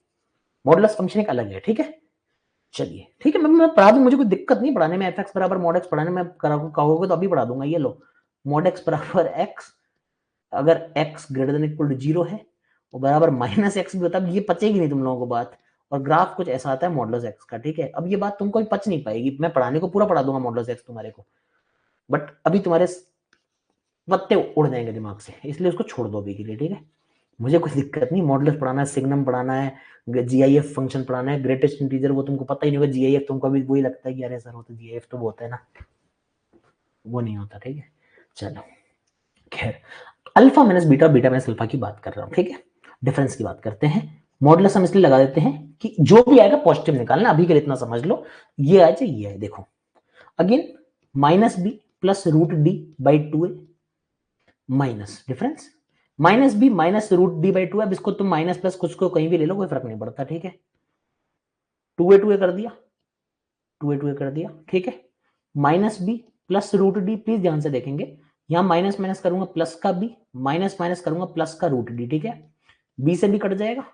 मॉडलेस फंक्शन एक अलग है, ठीक है। चलिए ठीक है, मैं पढ़ा दूं, मुझे कोई दिक्कत नहीं पढ़ाने में। एफ एक्स बराबर मॉड एक्स पढ़ाने में कहोगे तो अभी पढ़ा दूंगा। ये लो, मॉड एक्स बराबर एक्स, अगर x greater than equal to 0 है और बराबर -x भी होता है, ये पचेगी नहीं तुम लोगों को बात। और ग्राफ कुछ ऐसा आता है मॉडुलस x का, ठीक है। अब ये बात तुमको पच नहीं पाएगी, मैं पढ़ाने को पूरा पढ़ा दूंगा मॉडुलस x तुम्हारे को, बट अभी तुम्हारे पत्ते उड़ जाएंगे दिमाग से, इसलिए उसको छोड़ दो अभी के लिए, ठीक है। मुझे कोई दिक्कत नहीं, मॉडुलस पढ़ाना है, सिग्नम पढ़ाना है, जीआईएफ फंक्शन पढ़ाना है, ग्रेटेस्ट इंटीजर वो तुमको पता ही नहीं होगा। जीआईएफ तुमको अभी वही लगता है कि अरे सर वो तो जीआईएफ तो वो होता है ना, वो नहीं होता, ठीक है। चलो खैर, alpha minus beta, beta minus alpha की बात कर रहा हूं, ठीक है। डिफरेंस की बात करते हैं। मॉडुलस हम इसलिए लगा देते हैं कि जो भी आएगा पॉजिटिव निकालना, अभी के लिए इतना समझ लो, ये आए चाहे ये आए। देखो again, minus b plus root d by 2a minus difference, minus b minus root d by 2। अब इसको तुम माइनस प्लस कुछ को कहीं भी ले लो, कोई फर्क नहीं पड़ता, ठीक है। 2a कर दिया, 2a कर दिया, ठीक है। Minus b plus root d, please ध्यान से देखेंगे, यहां माइनस माइनस करूंगा प्लस का बी, माइनस माइनस करूंगा प्लस का रूट डी, ठीक है। बी से बी कट जाएगा,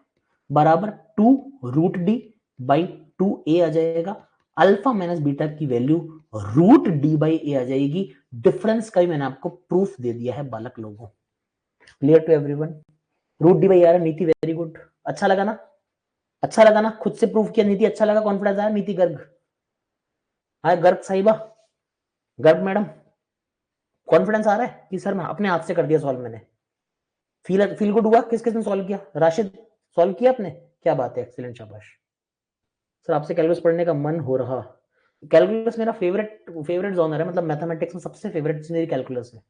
बराबर 2 रूट डी बाई 2a आ जाएगा। अल्फा माइनस बीटा की वैल्यू रूट डी बाई ए आ जाएगी। डिफरेंस का भी मैंने आपको प्रूफ दे दिया है बालक लोगों। Clear to everyone? Root d by आ रहा, नीति वेरी गुड, अच्छा लगा ना, अच्छा लगा ना, खुद से प्रूफ किया नीति, अच्छा लगा, कॉन्फिडेंस आया नीति गर्ग, हाय गर्ग साहिबा, गर्ग मैडम, कॉन्फिडेंस आ रहा है कि सर मैं अपने हाथ से कर दिया सॉल्व मैंने, फील गुड हुआ? किस किसने सॉल्व किया? राशिद सॉल्व किया आपने? क्या बात है, एक्सीलेंट, शाबाश। सर आपसे कैलकुलस पढ़ने का मन हो रहा। कैलकुलस मेरा फेवरेट जॉनर है, मतलब मैथमेटिक्स में सबसे फेवरेट मेरी कैलकुलस है,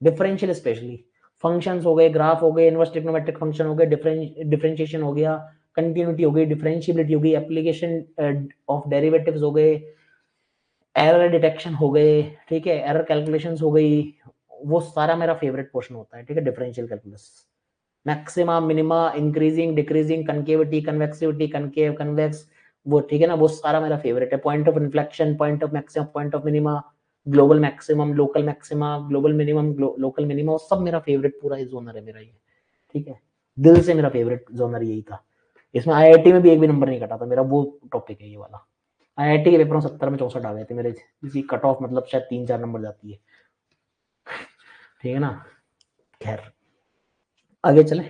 डिफरेंशियल स्पेशली। फंक्शंस हो गए, ग्राफ हो गए, इनवर्स ट्रिग्नोमेट्रिक फंक्शन हो गए, डिफरेंशिएशन हो गया, कंटिन्यूटी हो गई, डिफरेंशियबिलिटी हो गई, एप्लीकेशन ऑफ डेरिवेटिव्स हो गए, एरर डिटेक्शन हो गए, ठीक है, एरर कैलकुलेशंस हो गई, वो सारा मेरा फेवरेट पोर्शन होता है, ठीक है, differential calculus. Maxima, minima, increasing, decreasing, concavity, convexity, concave, convex, वो ठीक है ना, वो सारा मेरा फेवरेट है। Point of inflection, point of maximum, point of minima, global maximum, local maxima, global minimum, local minima, वो सब मेरा फेवरेट पूरा ही जोनर है मेरा ये, ठीक है। दिल से मेरा फेवरेट जोनर यही था। इसमें आईआईटी में भी एक भी नंबर नहीं कटा था मेरा, वो टॉपिक है ये वाला। आईआईटी के पेपर में 70 में 64 आ गए थे मेरे, इसी कट ऑफ मतलब शायद 3-4 नंबर जाती है, ठीक है ना। खैर आगे चले,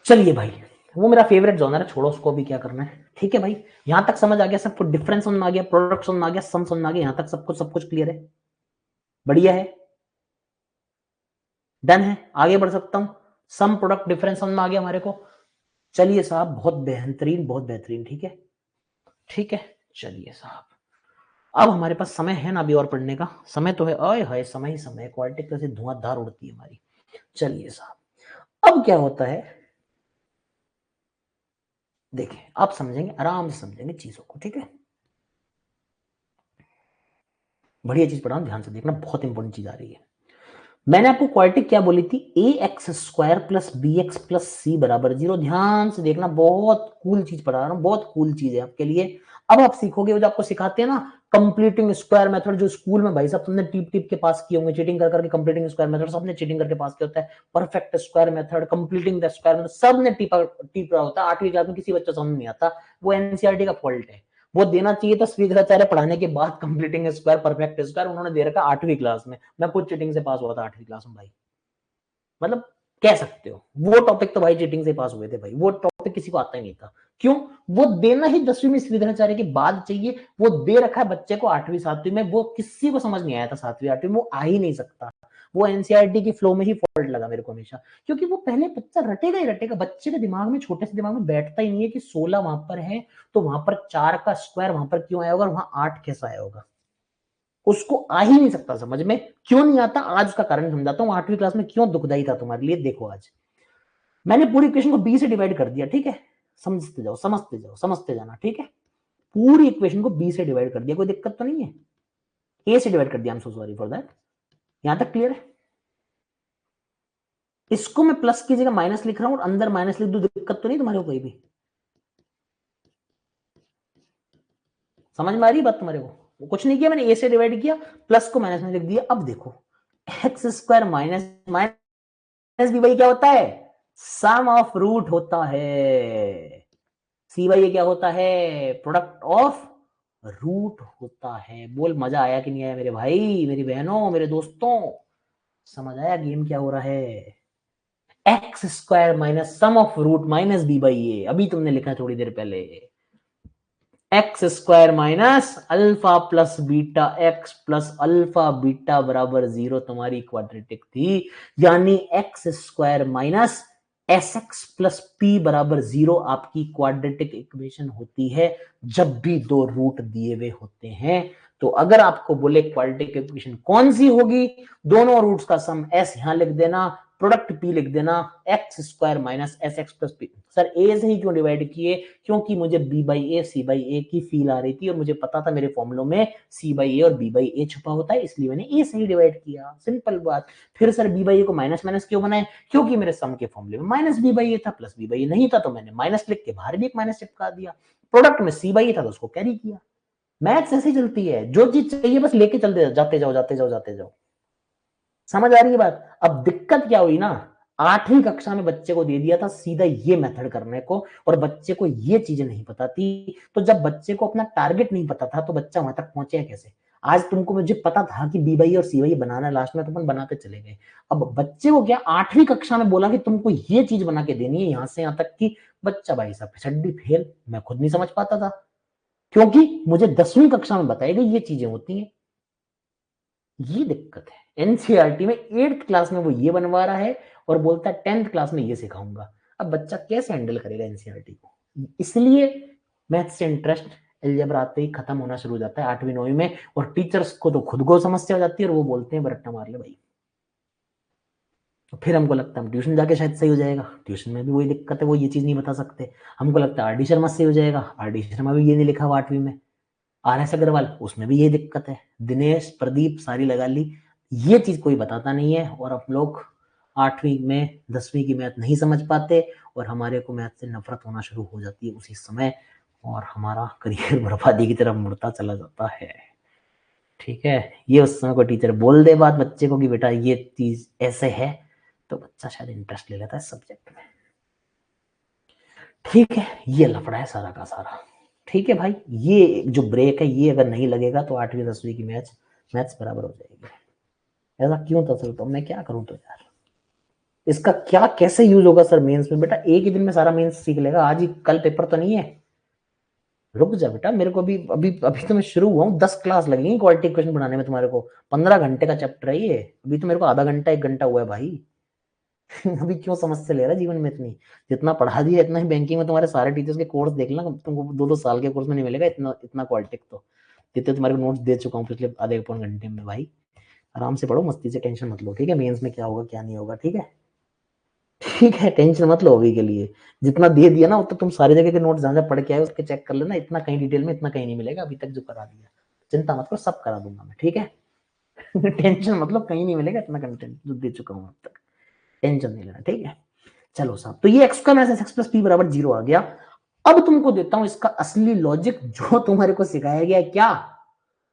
चलिए भाई, वो मेरा फेवरेट जॉनर है, छोड़ो उसको, भी क्या करना है, ठीक है भाई। यहां तक समझ आ गया सबको, डिफरेंस समझ में आ गया, प्रोडक्ट समझ में आ गया, सम समझ में आ गया, यहां तक सब कुछ क्लियर है, बढ़िया है, डन है, आगे बढ़ सकता हूं। सम प्रोडक्ट डिफरेंस समझ में आ गया हमारे को, चलिए साहब, बहुत बेहतरीन, बहुत बेहतरीन, ठीक है, ठीक है। चलिए साहब, अब हमारे पास समय है ना अभी और पढ़ने का? समय तो है, आए हाय समय ही समय, क्वालिटी कैसे धुआंधार उड़ती है हमारी। चलिए साहब, अब क्या होता है, देखिए आप समझेंगे, आराम से समझेंगे चीजों को, ठीक है। बढ़िया चीज पढ़ा, ध्यान से देखना, बहुत इंपॉर्टेंट चीज आ रही है। मैंने आपको क्वाड्रेटिक क्या बोली थी? ax² plus bx plus c बराबर 0। ध्यान से देखना, बहुत कूल चीज पढ़ा रहा हूं, बहुत कूल चीज है आपके लिए। अब आप सीखोगे, वो जो आपको सिखाते हैं ना कंप्लीटिंग स्क्वायर मेथड, जो स्कूल में भाई साहब तुमने टीप टीप के पास किए होंगे, चीटिंग कर करके कंप्लीटिंग स्क्वायर मेथड सबने चीटिंग करके पास किया होता है। Perfect square method, completing the square method सबने टीप रहा होता है। 8वीं क्लास में किसी बच्चे समझ नहीं आता, वो एनसीईआरटी का फॉल्ट है। वो देना चाहिए था श्रीधराचार्य पढ़ाने के बाद कंप्लीटिंग स्क्वायर, परफेक्ट स्क्वायर, उन्होंने दे रखा 8वीं क्लास में। मैं खुद चीटिंग से पास हुआ था 8वीं क्लास में भाई, मतलब कह सकते हो। वो टॉपिक तो भाई चीटिंग से पास हुए थे भाई, वो टॉपिक किसी को आता ही नहीं था। क्यों? वो देना ही 10वीं में श्रीधराचार्य के बाद चाहिए, वो दे रखा है बच्चे को 8वीं 7वीं में, वो किसी को समझ नहीं आया था 7वीं 8वीं में, वो आ ही नहीं सकता। वो एनसीईआरटी की फ्लो में ही फॉल्ट लगा मेरे को हमेशा, क्योंकि वो पहले बच्चा रटेगा ही रटेगा, बच्चे के दिमाग में, छोटे से दिमाग में बैठता ही नहीं है कि 16 वहां पर है तो वहां पर 4 का स्क्वायर वहां पर क्यों आया होगा और वहां 8 कैसा आया होगा, उसको आ ही नहीं सकता समझ में। क्यों नहीं आता आज उसका कारण समझाता हूँ। 8वीं क्लास में क्यों दुखदाई था तुम्हारे लिए, देखो आज मैंने पूरी इक्वेशन को बी से डिवाइड कर दिया, ठीक है, समझते जाओ समझते जाओ समझते जाना, ठीक है, पूरी इक्वेशन को बी से डिवाइड कर दिया, कोई दिक्कत तो नहीं है। ए से डिवाइड कर दिया, I am so sorry for that. यहां तक क्लियर है? इसको मैं प्लस की जगह माइनस लिख रहा हूं और अंदर माइनस लिख दूं, दिक्कत तो नहीं तुम्हारे को कोई भी? समझ में आ रही बात तुम्हारे को? कुछ नहीं किया मैंने, ए से डिवाइड किया, प्लस को माइनस में लिख दिया। अब देखो x square minus minus b by क्या होता है, सम ऑफ रूट होता है। सी बाई ये क्या होता है, प्रोडक्ट ऑफ रूट होता है। बोल मजा आया कि नहीं आया मेरे भाई, मेरी बहनों, मेरे दोस्तों? समझ आया गेम क्या हो रहा है? X square minus sum of root minus b by a, अभी तुमने लिखा थोड़ी देर पहले, x square minus alpha plus beta x plus alpha beta बराबर 0 तुम्हारी क्वाड्रेटिक थी। यानी x square minus s x plus p बराबर 0 आपकी क्वाड्रेटिक इक्वेशन होती है जब भी दो रूट दिए हुए होते हैं। तो अगर आपको बोले क्वाड्रेटिक इक्वेशन कौन सी होगी, दोनों रूट्स का सम एस यहां लिख देना, प्रोडक्ट पी लिख देना, x square minus s x plus p. Sir a से ही क्यों डिवाइड किए, क्योंकि मुझे b by a c by a की फील आ रही थी और मुझे पता था मेरे फॉर्मूलों में सी बाई ए और बी बाई ए छुपा होता है, इसलिए मैंने ए से ही डिवाइड किया, सिंपल बात। फिर सर बी बाई ए को माइनस माइनस क्यों बनाए, क्योंकि मेरे सम के फॉर्मूले में माइनस बी बाई ए था, प्लस बी बाई ए नहीं था, तो मैंने माइनस लिख के बाहर भी एक माइनस चिपका दिया। प्रोडक्ट में सी बाई ए था तो उसको कैरी किया। मैथ्स ऐसे चलती है, जो चीज चाहिए बस लेके चलते जाते जाओ जाते जाओ जाते जाओ। समझ आ रही है बात? अब दिक्कत क्या हुई ना, 8वीं कक्षा में बच्चे को दे दिया था सीधा ये मेथड करने को, और बच्चे को ये चीजें नहीं पता थी। तो जब बच्चे को अपना टारगेट नहीं पता था तो बच्चा वहां तक पहुंचे कैसे? आज तुमको, मुझे पता था कि बी बाई और सी बाई बनाना है, लास्ट में तो अपन बनाते चले गए। अब बच्चे को क्या 8वीं कक्षा में बोला कि तुमको ये चीज बना के देनी है, यहां से यहां तक कि बच्चा भाई साहब छड्डी फेल। मैं खुद नहीं समझ पाता था, क्योंकि मुझे 10वीं कक्षा में बताई गई ये चीजें होती हैं। ये दिक्कत है एनसीईआरटी में, 8th क्लास में वो ये बनवा रहा है और बोलता है 10th क्लास में ये सिखाऊंगा। अब बच्चा कैसे हैंडल करेगा एनसीईआरटी को? इसलिए मैथ से इंटरेस्ट अलजेब्रा आते ही खत्म होना शुरू हो जाता है 8वीं 9वीं में, और टीचर्स को तो खुद को समस्या हो जाती है और वो बोलते हैं बरट्टा मार ले भाई। फिर हमको लगता है हम ट्यूशन जाके शायद सही हो जाएगा, ट्यूशन में भी वही दिक्कत है, वो ये चीज नहीं बता सकते। हमको लगता है आर डी शर्मा सही हो जाएगा, आर डी शर्मा भी ये नहीं लिखा हुआ 8वीं में। आर एस अग्रवाल, उसमें भी यही दिक्कत है। दिनेश प्रदीप सारी लगा ली, ये चीज कोई बताता नहीं है, और हम लोग 8वीं में 10वीं की मैथ नहीं समझ पाते और हमारे को मैथ से नफरत होना शुरू हो जाती है उसी समय, और हमारा करियर बर्बादी की तरफ मुड़ता चला जाता है। ठीक है, ये उस समय को टीचर बोल दे बात बच्चे को कि बेटा ये चीज ऐसे है, तो बच्चा शायद इंटरेस्ट ले लेता है सब्जेक्ट में। ठीक है, ये लफड़ा है सारा का सारा। ठीक है भाई, ये जो ब्रेक है ये अगर नहीं लगेगा तो 8वीं 10वीं की मैथ्स बराबर हो जाएगी। ऐसा क्यों था सर, तो मैं क्या करूं तो यार, इसका क्या कैसे यूज होगा सर मेंस में? बेटा एक ही दिन में सारा मेंस सीख लेगा, आज ही कल पेपर तो नहीं है। रुक जा बेटा, मेरे को अभी अभी अभी तो मैं शुरू हुआ हूँ, 10 क्लास लगेंगी क्वालिटी इक्वेशन बनाने में तुम्हारे को। 15 घंटे का चैप्टर है ये, अभी तो मेरे को आधा घंटा 1 घंटा हुआ है भाई। अभी क्यों समस्या ले रहा है जीवन में इतनी? जितना पढ़ा दिया इतना ही बैंकिंग में तुम्हारे सारे टीचर्स के कोर्स देख लेना, तुमको 2-2 साल के कोर्स में नहीं मिलेगा इतना इतना क्वालिटिक। तो जितने तुम्हारे को नोट्स दे चुका हूँ पिछले आधे पौन घंटे में भाई, आराम से पढ़ो, मस्ती से, टेंशन मत लो, ठीक है? मेंस में क्या होगा क्या नहीं होगा, ठीक है? ठीक है, टेंशन मत लो अभी के लिए। जितना दे दिया ना तो तुम सारी जगह के नोट्स जहां जहां पढ़ के आए उसके चेक कर लेना, इतना कहीं डिटेल में इतना कहीं नहीं मिलेगा अभी तक जो करा दिया। चिंता मत करो, सब करा दूंगा मैं, ठीक है? टेंशन मतलब कहीं नहीं मिलेगा इतना कंटेंट जो दे चुका हूँ अब तक, टेंशन नहीं लेना, ठीक है? चलो साहब, तो ये एक्स का मैसेज एक्स प्लस पी बराबर 0 आ गया। अब तुमको देता हूं इसका असली लॉजिक जो तुम्हारे को सिखाया गया, क्या?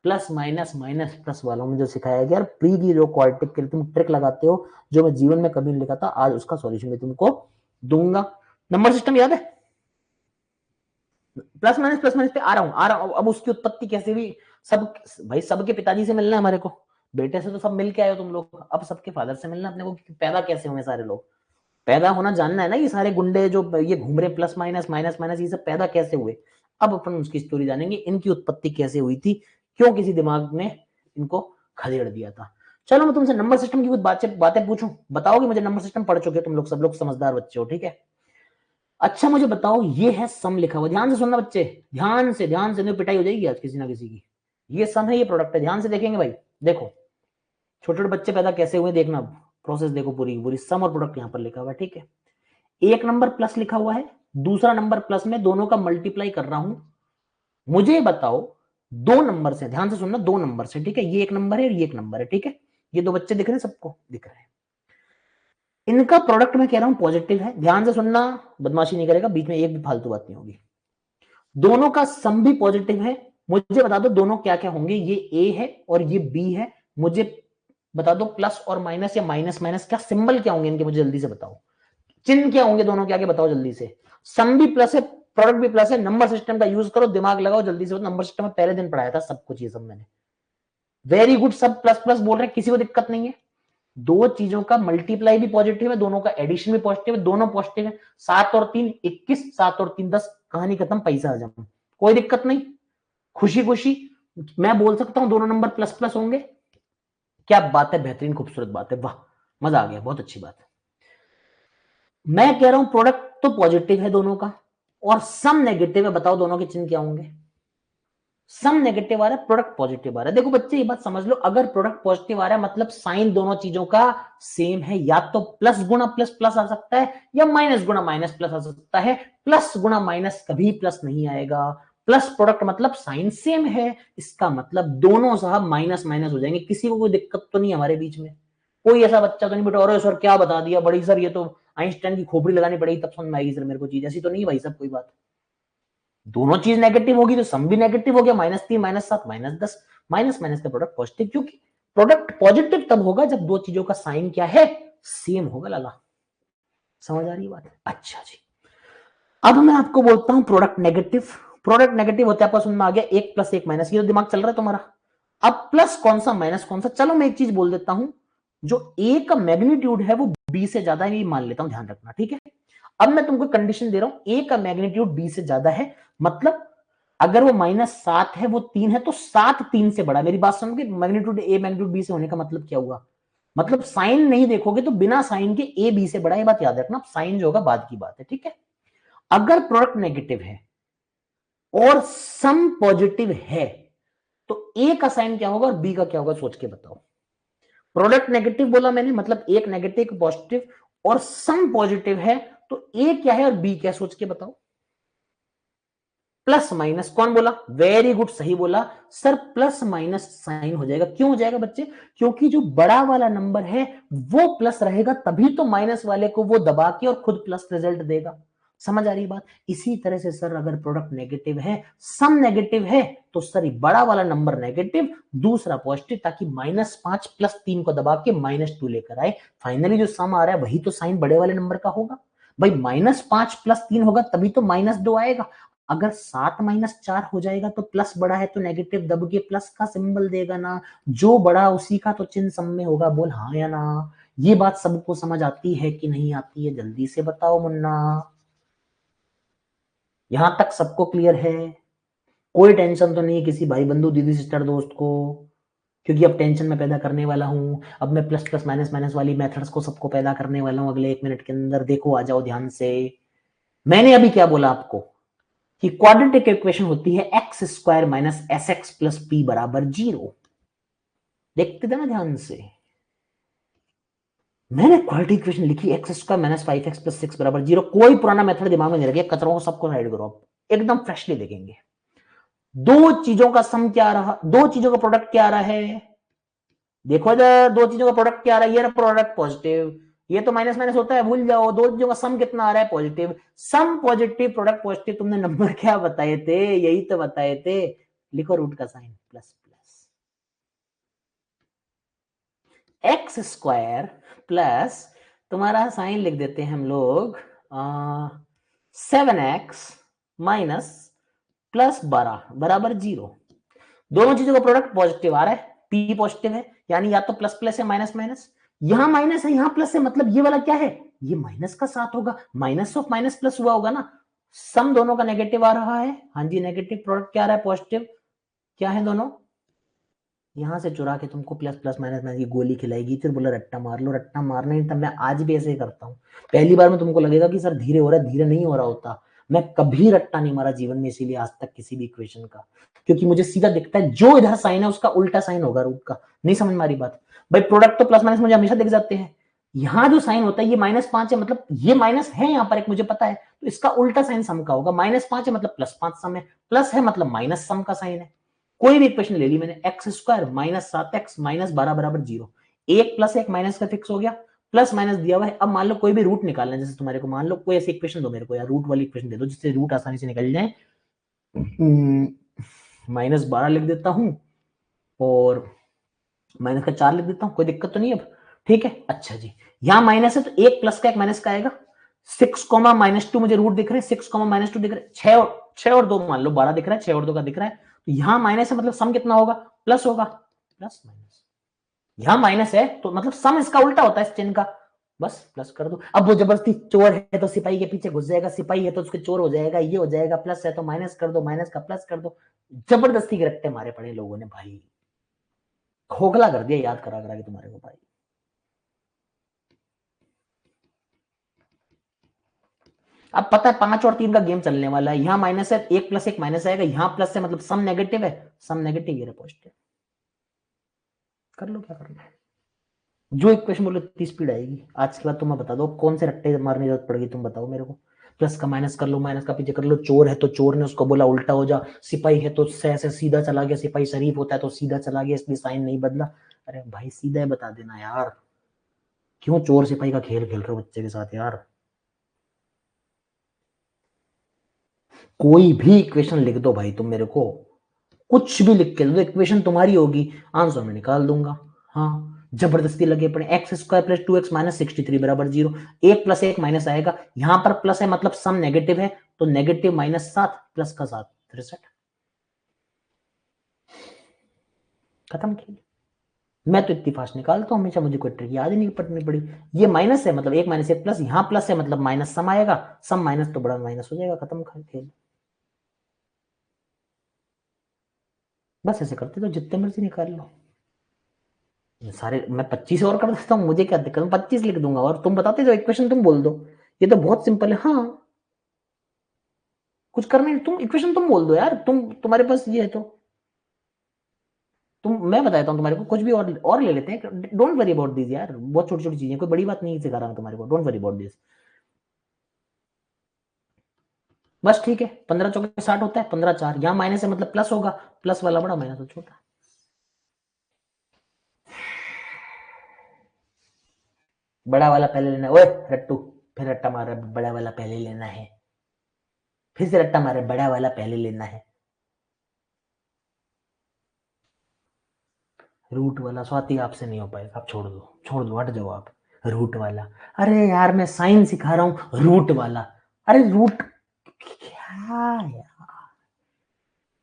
प्लस माइनस माइनस प्लस वालों में जो सिखाया गया, प्री की जो क्वाड्रेटिक के लिए तुम ट्रिक लगाते हो, जो मैं जीवन में कभी नहीं लिखा था, आज उसका सॉल्यूशन मैं तुमको दूंगा। नंबर सिस्टम याद है? प्लस माइनस पे आ रहा हूं। अब उसकी उत्पत्ति कैसे हुई? सब भाई, सबके पिताजी से मिलना है हमारे को, बेटे से तो सब मिल के आए हो तुम लोग, अब सबके फादर से मिलना अपने को, पैदा कैसे हुए सारे लोग। पैदा होना जानना है ना, ये सारे गुंडे जो ये घूम रहे प्लस माइनस माइनस माइनस, ये सब पैदा कैसे हुए। अब अपन उसकी स्टोरी जानेंगे, इनकी उत्पत्ति कैसे हुई थी, क्यों किसी दिमाग ने इनको खदेड़ दिया था। चलो मैं तुमसे नंबर सिस्टम की कुछ बातें पूछूं, बताओगे मुझे। नंबर सिस्टम पढ़ चुके तुम लोग, सब लोग समझदार बच्चे हो, ठीक है। अच्छा मुझे बताओ, ये है सम लिखा हुआ, ध्यान से सुनना बच्चे, ध्यान से नहीं पिटाई हो जाएगी आज किसी ना किसी की। ये सम है, ये प्रोडक्ट है, ध्यान से देखेंगे भाई। देखो छोटे छोटे बच्चे पैदा कैसे हुए देखना, प्रोसेस देखो पूरी पूरी। सम और प्रोडक्ट यहां पर लिखा हुआ है, ठीक है। एक नंबर प्लस लिखा हुआ है, दूसरा नंबर प्लस में, दोनों का मल्टीप्लाई कर रहा हूं। मुझे बताओ दो नंबर से, ध्यान से सुनना, दो नंबर से, ठीक है। ये एक नंबर है और ये एक नंबर है, ठीक है। ये दो बच्चे दिख रहे हैं, सबको दिख रहे हैं। इनका प्रोडक्ट मैं कह रहा हूं पॉजिटिव है, ध्यान से सुनना, बदमाशी नहीं करेगा, बीच में एक भी फालतू बात नहीं होगी। दोनों का सम भी पॉजिटिव है। मुझे बता दो दोनों क्या क्या होंगे, ये ए है और ये बी है। मुझे बता दो प्लस और माइनस या माइनस माइनस क्या सिंबल क्या होंगे इनके, मुझे जल्दी से बताओ। चिन्ह क्या होंगे दोनों के आगे, बताओ जल्दी से। सम भी प्लस है, प्रोडक्ट भी प्लस है। नंबर सिस्टम का यूज करो, दिमाग लगाओ जल्दी से। नंबर सिस्टम में पहले दिन पढ़ाया था सब कुछ, ये सब मैंने। वेरी गुड, सब प्लस प्लस बोल रहे हैं, किसी को दिक्कत नहीं है। दो चीजों का मल्टीप्लाई भी पॉजिटिव है, दोनों का एडिशन भी पॉजिटिव है, दोनों पॉजिटिव है। 7 और 3 21, 7 और 3 10, कहानी खत्म, पैसा हजम, कोई दिक्कत नहीं, खुशी खुशी। मैं बोल सकता हूं दोनों नंबर प्लस प्लस होंगे। क्या बात है, बेहतरीन खूबसूरत बात है, वाह मजा आ गया, बहुत अच्छी बात है। मैं कह रहा हूं प्रोडक्ट तो पॉजिटिव है दोनों का, और सम नेगेटिव है। बताओ दोनों के चिन्ह क्या होंगे। सम नेगेटिव आ रहा है, प्रोडक्ट पॉजिटिव आ रहा है। देखो बच्चे ये बात समझ लो, अगर प्रोडक्ट पॉजिटिव आ रहा है मतलब साइन दोनों चीजों का सेम है। या तो प्लस गुणा प्लस प्लस आ सकता है, या माइनस गुणा माइनस प्लस आ सकता है। प्लस गुणा माइनस कभी प्लस नहीं आएगा। प्लस प्रोडक्ट मतलब साइन सेम है, इसका मतलब दोनों साहब माइनस माइनस हो जाएंगे। किसी को कोई दिक्कत तो नहीं हमारे बीच में, कोई ऐसा बच्चा तो नहीं बेटा और सर क्या बता दिया बड़ी सर, ये तो आइंस्टाइन की खोपड़ी लगानी पड़ेगी तब समझ में आएगी सर मेरे को चीज, ऐसी तो नहीं भाई सब कोई बात। दोनों चीज नेगेटिव होगी तो सम भी नेगेटिव हो गया, -3 -7 -10, माइनस माइनस का प्रोडक्ट पॉजिटिव, क्योंकि प्रोडक्ट पॉजिटिव तब होगा जब दो चीजों का साइन क्या है, सेम होगा। लाला समझ आ रही बात। अच्छा जी, अब मैं आपको बोलता हूं प्रोडक्ट नेगेटिव। प्रोडक्ट नेगेटिव होता है, आपको समझ में आ गया, 1 + 1 माइनस, ये तो दिमाग चल रहा है तुम्हारा। अब प्लस कौन सा माइनस कौन सा, चलो मैं एक चीज बोल देता हूं, जो ए का मैग्नीट्यूड है वो बी से ज्यादा है, ये मान लेता हूं, ध्यान रखना, ठीक है। अब मैं तुमको कंडीशन दे रहा हूं, ए का मैग्नीट्यूड बी से ज्यादा है, मतलब अगर वो -7 है, वो 3 है, तो 7 3 से बड़ा। मेरी बात समझ, मैग्नीट्यूड ए मैग्नीट्यूड बी से होने का मतलब क्या हुआ, मतलब साइन नहीं देखोगे तो बिना साइन के ए बी से बड़ा, ये बात याद रखना। साइन जो होगा बाद की बात है, ठीक है। अगर प्रोडक्ट नेगेटिव है और सम पॉजिटिव है तो ए का साइन क्या होगा और बी का क्या होगा, सोच के बताओ। प्रोडक्ट नेगेटिव बोला मैंने, मतलब एक नेगेटिव एक पॉजिटिव, और सम पॉजिटिव है, तो ए क्या है और बी क्या, सोच के बताओ। प्लस माइनस, कौन बोला, वेरी गुड, सही बोला सर, प्लस माइनस साइन हो जाएगा। क्यों हो जाएगा बच्चे, क्योंकि जो बड़ा वाला नंबर है वो प्लस रहेगा, तभी तो माइनस वाले को वो दबा के और खुद प्लस रिजल्ट देगा। समझ आ रही बात। इसी तरह से सर अगर प्रोडक्ट नेगेटिव है, सम नेगेटिव है, तो सर बड़ा वाला नंबर नेगेटिव, दूसरा पॉजिटिव, ताकि -5 + 3 को दबा के -2 लेकर आए। फाइनली जो सम आ रहा है वही तो साइन बड़े वाले नंबर का होगा भाई। -5 + 3 होगा तभी तो -2 आएगा। अगर 7 - 4 हो जाएगा तो प्लस बड़ा है तो नेगेटिव दब के प्लस का सिंबल देगा ना, जो बड़ा उसी का तो चिन्ह सम में होगा। बोल हाँ या ना। ये बात सबको समझ आती है कि नहीं आती है, जल्दी से बताओ मुन्ना। यहां तक सबको क्लियर है, कोई टेंशन तो नहीं है किसी भाई बंधु दीदी सिस्टर दोस्त को, क्योंकि अब टेंशन में पैदा करने वाला हूं। अब मैं प्लस प्लस माइनस माइनस वाली मेथड्स को सबको पैदा करने वाला हूं अगले 1 मिनट के अंदर। देखो आ जाओ ध्यान से। मैंने अभी क्या बोला आपको कि क्वाड्रेटिक इक्वेशन होती है x² - sx + p = 0। देखते थे ना ध्यान से, मैंने क्वाड्रेटिक इक्वेशन लिखी, x² - 5x + 6 = 0। कोई पुराना मेथड दिमाग में नहीं रखिए, कचरों को सबको साइड करो, आप एकदम फ्रेशली देखेंगे। दो चीजों का सम क्या रहा, दो चीजों का प्रोडक्ट क्या आ रहा है, देखो इधर, दो चीजों का प्रोडक्ट क्या आ रहा है, ये प्रोडक्ट पॉजिटिव, ये तो माइनस माइनस होता है भूल जाओ। दो चीजों का सम कितना आ रहा है, positive. Sum positive, product positive. तुमने नंबर क्या बताए थे, यही तो बताए थे। लिखो रूट का sign, plus plus x² plus, तुम्हारा साइन लिख देते हैं हम लोग 7x माइनस +12 = 0। दोनों चीजों का प्रोडक्ट पॉजिटिव आ रहा है, p पॉजिटिव है, यानी या तो प्लस प्लस है माइनस माइनस, यहां माइनस है यहां प्लस है, मतलब ये वाला क्या है, ये माइनस का साथ होगा, माइनस ऑफ माइनस प्लस हुआ होगा ना, सम दोनों का नेगेटिव आ रहा है, हाँ जी नेगेटिव प्रोडक्ट क्या आ रहा है पॉजिटिव, क्या है दोनों, यहां से चुरा के तुमको प्लस प्लस माइनस माइनस की गोली खिलाएगी, फिर बोला रट्टा मार लो, रट्टा मारना ही, तब मैं आज भी ऐसे ही करता हूँ। पहली बार में तुमको लगेगा कि सर धीरे हो रहा है, धीरे नहीं हो रहा होता, मैं कभी रट्टा नहीं मारा जीवन में, इसीलिए आज तक किसी भी इक्वेशन का, क्योंकि मुझे सीधा दिखता है जो इधर साइन है उसका उल्टा साइन होगा रूट का। नहीं समझ में आ रही बात भाई, प्रोडक्ट तो प्लस माइनस मुझे हमेशा दिख जाते हैं, यहाँ जो साइन होता है ये -5 है, मतलब ये माइनस है यहाँ पर एक मुझे पता है, तो इसका उल्टा साइन सम का होगा, -5 है मतलब +5 सम है, प्लस है मतलब माइनस सम का साइन है। कोई भी इक्वेशन ले ली मैंने, x² -7x -12 बराबर 0, एक प्लस एक माइनस का फिक्स हो गया, प्लस माइनस दिया हुआ है। अब मान लो कोई भी रूट निकालना है, जैसे तुम्हारे को मान लो कोई ऐसी इक्वेशन दो मेरे को, या रूट वाली इक्वेशन दे दो जिससे रूट आसानी से निकल जाए, -12 लिख देता हूं और माइनस का 4 लिख देता हूं, कोई दिक्कत तो नहीं अब, ठीक है। अच्छा जी, यहां माइनस है तो एक प्लस का एक माइनस का आएगा, 6, -2 मुझे रूट दिख रहे हैं, 6, -2 दिख रहे हैं, 6 और 2 मान लो 12 दिख रहा है, 6 और 2 का दिख रहा है, तो यहां माइनस है मतलब सम कितना होगा, प्लस होगा, प्लस माइनस, यहां माइनस है तो मतलब सम इसका उल्टा होता है इस चिन्ह का, बस प्लस कर दो। अब वो जबरदस्ती चोर है तो सिपाही के पीछे घुस जाएगा, सिपाही है तो उसके चोर हो जाएगा, ये हो जाएगा, प्लस है तो माइनस कर दो, माइनस का प्लस कर दो, जबरदस्ती के रट्टे मारे पड़े लोगों ने भाई, खोखला कर दिया याद करा करा के तुम्हारे को भाई। अब पता है 5 और 3 का गेम चलने वाला है, यहां माइनस है, एक प्लस एक माइनस आएगा, यहां प्लस है मतलब सम नेगेटिव है, सम नेगेटिव ये पॉजिटिव, कर लो क्या करना है, जो इक्वेशन बोलो इतनी स्पीड आएगी। आज के बाद तुम्हें बता दो कौन से रट्टे मारने की जरूरत पड़ेगी, तुम बताओ मेरे को, प्लस का माइनस कर लो, माइनस का पीछे कर लो, चोर है तो चोर ने उसको बोला उल्टा हो जा, सिपाही है तो से सीधा चला गया, सिपाही शरीफ होता है तो सीधा चला गया, इसलिए साइन नहीं बदला। अरे भाई सीधा बता देना यार, क्यों चोर सिपाही का खेल खेल रहे हो बच्चे के साथ यार। कोई भी इक्वेशन लिख दो भाई तुम मेरे को, कुछ भी लिख के दो, इक्वेशन तुम्हारी होगी, आंसर मैं निकाल दूंगा। हाँ जबरदस्ती लगे पड़े, x² + 2x - 63 बराबर 0, एक प्लस एक माइनस आएगा, यहां पर प्लस है मतलब सम नेगेटिव है, तो नेगेटिव -7 प्लस का 7 63, खत्म खेल। मैं तो इतनी फास्ट निकालता हूं हमेशा, मुझे कोई ट्रिक याद ही नहीं पड़नी पड़ी। ये माइनस है मतलब एक माइनस एक प्लस, यहां प्लस है मतलब माइनस सम आएगा, सम माइनस तो बड़ा माइनस हो जाएगा, खत्म खेल। बस ऐसे करते तो जितने मर्जी निकाल लो सारे, मैं 25 और कर देता हूँ, मुझे क्या दिक्कत, मैं 25 लिख दूंगा और तुम बताते जो इक्वेशन तुम बोल दो, ये तो बहुत सिंपल है। हाँ कुछ करना नहीं, तुम इक्वेशन तुम बोल दो यार, तुम्हारे पास ये है तो तुम, मैं बताता हूँ तुम्हारे को कुछ भी और ले लेते हैं, डोंट वरी अबाउट दिस यार, बहुत छोटी छोटी चीजें, कोई बड़ी बात नहीं सिखा रहा मैं तुम्हारे को, डोंट वरी अबाउट दिस। बस ठीक है, 15 × 4 = 60 होता है, 15 4 यहाँ माइनस है मतलब प्लस होगा, प्लस वाला बड़ा माइनस छोटा, बड़ा वाला पहले लेना है, ओए रट्टू, फिर रट्टा मार रहा है, बड़ा वाला पहले लेना है, फिर से रट्टा मार रहा है, बड़ा वाला पहले लेना है, रूट वाला स्वाति आपसे नहीं हो पाएगा, आप छोड़ दो, छोड़ दो, हट जाओ आप, रूट वाला, अरे यार मैं साइन सिखा रहा हूँ, रूट वाला, अरे रूट क्या यार,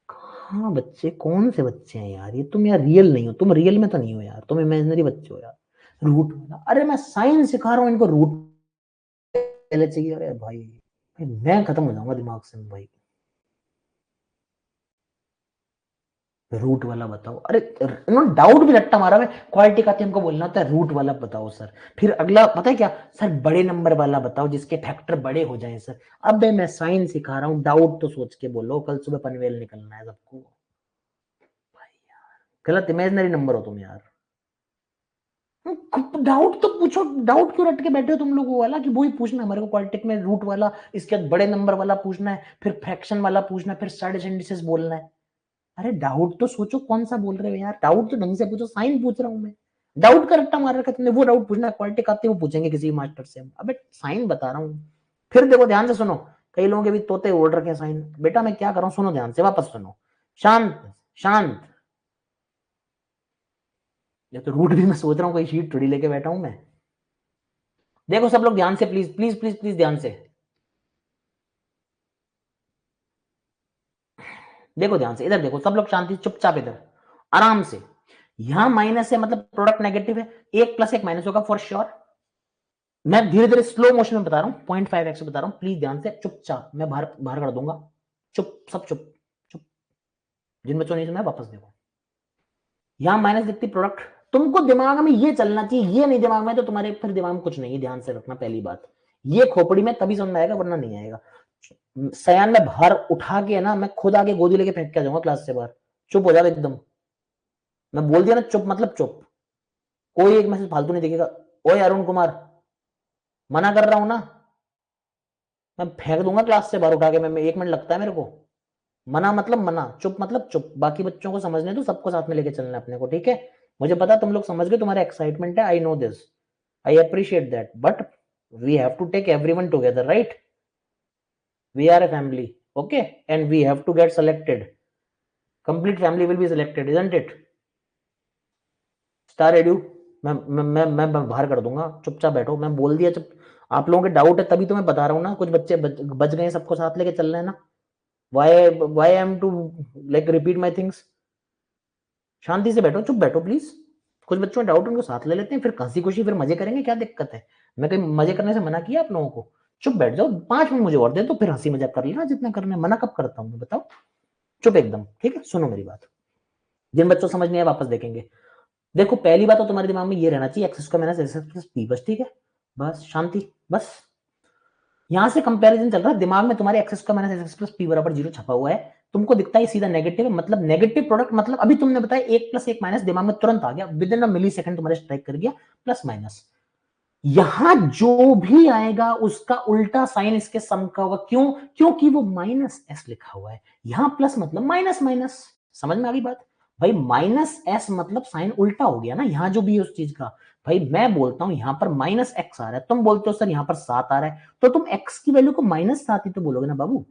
हाँ बच्चे कौन से बच्चे हैं यार ये, तुम यार रियल नहीं हो, तुम रियल में तो नहीं हो यार, तुम इमेजिनरी बच्चे हो यार, रूट वाला, अरे मैं साइन सिखा रहा हूँ इनको रूट पहले चाहिए, अरे भाई, भाई मैं खत्म हो जाऊंगा दिमाग से भाई, रूट वाला बताओ, अरे उन्होंने डाउट भी रट्टा मारा है, क्वालिटी का हमको बोलना होता है रूट वाला बताओ सर, फिर अगला पता है क्या सर, बड़े नंबर वाला बताओ जिसके फैक्टर बड़े हो जाएं सर, अबे मैं साइन सिखा रहा हूँ, डाउट तो सोच के बोलो, कल सुबह पनवेल निकलना है सबको, भाई यार गलत इमेजिनरी नंबर हो तुम यार, डाउट तो पूछो, डाउट क्यों रट के बैठे हो तुम लोगों वाला, कि वही पूछना है हमारे को क्वालिटी में, रूट वाला, इसके बाद बड़े नंबर वाला पूछना है, फिर फ्रैक्शन वाला पूछना है, फिर साइड इंडिसेस बोलना है, अरे डाउट तो सोचो कौन सा बोल रहे हो यार, डाउट तो ढंग से पूछो, साइन पूछ रहा हूँ मैं, डाउट का रट्टा मार रखा तुमने, वो डाउट पूछना है क्वालिटी का आते वो पूछेंगे किसी मास्टर से, अबे साइन बता रहा हूँ, फिर देखो ध्यान से सुनो, कई लोगों के भी तोते ओढ़ रखे हैं साइन, बेटा मैं क्या कर रहा हूँ सुनो ध्यान से, वापस सुनो, शांत शांत, ये तो रूट भी मैं सोच रहा हूँ, कोई शीट थोड़ी लेके बैठा हूँ मैं, देखो सब लोग ध्यान से, प्लीज प्लीज प्लीज प्लीज ध्यान से देखो, ध्यान से इधर देखो, सब लोग शांति चुपचाप इधर आराम से, यहां माइनस है मतलब प्रोडक्ट नेगेटिव है, एक प्लस एक माइनस होगा फॉर श्योर। मैं धीरे धीरे स्लो मोशन में बता रहा हूं, 0.5x बता रहा हूं, प्लीज ध्यान से, चुपचाप मैं बाहर बाहर कर दूंगा, चुप सब चुप चुप, जिन बच्चों ने सुना वापस देखो। यहां माइनस दिखती प्रोडक्ट, तुमको दिमाग में ये चलना चाहिए, ये नहीं दिमाग में तो तुम्हारे फिर दिमाग में कुछ नहीं है, ध्यान से रखना पहली बात, ये खोपड़ी में तभी समझ में आएगा वरना नहीं आएगा। सयान में बाहर उठा के ना मैं खुद आगे गोदी लेके फेंक के आ जाऊंगा क्लास से बाहर, चुप हो जाओ एकदम। मैं बोल दिया ना चुप मतलब चुप, कोई एक मैसेज फालतू नहीं दिखेगा। ओए अरुण कुमार, मना कर रहा हूं ना, मैं फेंक दूंगा क्लास से बाहर उठा के, मैं 1 मिनट लगता है मेरे को। मना मतलब मना, चुप मतलब चुप, बाकी बच्चों को समझने दो, सबको साथ में लेके चलना है अपने को, ठीक है। मुझे पता तुम लोग समझ गए, तुम्हारा एक्साइटमेंट है, I know this, I appreciate that, but we have to take everyone together, right? We are a family, okay, and we have to get selected, complete family will be selected, isn't it? स्टार एड्यू, मैं बाहर कर दूंगा, चुपचाप बैठो, मैं बोल दिया चुप। आप लोगों के डाउट है तभी तो मैं बता रहा हूँ ना, कुछ बच्चे बच गए, सबको साथ लेके चल रहे हैं ना। Why I am to like repeat my things? शांति से बैठो, चुप बैठो प्लीज। कुछ बच्चों में डाउट, उनको साथ ले लेते हैं, फिर हंसी खुशी फिर मजे करेंगे, क्या दिक्कत है? मैं कहीं मजे करने से मना किया आप लोगों को? चुप बैठ जाओ, 5 मिनट मुझे और दे तो फिर हंसी मजाक कर लेना जितना करना है, मना कब करता हूँ बताओ? चुप एकदम, ठीक है, सुनो मेरी बात। जिन बच्चों समझ नहीं आया वापस देखेंगे। देखो पहली बात तो तुम्हारे दिमाग में ये रहना चाहिए, x square minus x plus P, बस, ठीक है, बस शांति, बस। यहां से कंपैरिजन चल रहा है, दिमाग में तुम्हारे x square minus x plus p बराबर 0 छपा हुआ है, तुमको दिखता है सीधा नेगेटिव है, मतलब नेगेटिव प्रोडक्ट, मतलब अभी तुमने बताया 1 प्लस 1 माइनस, दिमाग में तुरंत आ गया, within a millisecond तुम्हारे स्ट्राइक कर गया, प्लस माइनस। यहां जो भी आएगा उसका उल्टा साइन इसके सम का होगा, क्यों? क्योंकि वो माइनस एस लिखा हुआ है, यहां प्लस मतलब माइनस माइनस। समझ में आ गई बात? भाई माइनस एस मतलब साइन उल्टा हो गया ना, यहां जो भी है उस चीज का। भाई मैं बोलता हूं यहां पर माइनस एक्स आ रहा है, तुम बोलते हो सर यहां पर 7 आ रहा है, तो तुम एक्स की वैल्यू को -7 ही तो बोलोगे ना बाबू।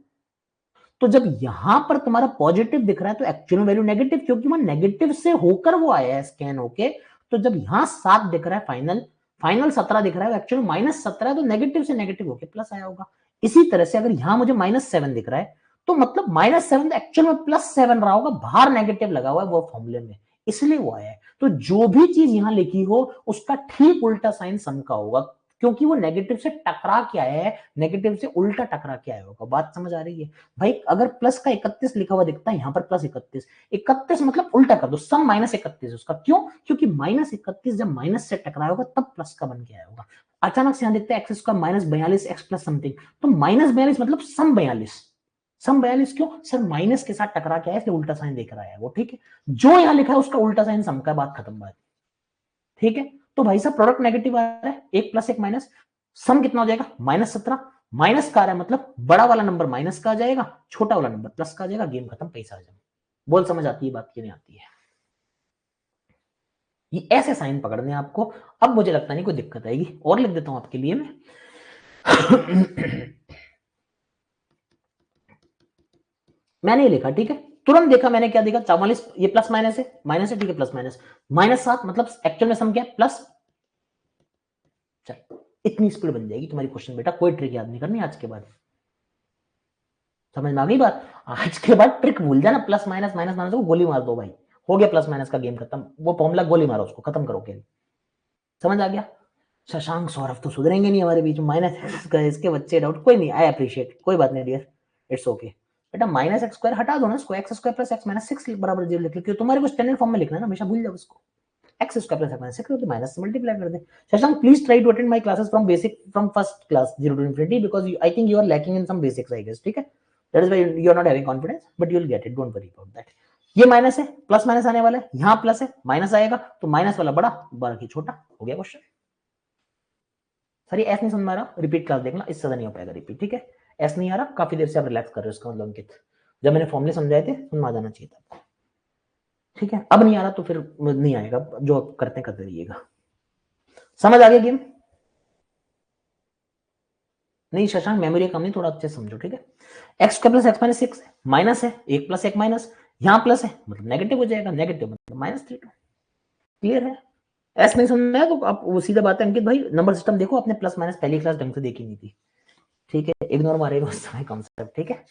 तो जब यहां पर तुम्हारा पॉजिटिव दिख रहा है तो एक्चुअल वैल्यू नेगेटिव, क्योंकि वो नेगेटिव से होकर वो आया है स्कैन होके। तो जब यहां 7 दिख रहा है फाइनल, फाइनल 17 दिख रहा है, एक्चुअल -17 है, तो नेगेटिव से नेगेटिव होकर प्लस आया होगा। इसी तरह से अगर यहां मुझे -7 दिख रहा है, तो मतलब -7 एक्चुअल में +7 रहा होगा, बाहर नेगेटिव लगा हुआ है वो फॉर्मूले में, इसलिए वो आया है। तो जो भी चीज यहां लिखी हो उसका ठीक उल्टा साइन सम का होगा, क्योंकि वो नेगेटिव से टकरा के आया है, नेगेटिव से उल्टा टकरा के आया होगा। बात समझ आ रही है? भाई अगर प्लस का 31 लिखा हुआ दिखता है, यहां पर +31, 31 मतलब उल्टा कर दो, सम -31 उसका, क्यों? क्योंकि -31 जब माइनस से टकराया होगा तब प्लस का बन के आया होगा। अचानक से यहां देखते हैं x square -42 x plus something, तो -42 मतलब सम 42, सम 42 क्यों? सर माइनस के साथ टकरा के आया इसलिए उल्टा साइन देख रहा है वो, ठीक है। जो यहां लिखा है उसका उल्टा साइन सम का, बात खत्म, बात, ठीक है। तो भाई साहब प्रोडक्ट नेगेटिव आ रहा है, 1 प्लस 1 माइनस, सम कितना हो जाएगा? -17, माइनस का आ रहा है मतलब बड़ा वाला नंबर माइनस का आ जाएगा, छोटा वाला नंबर प्लस का आ जाएगा, गेम खत्म, पैसा आ जाएगा। बोल समझ आती है बात की नहीं आती है? ये ऐसे साइन पकड़ने आपको। अब मुझे लगता नहीं कोई दिक्कत आएगी, और लिख देता हूं आपके लिए मैं। मैंने लिखा, ठीक है, तुरंत देखा मैंने, क्या देखा? 44, ये प्लस माइनस है, माइनस है, ठीक है, प्लस माइनस, -7 मतलब एक्चुअल में सम क्या है? प्लस। चल इतनी स्पीड बन जाएगी तुम्हारी क्वेश्चन बेटा, कोई ट्रिक याद नहीं करनी आज के बाद। समझ में आ गई बात? आज के बाद ट्रिक भूल जाना, प्लस माइनस माइनस माइनस को गोली मार दो भाई, हो गया प्लस माइनस का गेम खत्म, वो फॉर्मूला गोली मारो उसको, खत्म करो खेल। समझ आ गया? शशांक सौरभ तो सुधरेंगे नहीं हमारे बीच में, माइनस इसके बच्चे डाउट, कोई नहीं, आई अप्रिशिएट, कोई बात नहीं डियर, इट्स ओके बेटा। -x² हटा दो ना इसको, x² + x - 6 बराबर 0 लिख लो, क्यों? तुम्हारे को स्टैंडर्ड फॉर्म में लिखना है ना, हमेशा भूल जाओ उसको। x² + x - 6 तो माइनस से मल्टीप्लाई कर दे। Shashank please try to attend my classes from basic, from first class 0 to infinity, because I think you are lacking in some basics I guess, ठीक है। That is why you are not having confidence, but you will get it, don't worry about that. ये minus है, plus minus आने वाला है, यहां plus है, minus आएगा, तो माइनस वाला बड़ा, बाकी छोटा, हो गया क्वेश्चन। सर ये एस नहीं समझ में आ रहा, रिपीट क्लास देखना, इससे ज्यादा नहीं हो पाएगा रिपीट, ठीक है। एस नहीं आ रहा, काफी देर से आप रिलैक्स कर रहे हो, इसका मतलब अंकित, जब मैंने फॉर्मूले समझाए थे समझ में आ जाना चाहिए था, ठीक है। अब नहीं आ रहा तो फिर नहीं आएगा, जो आप करते रहिएगा। समझ आ गया गेम? नहीं शशांक मेमोरी कम नहीं, थोड़ा अच्छे समझो, ठीक है। एक्स का प्लस एक्स -6 माइनस है, 1 + 1 माइनस, यहां प्लस है मतलब नेगेटिव हो जाएगा, नेगेटिव मतलब -3, क्लियर है? एस नहीं समझ में आया तो आप वो सीधा बात है अंकित भाई, नंबर सिस्टम देखो, आपने प्लस माइनस पहली क्लास ढंग से देखी नहीं थी, ठीक है, इग्नोर मारेगा उस समय कॉन्सेप्ट, ठीक है।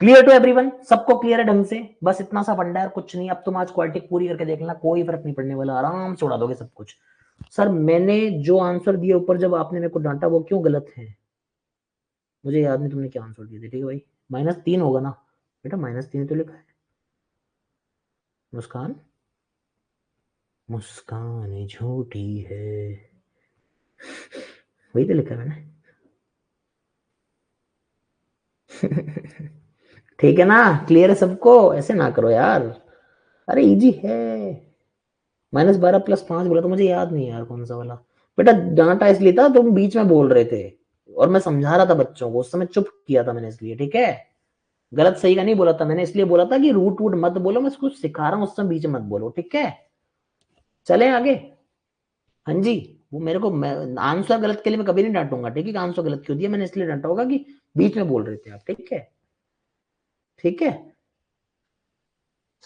Clear to everyone? सबको क्लियर है ढंग से? बस इतना सा फंडा है, कुछ नहीं। अब तुम आज क्वालिटी पूरी करके देख लेना, कोई फर्क नहीं पड़ने वाला, आराम से उड़ा दोगे सब कुछ। सर मैंने जो आंसर दिया ऊपर, जब आपने मेरे को डांटा, वो क्यों गलत है? मुझे याद नहीं तुमने क्या आंसर दिए थे। ठीक है भाई, -3 होगा ना बेटा, -3 तो लिखा है। मुस्कान, मुस्कान झूठी है, वही तो लिखा है मैंने। ठीक है ना? क्लियर है सबको? ऐसे ना करो यार, अरे इजी है। -12 + 5 बोला तो मुझे याद नहीं यार कौन सा वाला। बेटा डांटा इसलिए था, तुम बीच में बोल रहे थे और मैं समझा रहा था बच्चों को, उस समय चुप किया था मैंने इसलिए। ठीक है, गलत सही का नहीं बोला था मैंने, इसलिए बोला था कि रूट वूट मत बोलो, मैं कुछ सिखा रहा हूँ, उस समय बीच में मत बोलो। ठीक है, चलें आगे। हाँ जी, वो मेरे को, आंसर गलत के लिए मैं कभी नहीं डांटूंगा। ठीक है, आंसर गलत क्यों दिया मैंने, इसलिए डांटा होगा कि बीच में बोल रहे थे आप। ठीक है, ठीक है,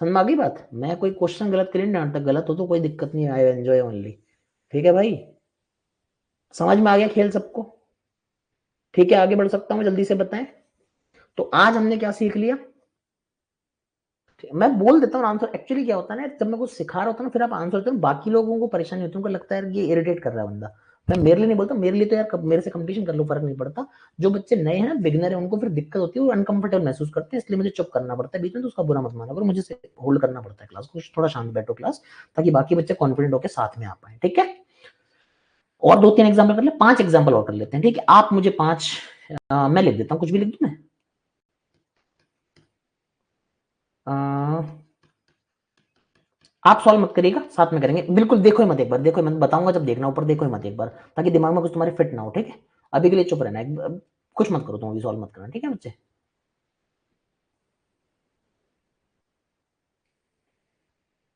समझ में आ गई बात? मैं कोई क्वेश्चन गलत के लिए नहीं डांटता, गलत हो तो कोई दिक्कत नहीं, आई एंजॉय ओनली। ठीक है भाई, समझ में आ गया खेल सबको? ठीक है, आगे बढ़ सकता हूँ जल्दी से बताएं। तो आज हमने क्या सीख लिया? मैं बोल देता हूँ आंसर। एक्चुअली क्या होता है ना, जब मैं कुछ सिखा रहा होता हूँ ना, फिर आप आंसर देते हो, बाकी लोगों को परेशानी होती है, उनको लगता है ये इरिटेट कर रहा है बंदा। मैं मेरे लिए नहीं बोलता, मेरे लिए तो यार मेरे से कंपटीशन कर लो, फर्क नहीं पड़ता। जो बच्चे नए हैं ना, बिगिनर है, उनको फिर दिक्कत होती है, वो अनकंफर्टेबल महसूस करते हैं, इसलिए मुझे चुप करना पड़ता है बीच में, तो उसका बुरा मत माना करो, मुझे होल्ड करना पड़ता है क्लास को, थोड़ा शांत बैठो क्लास, ताकि बाकी बच्चे कॉन्फिडेंट होकर साथ में आ पाए। ठीक है, और 2-3 एग्जाम्पल कर ले, 5 एग्जाम्पल और कर लेते हैं। ठीक है, आप मुझे 5, मैं लिख देता हूँ, कुछ भी लिख दूं मैं। आप सॉल्व मत करिएगा, साथ में करेंगे, बिल्कुल। देखो ही मत एक बार, देखो ही मत, बताऊंगा जब देखना, ऊपर देखो ही मत एक बार, ताकि दिमाग में कुछ तुम्हारे फिट ना हो। ठीक है, अभी के लिए चुप रहना है, कुछ मत करो तुम, अभी सॉल्व मत करना। ठीक है बच्चे,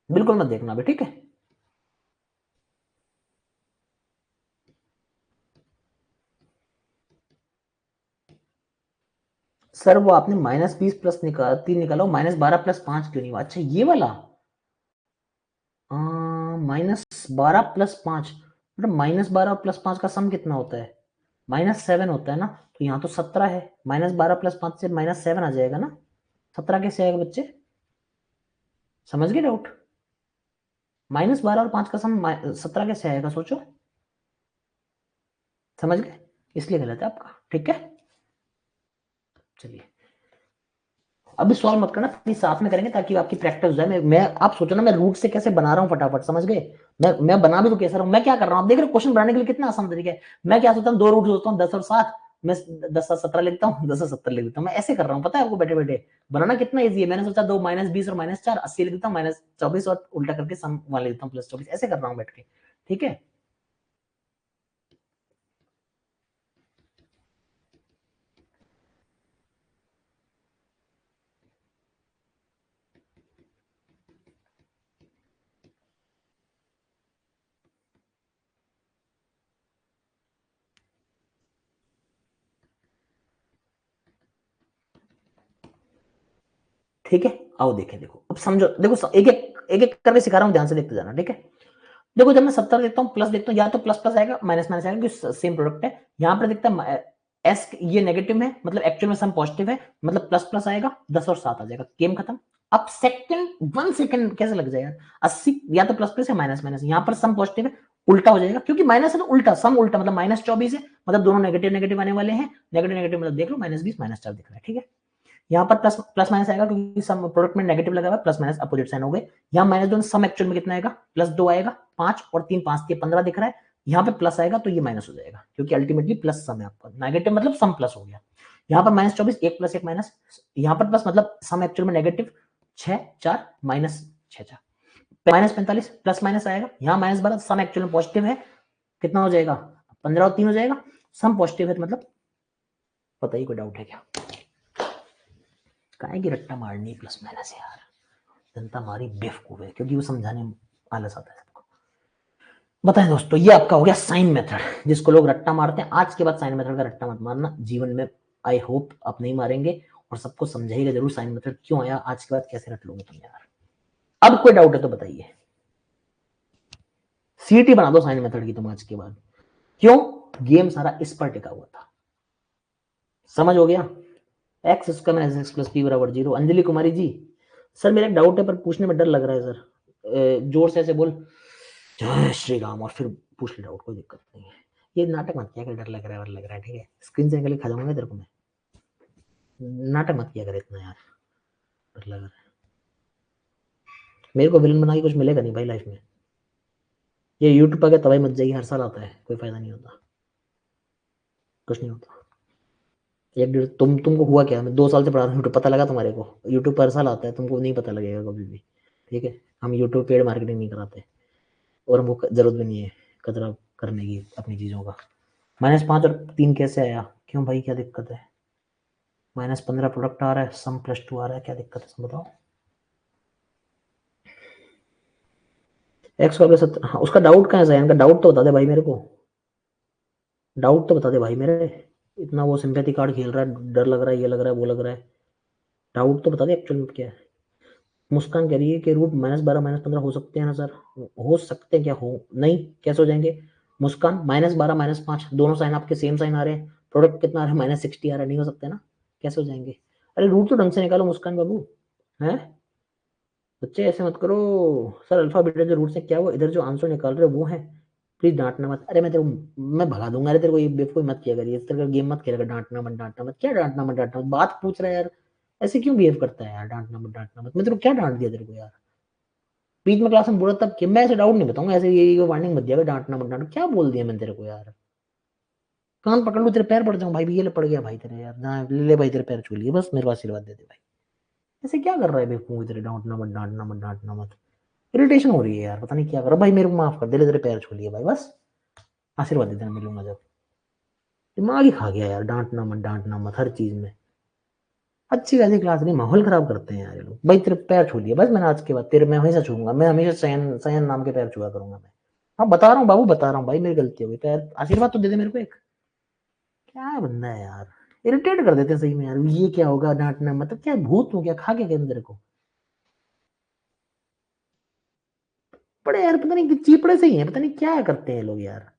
बिल्कुल मत देखना अभी। ठीक है, सर वो आपने -20 प्लस 3 निकाला, -12 + 5 क्यों नहीं हुआ? अच्छा ये वाला, -12 + 5, मतलब -12 + 5 का सम कितना होता है? -7 होता है ना, तो यहाँ तो 17 है, -12 + 5 से -7 आ जाएगा ना। 17 कैसे आएगा बच्चे? समझ गए डाउट? -12 और 5 का सम 17 कैसे आएगा, सोचो। समझ गए? इसलिए गलत है आपका। ठीक है, चलिए अभी सॉल्व मत करना, प्लीज साथ में करेंगे ताकि आपकी प्रैक्टिस हो जाए। मैं आप सोचो ना, मैं रूट से कैसे बना रहा हूँ फटाफट, समझ गए? मैं बना भी तो कैसा रहा हूँ, मैं क्या कर रहा हूँ आप देख रहे हो? क्वेश्चन बनाने के लिए कितना आसान तरीका है। मैं क्या सोचता हूँ, 2 रूट सोचता हूँ, 10 और 7, मैं 10 और 17 लिखता हूँ, 10 और 70 लिख देता हूँ। मैं ऐसे कर रहा हूँ, पता है आपको? बैठे बैठे बनाना कितना ईजी है। मैंने सोचा 2 -20 और -4 80 लिख देता हूँ, -24 और उल्टा करके सम वाले लिख देता हूँ +24, ऐसे कर रहा हूँ बैठ के। ठीक है, ठीक है, आओ देखें। देखो अब समझो, देखो एक एक करके सिखा रहा हूँ, ध्यान से देखते जाना। ठीक है, देखो जब मैं 70 देखता हूँ, प्लस देखता हूँ, या तो प्लस प्लस आएगा, माइनस माइनस आएगा, क्योंकि सेम प्रोडक्ट है। यहाँ पर देखता है एस, ये नेगेटिव है, मतलब एक्चुअल में सम पॉजिटिव है, मतलब प्लस प्लस आएगा, 10 और 7 आ जाएगा, गेम खत्म। अब सेकंड 1 सेकंड कैसे लग जाएगा? 80 या तो प्लस प्लस या माइनस माइनस, यहाँ पर सम पॉजिटिव है, उल्टा हो जाएगा, क्योंकि माइनस है तो उल्टा, सम उल्टा, मतलब -24 है, मतलब दोनों नेगेटिव नेगेटिव आने वाले हैं। नेगेटिव नेगेटिव मतलब देख लो, -20 -4 दिख रहा है। ठीक है, यहाँ पर प्लस प्लस माइनस आएगा, क्योंकि सम प्रोडक्ट में नेगेटिव लगा हुआ है, प्लस माइनस अपोजिट साइन हो गए। यहाँ -2, सम एक्चुअल में कितना आएगा? +2 आएगा, 5 और 3 5 के 15 दिख रहा है। यहाँ पे प्लस आएगा तो ये माइनस हो जाएगा, क्योंकि अल्टीमेटली प्लस सम है आपका, नेगेटिव मतलब सम प्लस हो गया। यहाँ पर -24, 1 + 1 माइनस, यहाँ पर प्लस मतलब सम एक्चुअल में नेगेटिव, 6 4 -6 4, -45 प्लस माइनस आएगा। यहाँ -12, सम एक्चुअल में पॉजिटिव है, कितना हो जाएगा? 15 और 3 हो जाएगा, सम पॉजिटिव है, तो मतलब बताइए कोई डाउट है क्या? काहे की रट्टा मारनी प्लस माइनस यार, जनता हमारी बेवकूफ है, क्योंकि वो समझाने में आलस आता है सबको। बताएं दोस्तों, ये आपका हो गया साइन मेथड, जिसको लोग रट्टा मारते हैं। आज के बाद साइन मेथड का रट्टा मत मारना जीवन में, आई होप आप नहीं मारेंगे, और सबको समझाइएगा जरूर साइन मेथड क्यों आया, आज के बाद कैसे रट लोगे तुम यार। अब कोई डाउट है तो बताइए, सीटी बना दो साइन मेथड की तुम आज के बाद। क्यों? गेम सारा इस पर टिका हुआ था, समझ हो गया? X square minus x plus p बराबर 0। अंजलि कुमारी जी, सर मेरा एक डाउट है पर पूछने में डर लग रहा है सर। जोर से ऐसे बोल जय श्री राम और फिर पूछ ले डाउट, कोई दिक्कत नहीं है। ये नाटक मत किया कर, डर लग रहा है और लग रहा है, ठीक है? स्क्रीन से निकल खा जाऊंगा तेरे को मैं। नाटक मत किया कर इतना यार, डर लग रहा है। मेरे को विलन बना के कुछ मिलेगा नहीं भाई लाइफ में। ये यूट्यूब पर तबाही मच जाएगी, हर साल आता है, कोई फायदा नहीं होता, कुछ नहीं होता। एक डेढ़ तुमको हुआ क्या? मैं 2 साल से पढ़ा रहा हूँ यूट्यूब, पता लगा तुम्हारे को? यूट्यूब पर हर साल आता है, तुमको नहीं पता लगेगा कभी भी, ठीक है? हम यूट्यूब पेड मार्केटिंग नहीं कराते और हमको जरूरत भी नहीं है कचरा करने की अपनी चीज़ों का। -5 और 3 कैसे आया? क्यों भाई, क्या दिक्कत है? -15 प्रोडक्ट आ रहा है, सम +2 आ रहा है, क्या दिक्कत है सब बताओ? एक्स का 70, हाँ, उसका डाउट कहाँ है? इनका डाउट तो बता दे भाई मेरे को, डाउट तो बता दे भाई मेरे। इतना वो सिंपैथी कार्ड खेल रहा है, डर लग रहा है, ये लग रहा है, वो लग रहा है, डाउट तो बता दे एक्चुअल में क्या है। मुस्कान कह रही है कि रूट -12 -15 हो सकते हैं ना सर? हो सकते हैं क्या? हो नहीं, कैसे हो जाएंगे? मुस्कान -12 -5 दोनों साइन आपके सेम साइन आ रहे हैं, प्रोडक्ट कितना आ रहा है? -60 आ रहा है, नहीं हो सकते ना? कैसे हो जाएंगे? अरे रूट तो ढंग से निकालो मुस्कान बाबू, है? बच्चे ऐसे मत करो। सर अल्फा बीटा जो रूट से क्या वो इधर जो आंसर निकाल रहे हो वो है, प्लीज डांटना मत। अरे मैं तेरे को मैं भगा दूंगा, अरे तेरे को ये बेवकूफ मत किया करिए, इस तरह का गेम मत खेलेगा। डांटना मत, डांटना मत, क्या डांटना मत, डांटना मत, बात पूछ रहा है यार, ऐसे क्यों बिहेव करता है यार? डांटना मत, डांटना मत, मैं तेरे को क्या डांट दिया तेरे को यार? बीच में क्लास में बोला तब कि मैं ऐसे डाउट नहीं बताऊंगा, ऐसे ये वार्निंग मत दिया, डांटना मत, डांटना क्या बोल दिया मैंने तेरे को यार? कान पकड़ लूं, तेरे पैर पड़ जाऊं भाई, ये ले पड़ गया भाई तेरे यार, ना ले भाई तेरे पैर छू लिए, बस मेरे को आशीर्वाद दे दे भाई। ऐसे क्या कर रहा है बेवकूफ तेरे? डांटना मत, डांटना मत, डांटना मत, इरिटेशन हो रही है यार, पता नहीं क्या कर रहा भाई। मेरे को माफ कर दे, ले तेरे पैर छू लिए भाई, बस आशीर्वाद दे देना, मिलूंगा जब। दिमाग ही खा गया यार, डांटना मत, डांटना मत, हर चीज में। अच्छी खासी क्लास नहीं, माहौल खराब करते हैं यार ये लोग। भाई तेरे पैर छू लिए, बस मैंने आज के बाद तेरे मैं हमेशा छूंगा, मैं हमेशा सयन सयन नाम के पैर छुआ करूंगा मैं। हाँ बता रहा हूँ बाबू, बता रहा हूँ भाई, मेरी गलती हो गई, पैर आशीर्वाद तो दे दे मेरे को एक। क्या बंदा है यार, इरिटेट कर देते हैं सही में यार। ये क्या होगा डांटना मतलब? क्या भूत हूँ क्या? खा के क्या तेरे को? बड़े यार पता नहीं चीपड़े से ही है, पता नहीं क्या करते हैं लोग यार।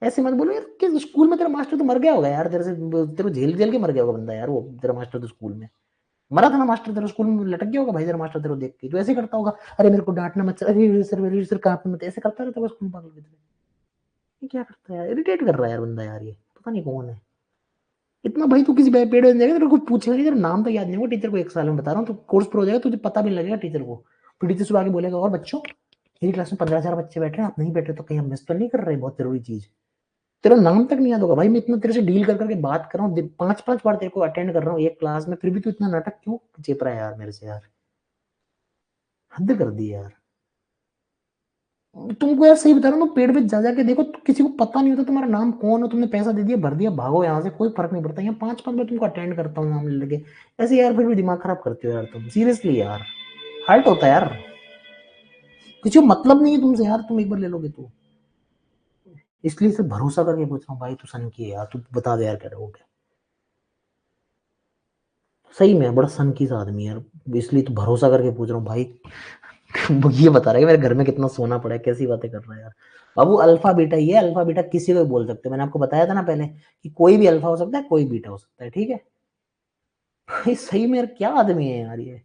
ऐसे मत बोलो यार कि स्कूल में तेरा मास्टर तो मर गया होगा यार, तेरे से तेरे को झेल झेल के मर गया होगा बंदा यार, वो तेरा मास्टर तो स्कूल में मरा था ना। मास्टर तेरा स्कूल में लटक गया होगा भाई, तेरा मास्टर तेरे को देख के तो ऐसे करता होगा, अरे मेरे को डांटना मत, अरे सर कहाँ पे मत, ऐसे करता रहता होगा स्कूल पागल की तरह। ये क्या करता है यार? इरिटेट कर रहा है यार बंदा यार, ये पता नहीं कौन है इतना। भाई तू किसी पेड़ बन जाएगा, तेरे को पूछेगा तेरा नाम तो याद नहीं होगा टीचर को, 1 साल में बता रहा हूँ, तो कोर्स पर हो जाएगा, तुझे पता भी नहीं लगेगा टीचर को। फिर टीचर सुबह आके बोलेगा, और बच्चों मेरी क्लास में 15,000 बच्चे बैठे हैं, आप नहीं बैठे तो कहीं हम मिस तो नहीं कर रहे बहुत जरूरी चीज? तेरा नाम तक नहीं याद होगा भाई। मैं इतना तेरे से डील कर करके बात कर रहा हूँ, 5-5 बार तेरे को अटेंड कर रहा हूँ एक क्लास में, फिर भी तू इतना नाटक क्यों चेप रहा है यार मेरे से यार? हद कर दी यार। तुमको यार सही बता रहा हूँ, तुम पेड़ पे जा जाके देखो, किसी को पता नहीं होता तुम्हारा नाम कौन हो, तुमने पैसा दे दिया, भर दिया, भागो यहाँ से, कोई फर्क नहीं पड़ता। यहाँ 5-5 बार तुमको अटेंड करता हूँ नाम ले लेके, ऐसे यार फिर भी दिमाग खराब करते हो यार तुम, सीरियसली यार। हर्ट होता है यार, किसी को मतलब नहीं है तुमसे यार, तुम एक बार ले लोगे तो। इसलिए सिर्फ भरोसा करके पूछ रहा हूँ भाई, तू सन की है यार, तू बता दे यार क्या हो गया? सही में बड़ा सन की सा आदमी यार, इसलिए तो भरोसा करके पूछ रहा हूँ भाई। ये बता रहा है कि मेरे घर में कितना सोना पड़ा है, कैसी बातें कर रहा है यार। बाबू अल्फा बीटा, ये अल्फा बीटा किसी को भी बोल सकते हैं, मैंने आपको बताया था ना पहले कि कोई भी अल्फा हो सकता है, कोई बीटा हो सकता है, ठीक है? भाई सही में यार क्या आदमी है यार ये।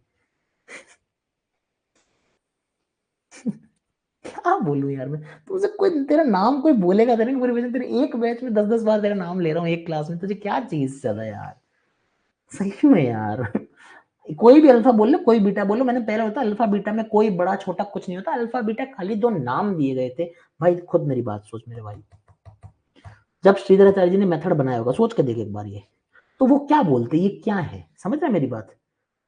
क्या बोलूं यार मैं तुझे? कोई तेरा नाम कोई बोलेगा तेरे पूरी वजह, तेरे एक बैच में 10-10 बार तेरा नाम ले रहा हूँ एक क्लास में, तुझे क्या चीज ज्यादा यार? सही में यार। कोई भी अल्फा बोल लो, कोई बीटा बोलो, मैंने पहले होता अल्फा बीटा में कोई बड़ा छोटा कुछ नहीं होता, अल्फा बीटा खाली 2 नाम दिए गए थे। भाई खुद मेरी बात सोच मेरे भाई, जब श्रीधराचार्य जी ने मेथड बनाया होगा, सोच के देख एक बार ये, तो वो क्या बोलते, ये क्या है, समझ रहे मेरी बात?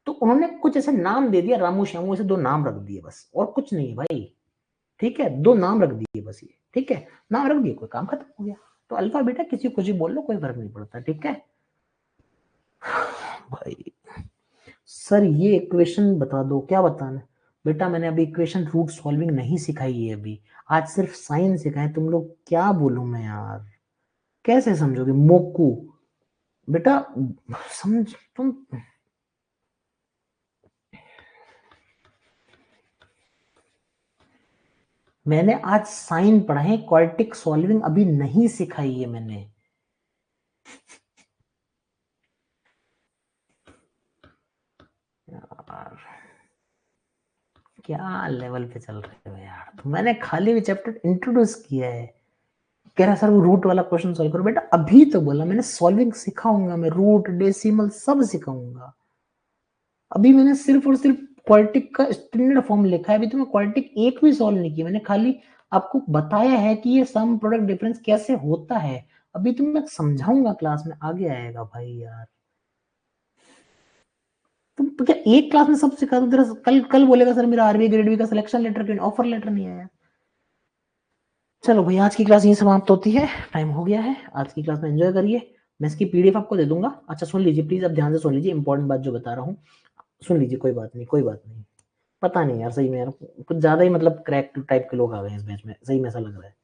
तो उन्होंने कुछ ऐसे नाम दे दिया, रामू श्यामू, ऐसे 2 नाम रख दिए बस, और कुछ नहीं है भाई, ठीक है? 2 नाम रख दिए बस, ये ठीक है? नाम रख दिए, कोई काम खत्म हो गया। तो अल्फा बीटा किसी कुछ भी बोल लो, कोई फर्क नहीं पड़ता, ठीक है भाई? सर ये इक्वेशन बता दो, क्या बताना? बेटा मैंने अभी इक्वेशन रूट सॉल्विंग नहीं सिखाई है अभी, आज सिर्फ साइन सिखाए तुम लोग, क्या बोलूं मैं यार? कैसे समझोगे मोकू? बेटा समझ तुम, मैंने आज साइन पढ़ा है, क्वाड्रेटिक सॉल्विंग अभी नहीं सिखाई है मैंने। क्या लेवल पे चल रहे हो यार, तो मैंने खाली भी चैप्टर इंट्रोड्यूस किया है। कह रहा सर वो रूट वाला क्वेश्चन सॉल्व करो। बेटा अभी तो बोला मैंने सॉल्विंग सिखाऊंगा, मैं रूट डेसिमल सब सिखाऊंगा। अभी मैंने सिर्फ और सिर्फ क्वाड्रेटिक का स्टैंडर्ड फॉर्म लिखा है, अभी तो मैं क्वाड्रेटिक एक भी सॉल्व नहीं किया, मैंने खाली आपको बताया है कि ये सम प्रोडक्ट डिफरेंस कैसे होता है। अभी तो मैं समझाऊंगा क्लास में, आगे आएगा भाई यार। तुम क्या एक क्लास में सब सिखा दो? तेरा कल कल बोलेगा सर मेरा आरबीआई ग्रेड बी का सिलेक्शन लेटर क्यों, ऑफर लेटर नहीं आया। चलो भाई आज की क्लास यही समाप्त होती है, टाइम हो गया है। आज की क्लास में एंजॉय करिए, मैं इसकी पीडीएफ आपको दे दूंगा। अच्छा सुन लीजिए प्लीज, अब ध्यान से सुन लीजिए, इंपॉर्टेंट बात जो बता रहा हूँ सुन लीजिए। कोई बात नहीं, कोई बात नहीं। पता नहीं यार, सही में यार कुछ ज्यादा ही मतलब क्रैक टाइप के लोग आ गए हैं इस बैच में, सही में ऐसा लग रहा है।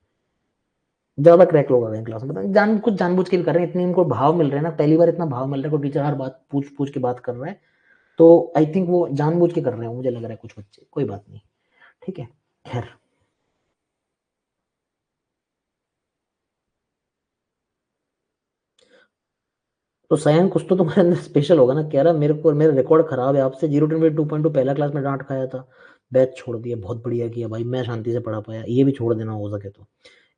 ज्यादा क्रैक लोग आ गए हैं क्लास में, पता नहीं कुछ जानबूझ के भी कर रहे हैं, इतने इनको भाव मिल रहे हैं ना, पहली बार इतना भाव मिल रहा है, कोई टीचर हर बात पूछ पूछ के बात कर रहा है। तो आई थिंक वो जानबूझ के कर रहे हैं, मुझे लग रहा है कुछ बच्चे। कोई बात नहीं, ठीक है। खैर तो सयान कुछ तो तुम्हारे अंदर स्पेशल होगा ना। कह रहा मेरे को मेरा रिकॉर्ड खराब है, आपसे 0.2.2 पहला क्लास में डांट खाया था, बैच छोड़ दिया। बहुत बढ़िया किया भाई, मैं शांति से पढ़ा पाया, ये भी छोड़ देना हो सके तो।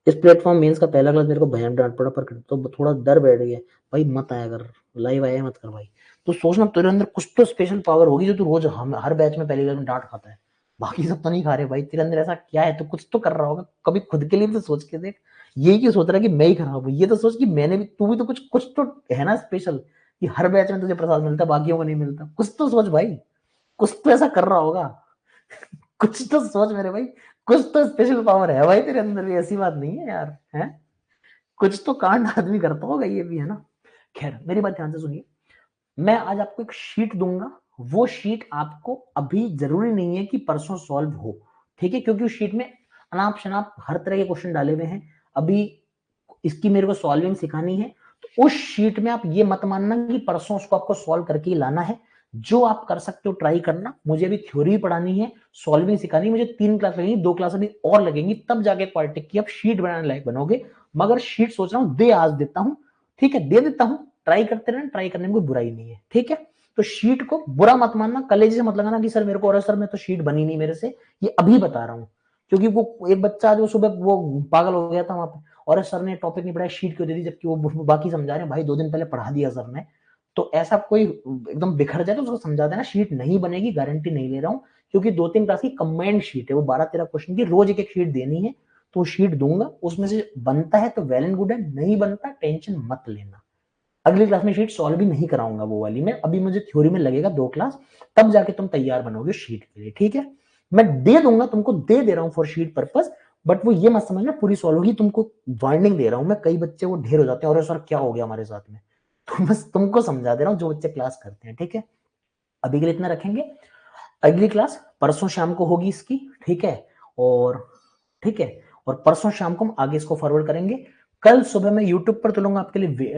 इस प्लेटफॉर्म मेंस का पहला क्लास मेरे को भयानक डांट पड़ा, पर तो थोड़ा डर बैठ गया। भाई मत आया कर, लाइव आया मत कर भाई। तो सोचना तेरे अंदर कुछ तो स्पेशल पावर होगी जो तू रोज हम हर बैच में पहली क्लास में डांट खाता है। बाकी सब तो नहीं खा रहे भाई, तेरे अंदर ऐसा क्या है, तो कुछ तो कर रहा होगा। कभी खुद के लिए भी तो सोच के देख। ये क्यों सोच रहा है कि मैं ही खराब हूँ, ये तो सोच कि मैंने भी, तू भी तो कुछ कुछ तो है ना स्पेशल, कि हर बैच में तुझे प्रसाद मिलता है बाकियों को नहीं मिलता। कुछ तो सोच भाई, कुछ तो ऐसा कर रहा होगा। कुछ तो सोच मेरे भाई, कुछ तो स्पेशल पावर है भाई तेरे अंदर भी, ऐसी बात नहीं है यार, है कुछ तो कांड आदमी करता होगा, ये भी है ना। खैर मेरी बात ध्यान से सुनिए, मैं आज आपको एक शीट दूंगा, वो शीट आपको अभी जरूरी नहीं है कि परसों सॉल्व हो, ठीक है, क्योंकि उस शीट में अनाप शनाप हर तरह के क्वेश्चन डाले हुए हैं। अभी इसकी मेरे को सॉल्विंग सिखानी है, तो उस शीट में आप ये मत मानना कि परसों उसको आपको सॉल्व करके ही लाना है। जो आप कर सकते हो ट्राई करना। मुझे अभी थ्योरी पढ़ानी है, सॉल्विंग सिखानी, मुझे 3 क्लास लगेंगी, 2 क्लास अभी और लगेंगी, तब जाके क्वाड्रेटिक की आप शीट बनाने लायक बनोगे। मगर शीट सोच रहा हूँ दे आज देता हूँ, ठीक है, दे देता हूँ, ट्राई करते रहना, ट्राई करने में कोई बुराई नहीं है, ठीक है। तो शीट को बुरा मत मानना, कलेजे से मत लगाना कि सर मेरे को, और सर मैं तो शीट बनी नहीं मेरे से, ये अभी बता रहा हूँ। क्योंकि वो एक बच्चा जो सुबह वो पागल हो गया था वहां पे, और सर ने टॉपिक नहीं पढ़ाया, शीट क्यों दे दी, जबकि वो बाकी समझा रहे हैं। भाई 2 दिन पहले पढ़ा दिया सर ने। तो ऐसा कोई एकदम बिखर जाए तो उसको समझा देना, शीट नहीं बनेगी, गारंटी नहीं ले रहा हूँ। क्योंकि 2-3 क्लास की कंबाइंड शीट है, वो 12-13 क्वेश्चन की, रोज एक एक शीट देनी है। तो शीट दूंगा, उसमें से बनता है तो वेल एंड गुड है, नहीं बनता टेंशन मत लेना। अगली क्लास में शीट सॉल्व भी नहीं कराऊंगा वो वाली मैं, अभी मुझे थ्योरी में लगेगा 2 क्लास, तब जाके तुम तैयार बनोगे शीट के लिए, ठीक है। मैं दे दूंगा तुमको, दे दे रहा हूँ फॉर शीट पर्पस, बट वो ये मत समझना पूरी सॉल्व होगी। तुमको वार्निंग दे रहा हूँ मैं, कई बच्चे वो ढेर हो जाते हैं, और सर क्या हो गया हमारे साथ में। तो बस तुमको समझा दे रहा हूँ जो बच्चे क्लास करते हैं, ठीक है। अभी के लिए इतना रखेंगे, अगली क्लास परसों शाम को होगी इसकी, ठीक है। और ठीक है, और परसों शाम को हम आगे इसको फॉरवर्ड करेंगे। कल सुबह मैं यूट्यूब पर तो लूंगा आपके लिए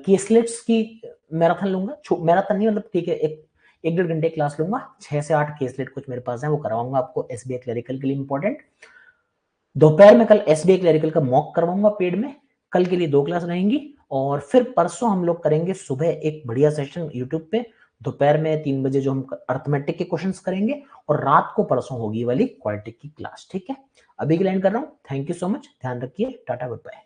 केसलेट्स की मैराथन लूंगा, मैराथन नहीं मतलब, ठीक है, एक 1-1.5 घंटे क्लास लूंगा, 6 से 8 केसलेट कुछ मेरे पास है, वो करवाऊंगा आपको एसबीआई क्लरिकल के लिए इंपॉर्टेंट। दोपहर में कल एसबीआई क्लरिकल का मॉक करवाऊंगा पेड में। कल के लिए 2 क्लास रहेंगी, और फिर परसों हम लोग करेंगे सुबह एक बढ़िया सेशन यूट्यूब पे, दोपहर में 3 बजे जो हम अर्थमेटिक के क्वेश्चंस करेंगे, और रात को परसों होगी वाली क्वाड्रेटिक की क्लास, ठीक है। अभी के लिए एंड कर रहा हूँ, थैंक यू सो मच, ध्यान रखिए, टाटा गुड बाय।